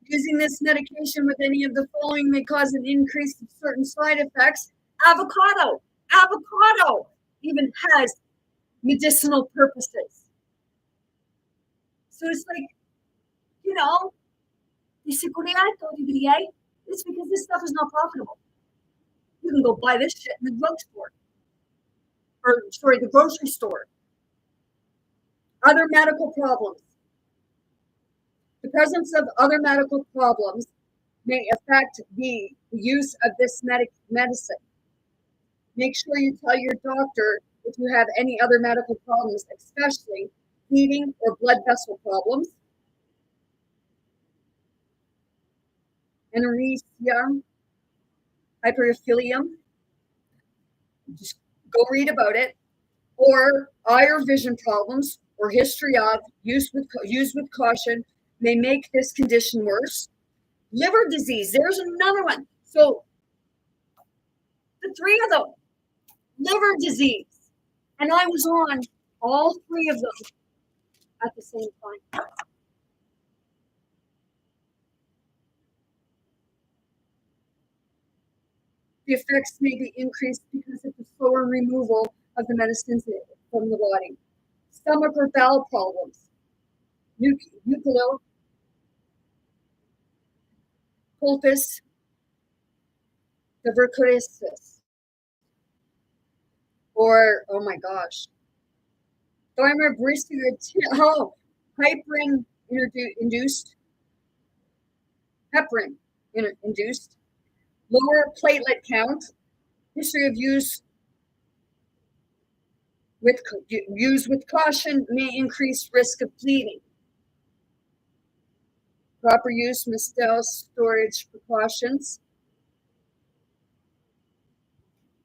Using this medication with any of the following may cause an increase of certain side effects. Avocado even has medicinal purposes. So it's like, you know, it's because this stuff is not profitable. You can go buy this shit in the drugstore. Or, sorry, the grocery store. Other medical problems. The presence of other medical problems may affect the use of this medicine. Make sure you tell your doctor if you have any other medical problems, especially bleeding or blood vessel problems, anorexia, hyperphilia. Just go read about it. Or eye or vision problems or history of use with caution may make this condition worse. Liver disease, there's another one. So the 3 of them, liver disease. And I was on all 3 of them at the same time. The effects may be increased because of the slower removal of the medicines from the body. Stomach or bowel problems. Nucleus, colpus, diverticulosis, or, oh my gosh, Thyroid heparin induced, heparin induced, lower platelet count, history of use with caution may increase risk of bleeding. Proper use, mistel storage precautions.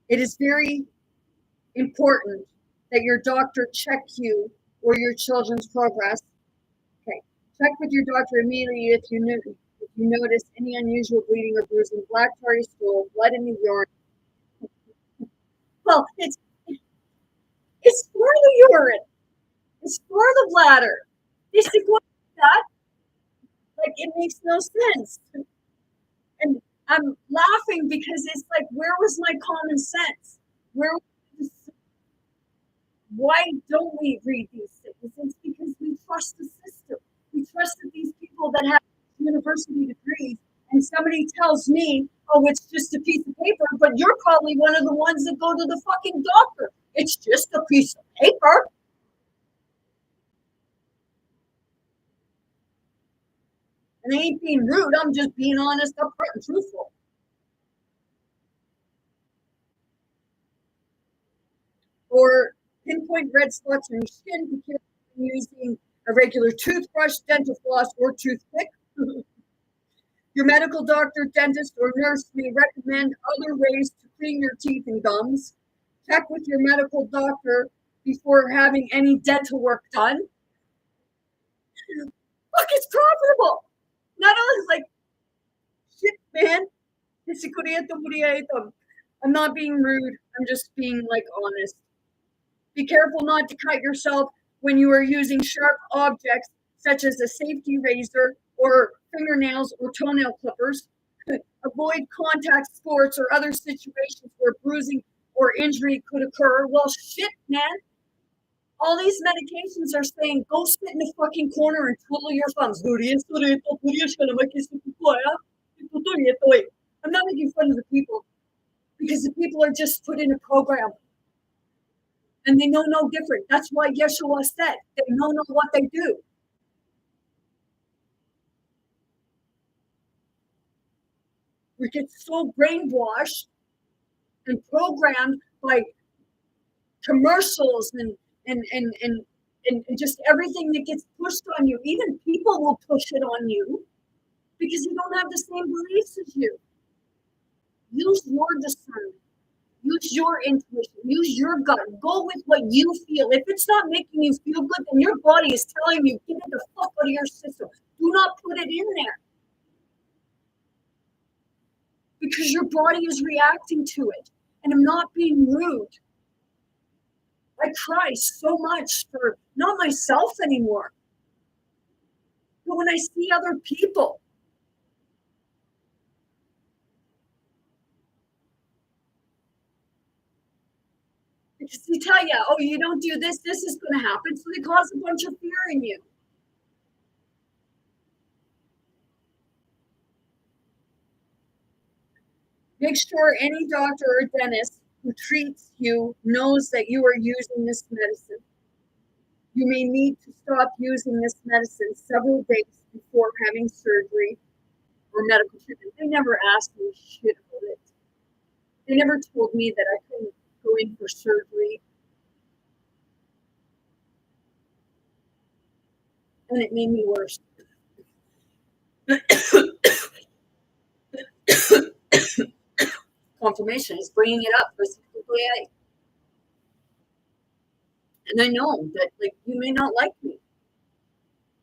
It is very important that your doctor check you or your children's progress. Okay, check with your doctor immediately if you notice any unusual bleeding or bruising, black tarry stool, blood in the urine. Well, it's for the urine. It's for the bladder. They say, what is that? Like, it makes no sense. And I'm laughing because it's like, where was my common sense? Why don't we read these things? It's because we trust the system. We trust that these people that have university degrees, and somebody tells me, oh, it's just a piece of paper, but you're probably one of the ones that go to the fucking doctor. It's just a piece of paper. And I ain't being rude. I'm just being honest, upfront, and truthful. Or pinpoint red spots on your skin, be careful using a regular toothbrush, dental floss, or toothpick. Your medical doctor, dentist, or nurse may recommend other ways to clean your teeth and gums. Check with your medical doctor before having any dental work done. Look, it's profitable. Not only like, shit, man. I'm not being rude. I'm just being like honest. Be careful not to cut yourself when you are using sharp objects such as a safety razor or fingernails or toenail clippers. Avoid contact sports or other situations where bruising or injury could occur. Well, shit, man. All these medications are saying, go sit in the fucking corner and twiddle your thumbs. I'm not making fun of the people because the people are just put in a program and they know no different. That's why Yeshua said they know what they do. We get so brainwashed and programmed by commercials and just everything that gets pushed on you. Even people will push it on you because you don't have the same beliefs as you. Use your discernment. Use your intuition. Use your gut. Go with what you feel. If it's not making you feel good, then your body is telling you, get it the fuck out of your system. Do not put it in there. Because your body is reacting to it. And I'm not being rude. I cry so much for not myself anymore, but when I see other people. Because they tell you, oh, you don't do this, this is going to happen. So they cause a bunch of fear in you. Make sure any doctor or dentist who treats you knows that you are using this medicine. You may need to stop using this medicine several days before having surgery or medical treatment. They never asked me shit about it. They never told me that I couldn't go in for surgery. And it made me worse. Confirmation is bringing it up for 60 And I know that, like, you may not like me.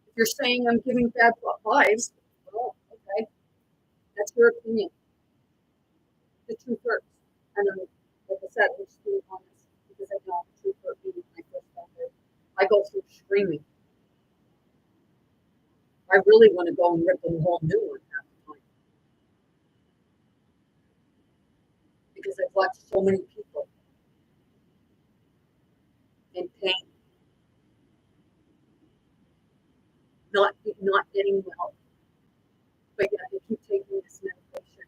If you're saying I'm giving bad vibes, well, okay, that's your opinion. The truth hurts. And I'm, like I said, I'm just being honest because I know the truth hurt me when I first got there. I go through screaming. I really want to go and rip a whole new one half the time because I've watched so many people in pain, not getting well, but yet they keep taking this medication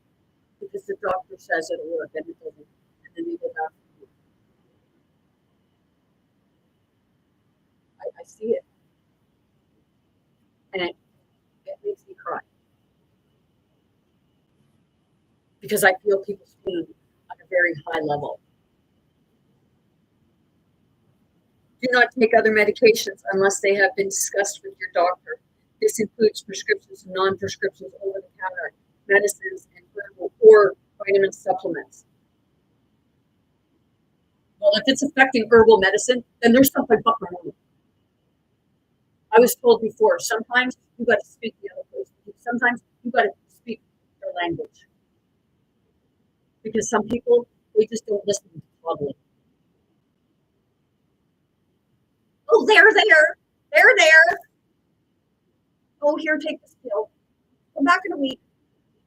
because the doctor says it'll work and it doesn't. And then they go back. I see it. And it makes me cry. Because I feel people's pain on a very high level. Do not take other medications unless they have been discussed with your doctor. This includes prescriptions and non-prescriptions over-the-counter medicines and or vitamin supplements. Well, if it's affecting herbal medicine, then there's something fucking wrong. I was told before, sometimes you got to speak the other person. Sometimes you got to speak their language. Because some people, they just don't listen to public. Oh, they're there. They're there. Oh, here, take this pill. Come back in a week.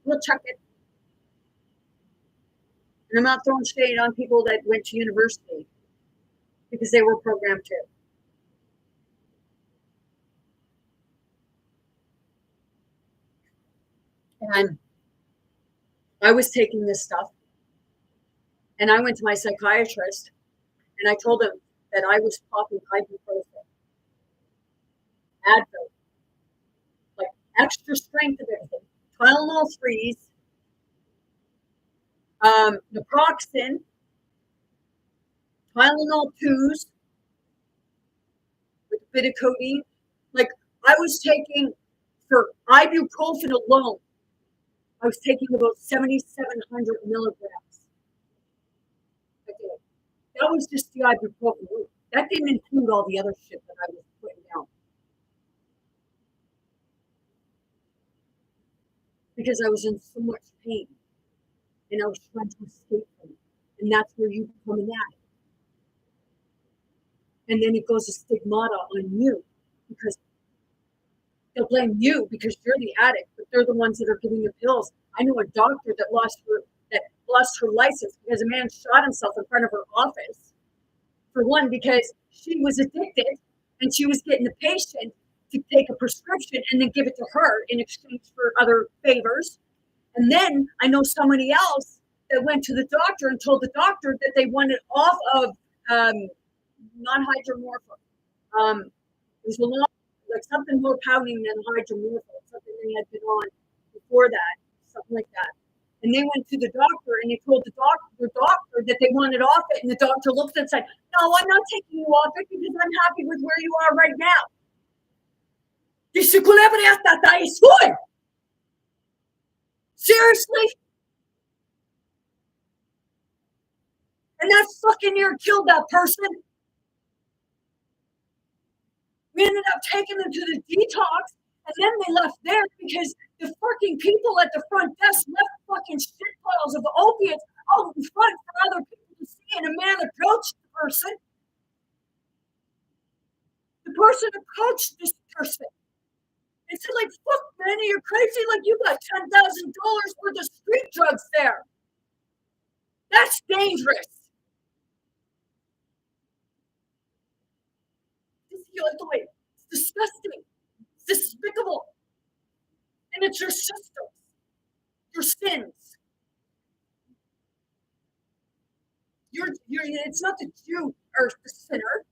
We'll check it. And I'm not throwing shade on people that went to university because they were programmed too. And I was taking this stuff, and I went to my psychiatrist, and I told him that I was popping ibuprofen, Advil, like extra strength of everything, Tylenol 3s, naproxen, Tylenol 2s, with a bit of codeine. Like I was taking, for ibuprofen alone, I was taking about 7,700 milligrams a day. That was just the ibuprofen. That didn't include all the other shit that I was putting down. Because I was in so much pain. And I was trying to escape from it. And that's where you become an addict. And then it goes a stigmata on you because they'll blame you because you're the addict, but they're the ones that are giving the pills. I know a doctor that lost her license because a man shot himself in front of her office. For one, because she was addicted and she was getting the patient to take a prescription and then give it to her in exchange for other favors. And then I know somebody else that went to the doctor and told the doctor that they wanted off of non-hydromorphone. There's a lot, like something more pounding than hydromorphone, something they had been on before that, something like that. And they went to the doctor and they told the doctor that they wanted off it. And the doctor looked and said, no, I'm not taking you off it because I'm happy with where you are right now. Seriously? And that fucking near killed that person. We ended up taking them to the detox, and then they left there because the fucking people at the front desk left fucking shit piles of opiates out in front for other people to see, and a man approached the person. The person approached this person and said, like, fuck, man, you're crazy. Like, you got $10,000 worth of street drugs there. That's dangerous. It's disgusting. It's despicable. And it's your systems, your sins. It's not that you are the sinner.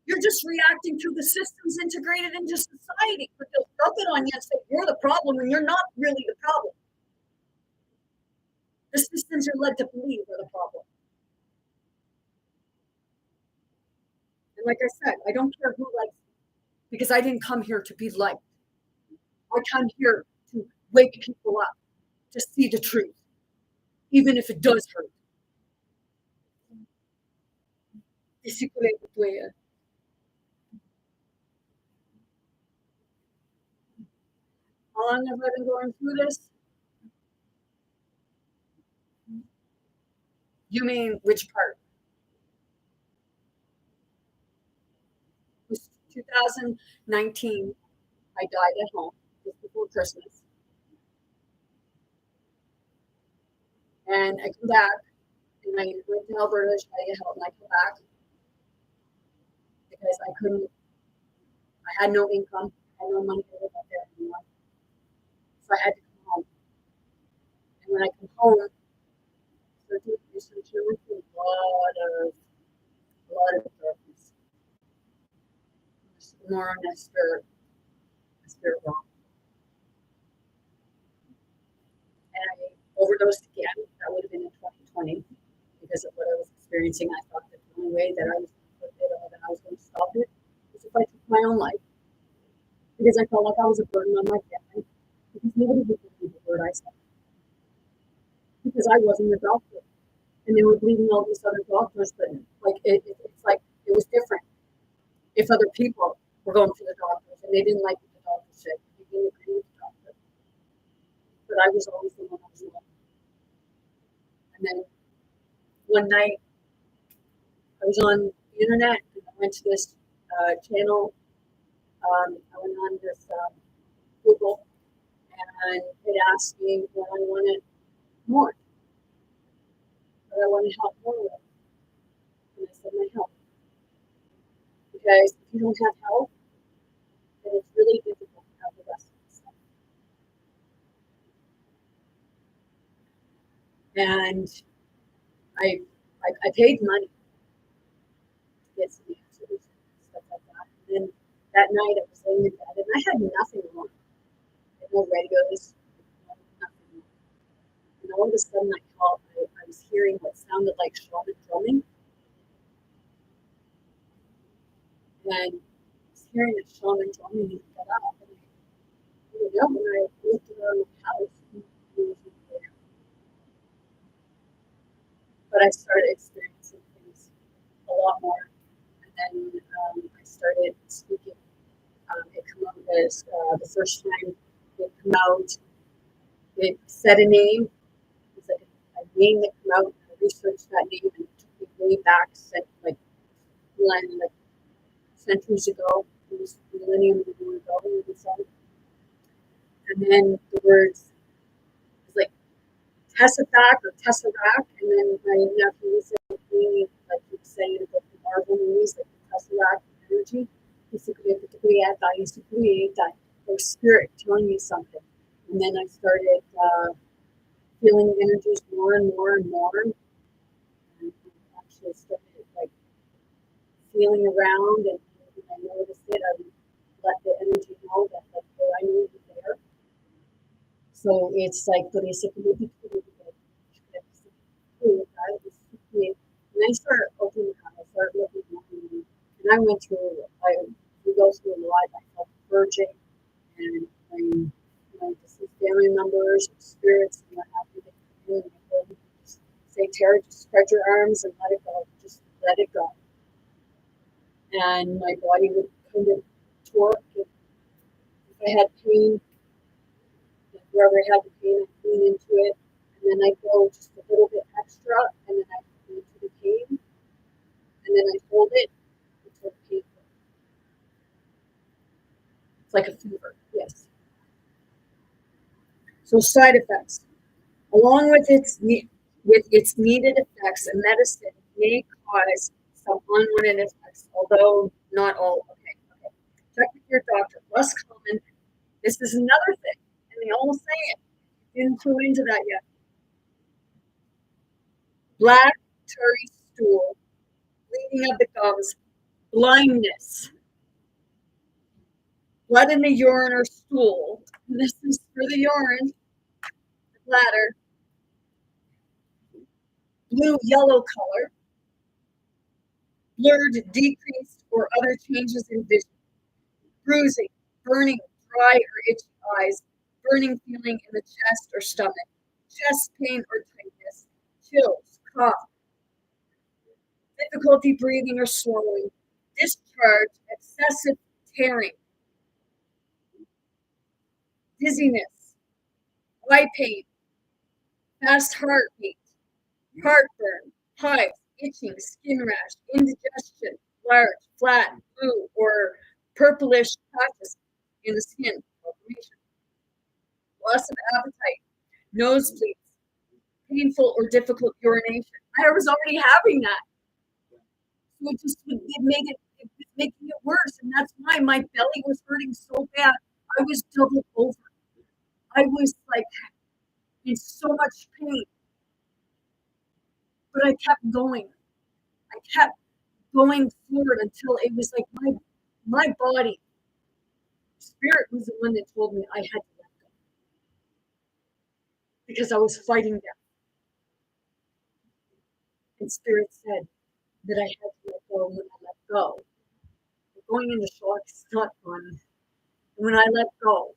You're just reacting to the systems integrated into society. But they'll dump it on you and say you're the problem when you're not really the problem. The systems you're led to believe are the problem. And like I said, I don't care who likes me because I didn't come here to be liked. I come here to wake people up, to see the truth, even if it does hurt. How long have I been going through this? You mean which part? It was 2019. I died at home just before Christmas. And I come back and I went to Alberta to try to get help and I come back because I had no income, I had no money to live up there anymore. So I had to come home. And when I come home, sunshine. I went through a lot of darkness. More on a spirit realm. And I overdosed again. That would have been in 2020 because of what I was experiencing. I thought that the only way that I was going to put it or that I was going to stop it was if I took my own life. Because I felt like I was a burden on my family. Because nobody would believe the word I said. Because I wasn't a doctor. And they were believing all these other doctors, but like it's like it was different. If other people were going to the doctors and they didn't like what the doctor said, they didn't agree with the doctor. But I was always the one that was alone. And then one night I was on the internet and I went to this channel. I went on this Google and it asked me what I wanted more, what I wanted help more with. And I said my health. Because if you don't have health, then it's really difficult to have the rest of the stuff. And I paid money to get some answers and stuff like that. And then that night I was laying in bed and I had nothing on. I had no radios, nothing. And all of a sudden I was hearing what sounded like shaman drumming. And I was hearing the shaman drumming and I got up and when I looked around the house, he wasn't there. But I started experiencing things a lot more. And then I started speaking. It came out as the first time it came out. It said a name. It was like a name that came out. And I researched that name and it took me way back, like centuries ago. It was millennium ago. And then the words it was like Tesseract or Tesseract. And then my nephew said, like he was saying about the Marvel movies, like the Tesseract energy. Basically, that or spirit telling me something. And then I started feeling energies more and more and more. And actually started like feeling around and when I noticed it, I would let the energy know that like, hey, I knew you were there. So it's like and I started opening up, I started looking more and I went through we go through a lot. I felt purging and just these family members and spirits and what have you that come in and just say, Tara, just spread your arms and let it go. Just let it go. And my body would kind of torque. If I had pain, wherever I had the pain, I'd lean into it. And then I'd go just a little bit extra, and then I'd go into the pain. And then I'd hold it until the pain goes. It's like a fever, yes. So side effects. Along with its needed effects, a medicine may cause some unwanted effects, although not all. Okay. Check with your doctor. Less common. This is another thing, and they all say it. Didn't clue into that yet. Black tarry stool, bleeding of the gums, blindness, blood in the urine or stool. And this is for the urine, the bladder. Blue, yellow color, blurred, decreased, or other changes in vision. Bruising, burning, dry or itchy eyes, burning feeling in the chest or stomach, chest pain or tightness, chills, cough, difficulty breathing or swallowing, discharge, excessive tearing, dizziness, eye pain, fast heartbeat, heartburn, hives, itching, skin rash, indigestion, large, flat, blue, or purplish patches in the skin, loss of appetite, nosebleeds, painful or difficult urination. I was already having that. So it made it was making it worse. And that's why my belly was hurting so bad. I was doubled over. I was like in so much pain. but I kept going. I kept going forward until it was like my body, spirit was the one that told me I had to let go because I was fighting death. And spirit said that I had to let go. And when I let go, going into shock is not fun. And when I let go,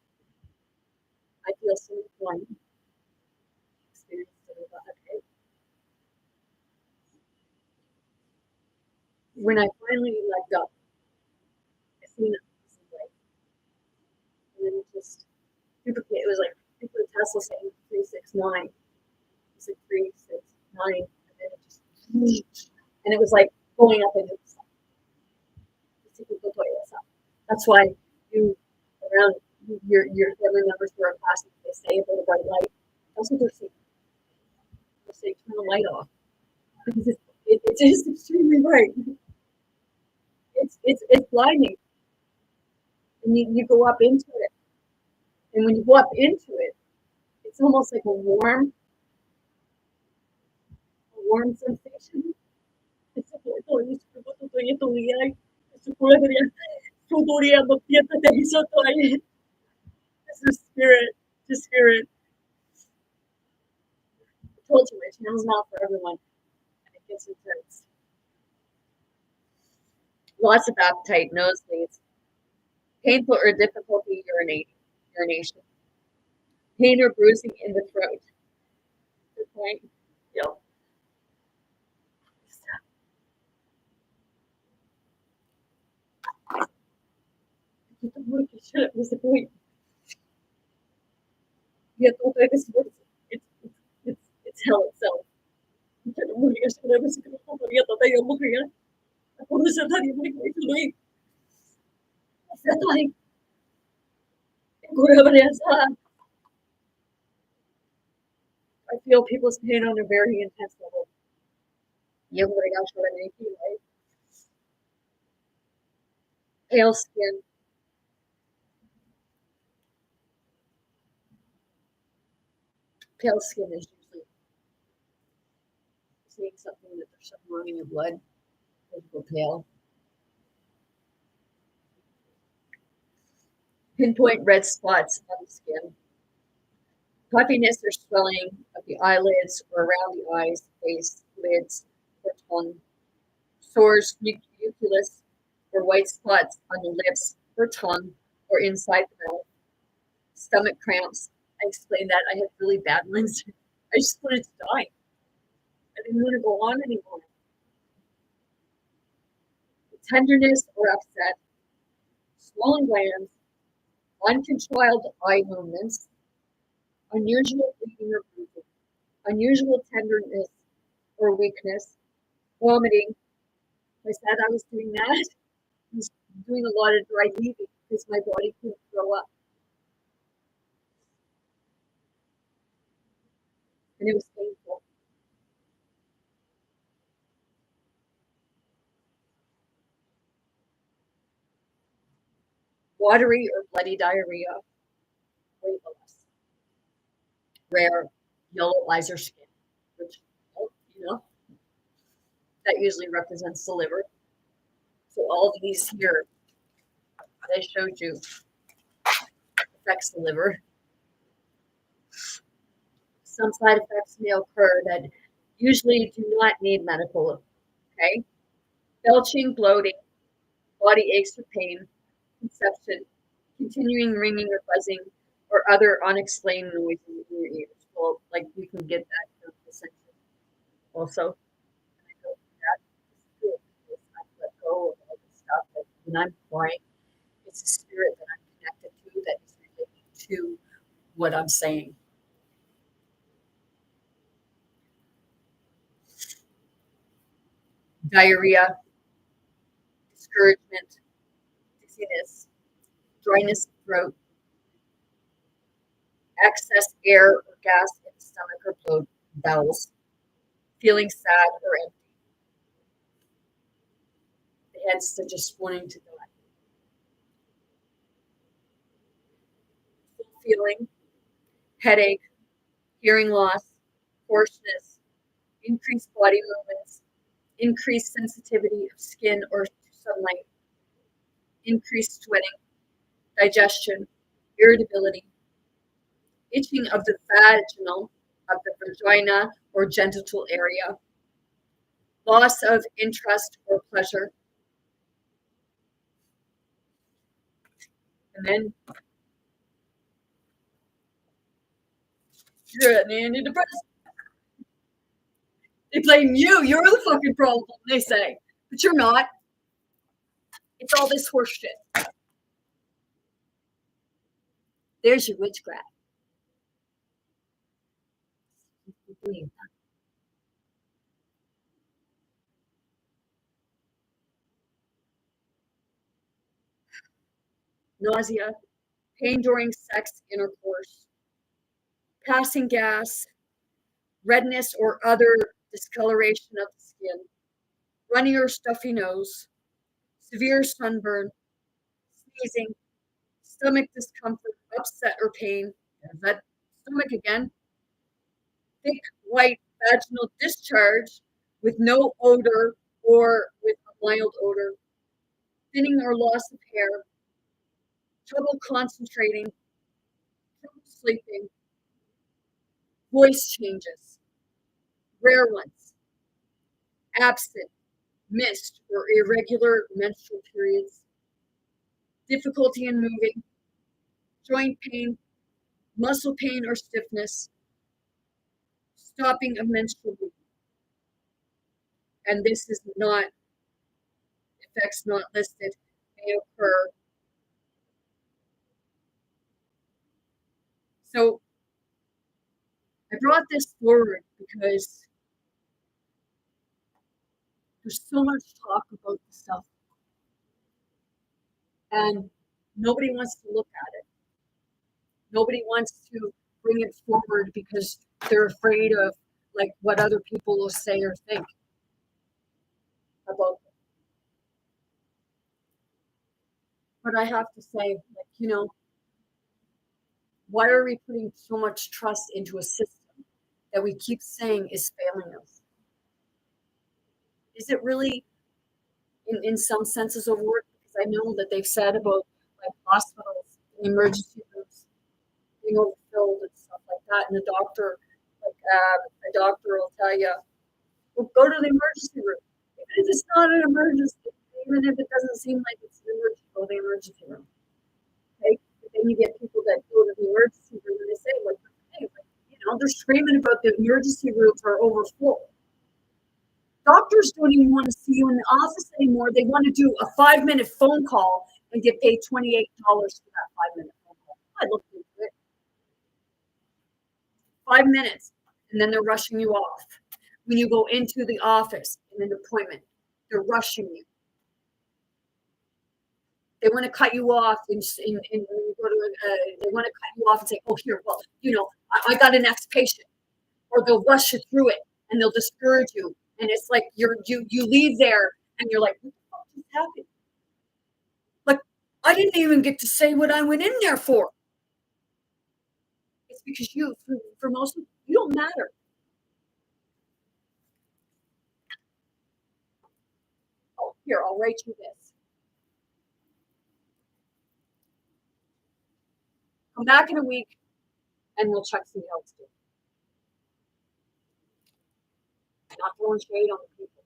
I feel so fun. Spirit said, okay. When I finally let go, I seen it was like, and then it just duplicate. It was like Tesla saying 369. It's like 369, and then it just, and it was like going up into the sun. That's why you around your family members who are classic, they say about a white light. That's what they're saying. They say turn the light off because it's just extremely bright. It's blinding, and you go up into it, and when you go up into it, it's almost like a warm sensation. It's like it's the spirit, the spirit. I told you, my channel's not for everyone, and it gets intense. Loss of appetite, nosebleeds, painful or difficulty urination, pain or bruising in the throat. Good point. Yep. Was the point? It's hell itself. I feel people's pain on a very intense level. Pale skin, pale skin is usually seeing something that there's something wrong in your blood. People pale. Pinpoint red spots on the skin. Puffiness or swelling of the eyelids or around the eyes, face, lids, or tongue. Sores, mucus, or white spots on the lips or tongue or inside the mouth. Stomach cramps. I explained that. I had really bad ones. I just wanted to die. I didn't want to go on anymore. Tenderness or upset. Swollen glands. Uncontrolled eye movements. Unusual bleeding or bruising. Unusual tenderness or weakness. Vomiting. I said I was doing that. I was doing a lot of dry heaving because my body couldn't throw up. And it was painful. Watery or bloody diarrhea. Weight loss. Rare yellow eyes or skin, which, you know, that usually represents the liver. So all of these here that I showed you affects the liver. Some side effects may occur that usually do not need medical, okay? Belching, bloating, body aches or pain, conception, continuing ringing or buzzing, or other unexplained noises in your ears. Well, like you can get that from the sensation also. And I go through that. It's good because I let go of all the stuff that when I'm crying, it's a spirit that I'm connected to that is relating to what I'm saying. Diarrhea, discouragement, dizziness, dryness of throat, excess air or gas in the stomach or bowels, feeling sad or empty, hence to just wanting to die. Full feeling, headache, hearing loss, hoarseness, increased body movements, increased sensitivity of skin or sunlight, increased sweating, digestion, irritability, itching of the vaginal, of the vagina or genital area, loss of interest or pleasure, and then you're an antidepressant. They blame you. You're the fucking problem, they say. But you're not. It's all this horse shit. There's your witchcraft. Nausea, pain during sex intercourse, passing gas, redness or other discoloration of the skin, runny or stuffy nose, severe sunburn, sneezing, stomach discomfort, upset or pain. Is that stomach again? Thick white vaginal discharge with no odor or with a mild odor, thinning or loss of hair, trouble concentrating, trouble sleeping, voice changes, rare ones, absent, missed, or irregular menstrual periods, difficulty in moving, joint pain, muscle pain or stiffness, stopping of menstrual bleeding. And this is not, effects not listed, may occur. So I brought this forward because there's so much talk about this stuff. And nobody wants to look at it. Nobody wants to bring it forward because they're afraid of like what other people will say or think about it. But I have to say, like, you know, why are we putting so much trust into a system that we keep saying is failing us? Is it really, in some senses of word? Because I know that they've said about like hospitals and emergency rooms being overfilled and stuff like that, and the doctor, like a doctor will tell you, well, go to the emergency room. Even if it's not an emergency, even if it doesn't seem like it's an emergency, go to the emergency room. Okay? But then you get people that go to the emergency room and they say, like, hey, like, you know, they're screaming about the emergency rooms are overfull. Doctors don't even want to see you in the office anymore. They want to do a 5-minute phone call and get paid $28 for that 5-minute phone call. I looked into it. 5 minutes, and then they're rushing you off. When you go into the office in an appointment, they're rushing you. They want to cut you off, and they want to cut you off and say, "Oh, here, well, you know, I got an next patient," or they'll rush you through it and they'll discourage you. And it's like you leave there and you're like, what the fuck just happened? Like, I didn't even get to say what I went in there for. It's because you, for most of you, don't matter. Oh, here, I'll write you this. Come back in a week and we'll check some how it's doing. Not throwing shade on the people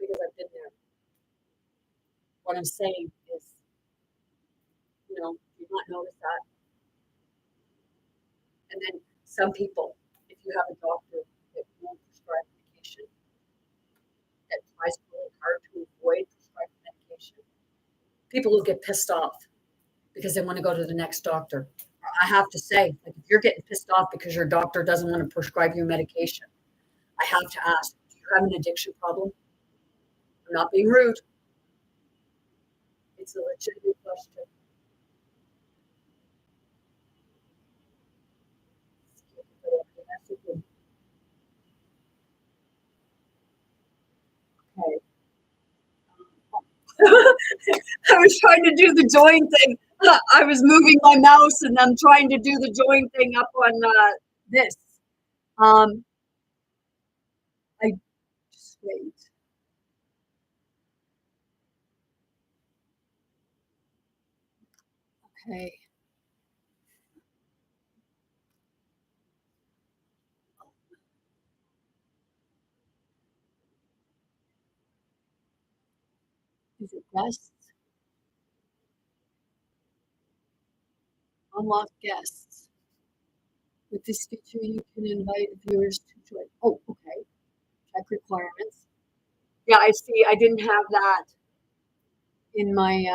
because I've been there. What I'm saying is, you know, you not notice that. And then some people, if you have a doctor that won't prescribe medication, that tries really hard to avoid prescribing medication, people will get pissed off because they want to go to the next doctor. I have to say, like, if you're getting pissed off because your doctor doesn't want to prescribe you medication, I have to ask, do you have an addiction problem? I'm not being rude. It's a legitimate question. Okay. I was trying to do the join thing. I was moving my mouse and I'm trying to do the join thing up on this. Wait. Okay. Is it guests? Unlock guests. With this feature, you can invite viewers to join. Oh, okay. Check requirements. Yeah, I see. I didn't have that in my.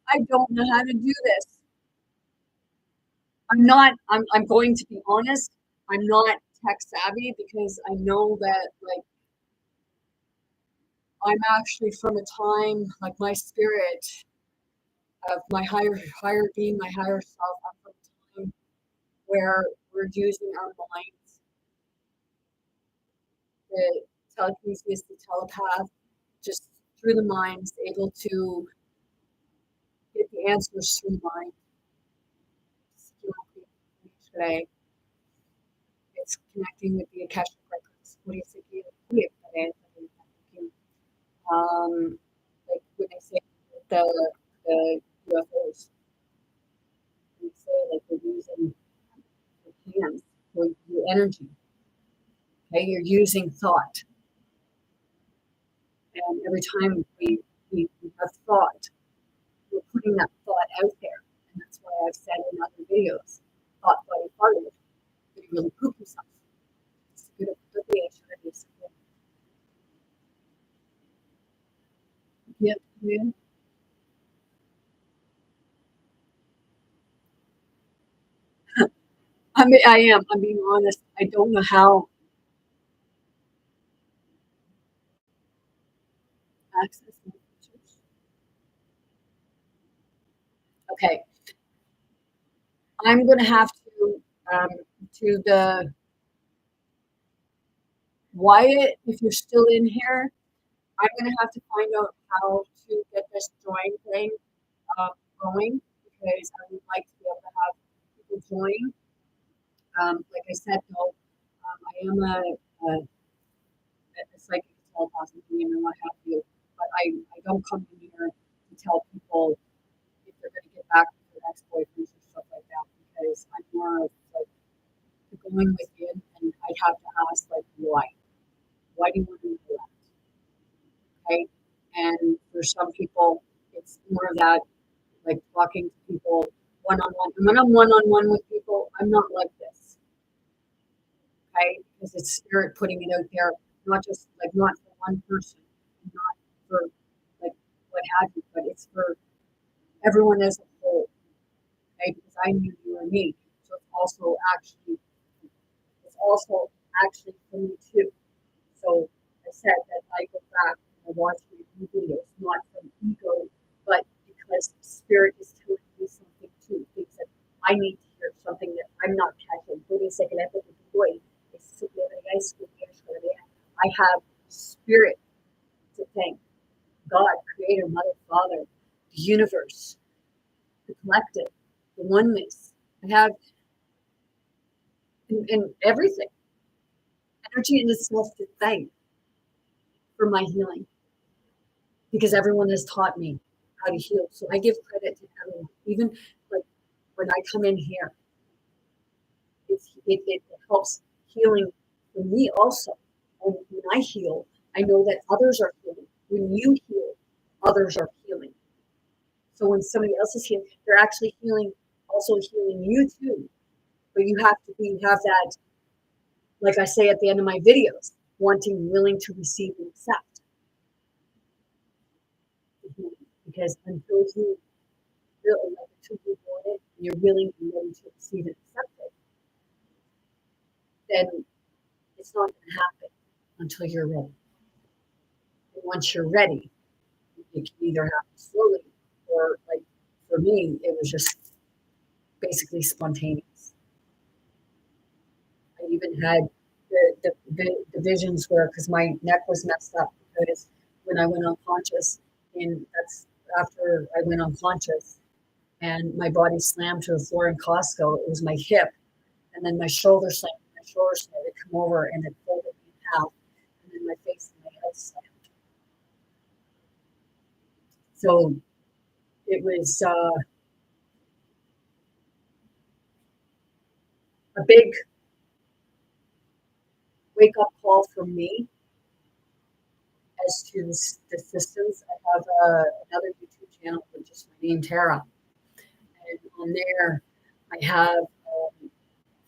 I don't know how to do this. I'm not. I'm going to be honest. I'm not tech savvy because I know that like I'm actually from a time like my spirit of my higher being, my higher self. I'm from a time where we're using our minds, the telekinesis, the telepath, just through the minds, able to get the answers through mind. Today, it's connecting with the Akashic records. What do you think? Like when I say the UFOs, we say like we're using your hands, your energy. Okay, you're using thought, and every time we have thought, we're putting that thought out there, and that's why I've said in other videos, thought body part of you really poop yourself. It's a good appropriation of this. Yep, yeah. I mean, I am. I'm being honest. I don't know how access my pictures. Okay, I'm gonna have um, to the Wyatt. If you're still in here, I'm gonna have to find out how to get this join thing um, going because I would like to be able to have people join. Like I said, though, I am a psychic telepath medium and what have you, but I don't come in here to tell people if they're going to get back with their ex-boyfriends and stuff like that because I'm more of like going within and I'd have to ask like why? Why do you want to know that? Okay. And for some people it's more of that like talking to people one on one. And when I'm one on one with people, I'm not like this. Okay. Because it's spirit putting it out there, not just like not for one person, not for like what have you, but it's for everyone as a whole. Okay, because I knew you were me. So it's also actually for me too. So I said that I go back and I watch my videos, not from ego, but because spirit is telling me something too. Things that I need to hear, something that I'm not catching. I have spirit to thank God, Creator, Mother, Father, the universe, the collective, the oneness. I have in everything energy in itself to thank for my healing because everyone has taught me how to heal. So I give credit to everyone, even like when I come in here, it helps healing for me also. And when I heal, I know that others are healing. When you heal, others are healing. So when somebody else is healing, they're actually healing, also healing you too. But you have to be have that, like I say at the end of my videos, wanting, willing to receive and accept the healing. Because until you really like until you want it, and you're willing and ready to receive and accept it, then it's not going to happen until you're ready. And once you're ready, it can either happen slowly or like for me, it was just basically spontaneous. I even had the visions where because my neck was messed up because when I went unconscious, and that's after I went unconscious and my body slammed to the floor in Costco. It was my hip, and then my shoulder slammed. My shoulder started to come over, and it folded me in half, and then my face and my head slammed. So it was a big wake up call for me as to the systems. I have another YouTube channel with just my name, Tara. And on there, I have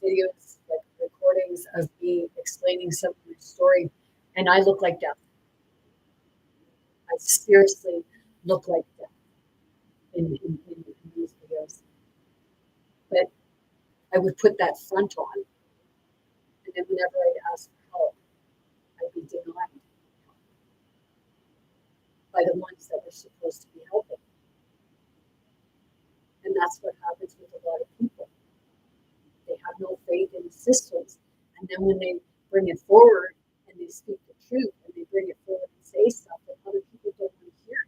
videos, like recordings of me explaining some of my story. And I look like death. I seriously look like death in these videos. But I would put that front on. And then whenever I'd ask for help, I'd be denied by the ones that were supposed to be helping. And that's what happens with a lot of people. They have no faith in the systems. And then when they bring it forward and they speak the truth and they bring it forward and say stuff that other people don't want to hear.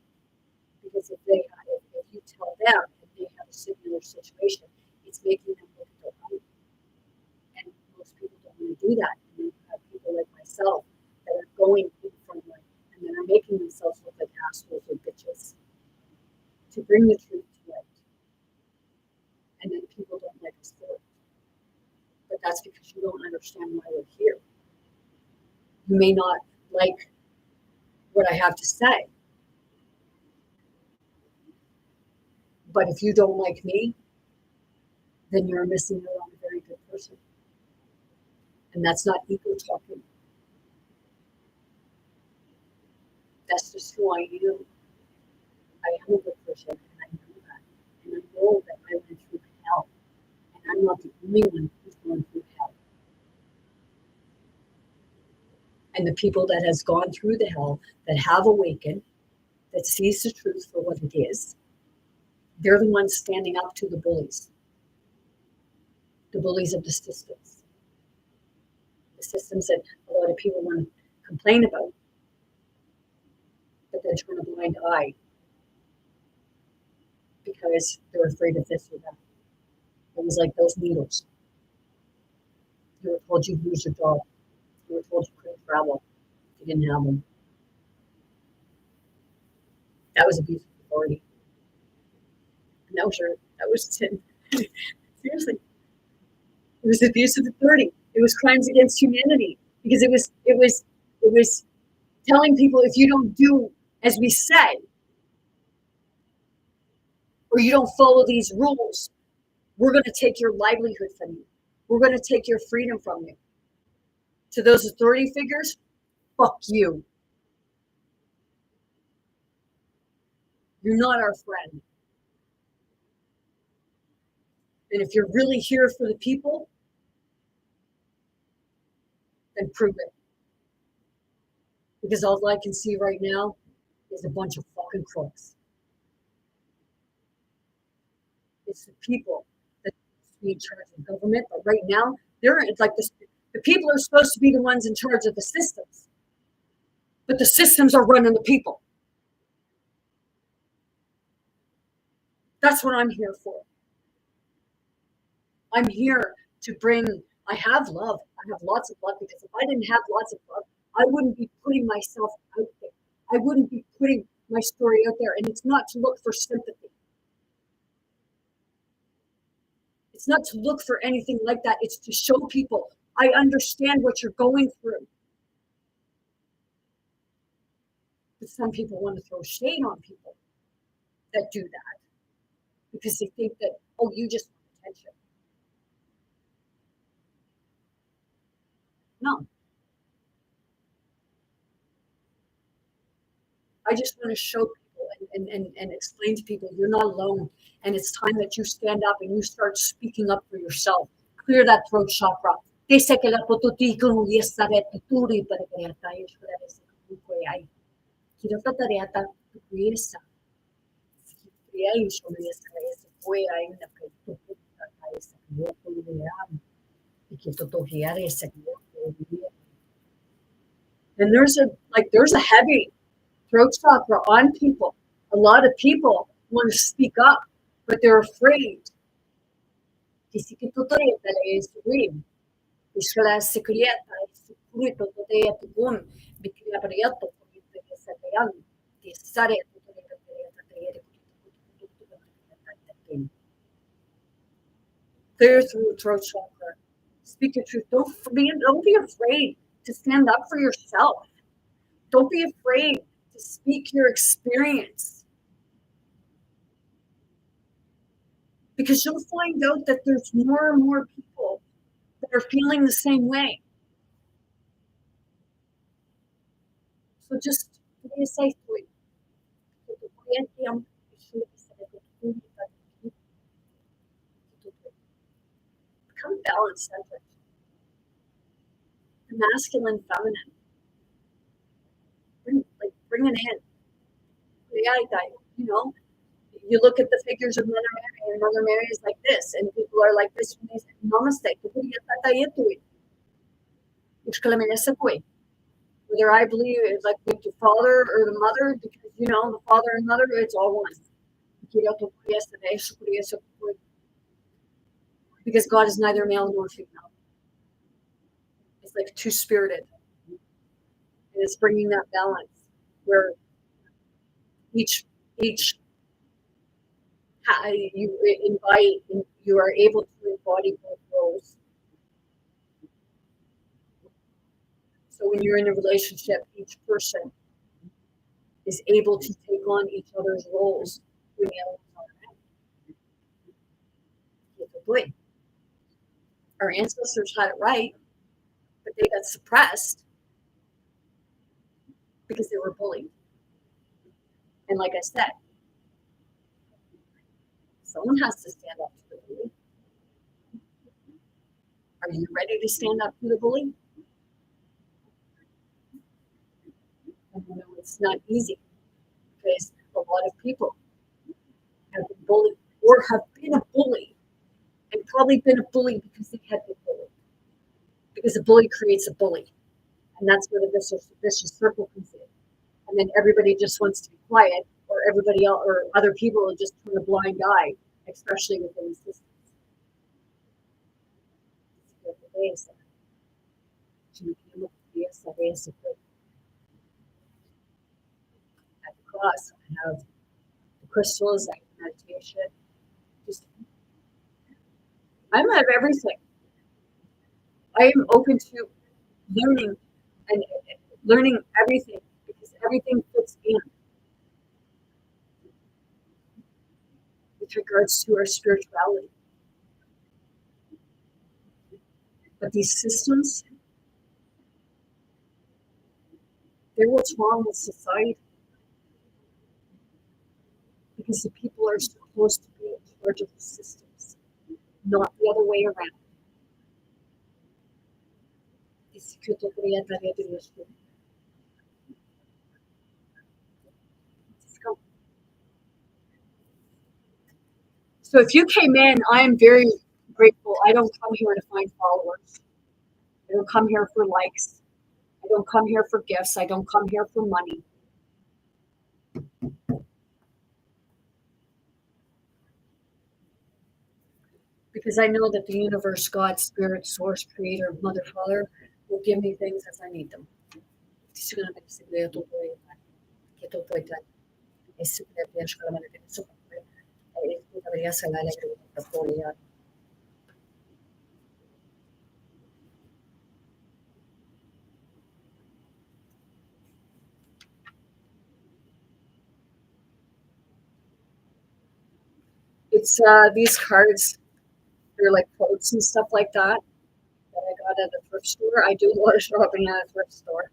Because if you tell them and they have a similar situation, it's making them look at their own. And most people don't want to do that. And then you have people like myself that are going in front of and that are making themselves look like assholes or bitches to bring the truth to light. And then people don't like us for it. But that's because you don't understand why we're here. You may not like what I have to say. But if you don't like me, then you're missing out on a very good person. And that's not ego talking. That's just who I am. I am a good person, and I know that. And I know that I went through hell. And I'm not the only one who's going through hell. And the people that has gone through the hell, that have awakened, that sees the truth for what it is, they're the ones standing up to the bullies of the systems. The systems that a lot of people want to complain about, but they turn a blind eye because they're afraid of this or that. It was like those needles. You were told you'd lose your job. You were told you couldn't travel. You didn't have them. That was abuse of authority. And that was sin. Seriously. It was abuse of authority. It was crimes against humanity because it was telling people, if you don't do as we say, or you don't follow these rules, we're going to take your livelihood from you. We're going to take your freedom from you. To those authority figures, fuck you. You're not our friend. And if you're really here for the people, then prove it. Because all I can see right now is a bunch of fucking crooks. It's the people that be in charge of government, but right now it's like this. The people are supposed to be the ones in charge of the systems, but the systems are running the people. That's what I'm here for. I'm here to bring. I have love. I have lots of love, because if I didn't have lots of love, I wouldn't be putting myself out there. I wouldn't be putting my story out there. And it's not to look for sympathy. It's not to look for anything like that. It's to show people, I understand what you're going through. But some people want to throw shade on people that do that because they think that, oh, you just want attention. No. I just want to show people and explain to people you're not alone. And it's time that you stand up and you start speaking up for yourself. Clear that throat chakra. And there's a heavy throat chakra on people, A lot of people want to speak up, but they're afraid. Clear through throat chakra. Speak your truth. Don't be afraid to stand up for yourself. Don't be afraid to speak your experience. Because you'll find out that there's more and more people that are feeling the same way. So just be a safe place. Become balanced centered. Masculine, feminine. Bring it in. You know, you look at the figures of Mother Mary, and Mother Mary is like this, and people are like this when they say namaste. Whether I believe it's like with the father or the mother, because you know the father and mother, it's all one. Because God is neither male nor female. It's like two spirited. And it's bringing that balance where each you are able to embody both roles. So when you're in a relationship, each person is able to take on each other's roles. Our ancestors had it right, but they got suppressed because they were bullied. And like I said, someone has to stand up to the bully. Are you ready to stand up to the bully? And you know, it's not easy because a lot of people have been bullied or have been a bully and probably been a bully because they had been bullied. Because a bully creates a bully. And that's where the vicious circle comes in. And then everybody just wants to be quiet, or everybody else or other people will just turn a blind eye, especially within the systems. At the cross, I have the crystals, I have meditation. I have everything. I am open to learning and learning everything because everything fits in with regards to our spirituality. But these systems, they're what's wrong with society because the people are supposed to be in charge of the systems, not the other way around. So if you came in, I am very grateful. I don't come here to find followers. I don't come here for likes. I don't come here for gifts. I don't come here for money. Because I know that the universe, God, Spirit, Source, Creator, Mother, Father will give me things as I need them. It's these cards, they're like quotes and stuff like that I got at a thrift store. I do a lot of shopping at a thrift store.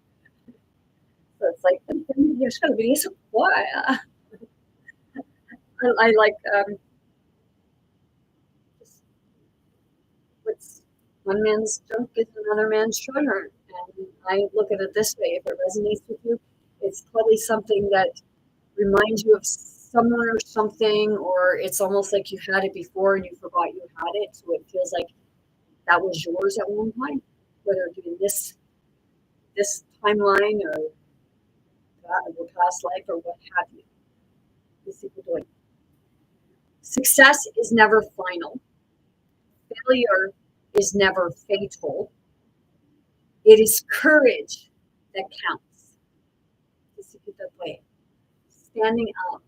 So it's like, I like what's one man's junk is another man's treasure. And I look at it this way: if it resonates with you, it's probably something that reminds you of someone or something, or it's almost like you had it before and you forgot you had it. So it feels like that was yours at one time, whether it be in this timeline or the past life or what have you. Success is never final. Failure is never fatal. It is courage that counts. Standing up.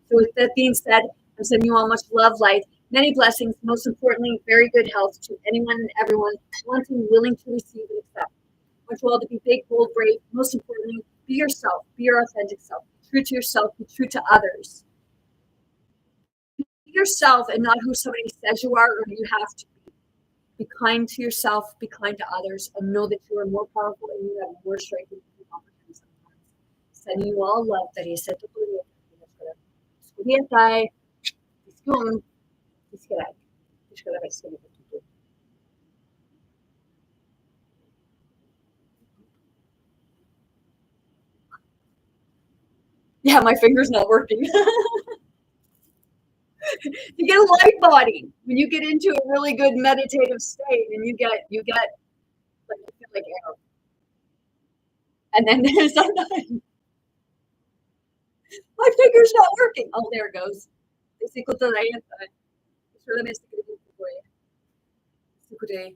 So with that being said, I'm sending you all much love, light, many blessings, most importantly, very good health to anyone and everyone wanting, willing to receive and accept. I want you all to be big, bold, brave. Most importantly, be yourself, be your authentic self. Be true to yourself, be true to others. Be yourself and not who somebody says you are or you have to be. Be kind to yourself, be kind to others, and know that you are more powerful and you have more strength than you can comprehend sometimes. Sending you all love. Kuryatay, Iskun, Iskaray, Iskaray, Iskaray. Yeah, my finger's not working. You get a light body when you get into a really good meditative state, and you get like you feel like air. And then there's sometimes my finger's not working. Oh, there it goes. Isikutay, Isikutay.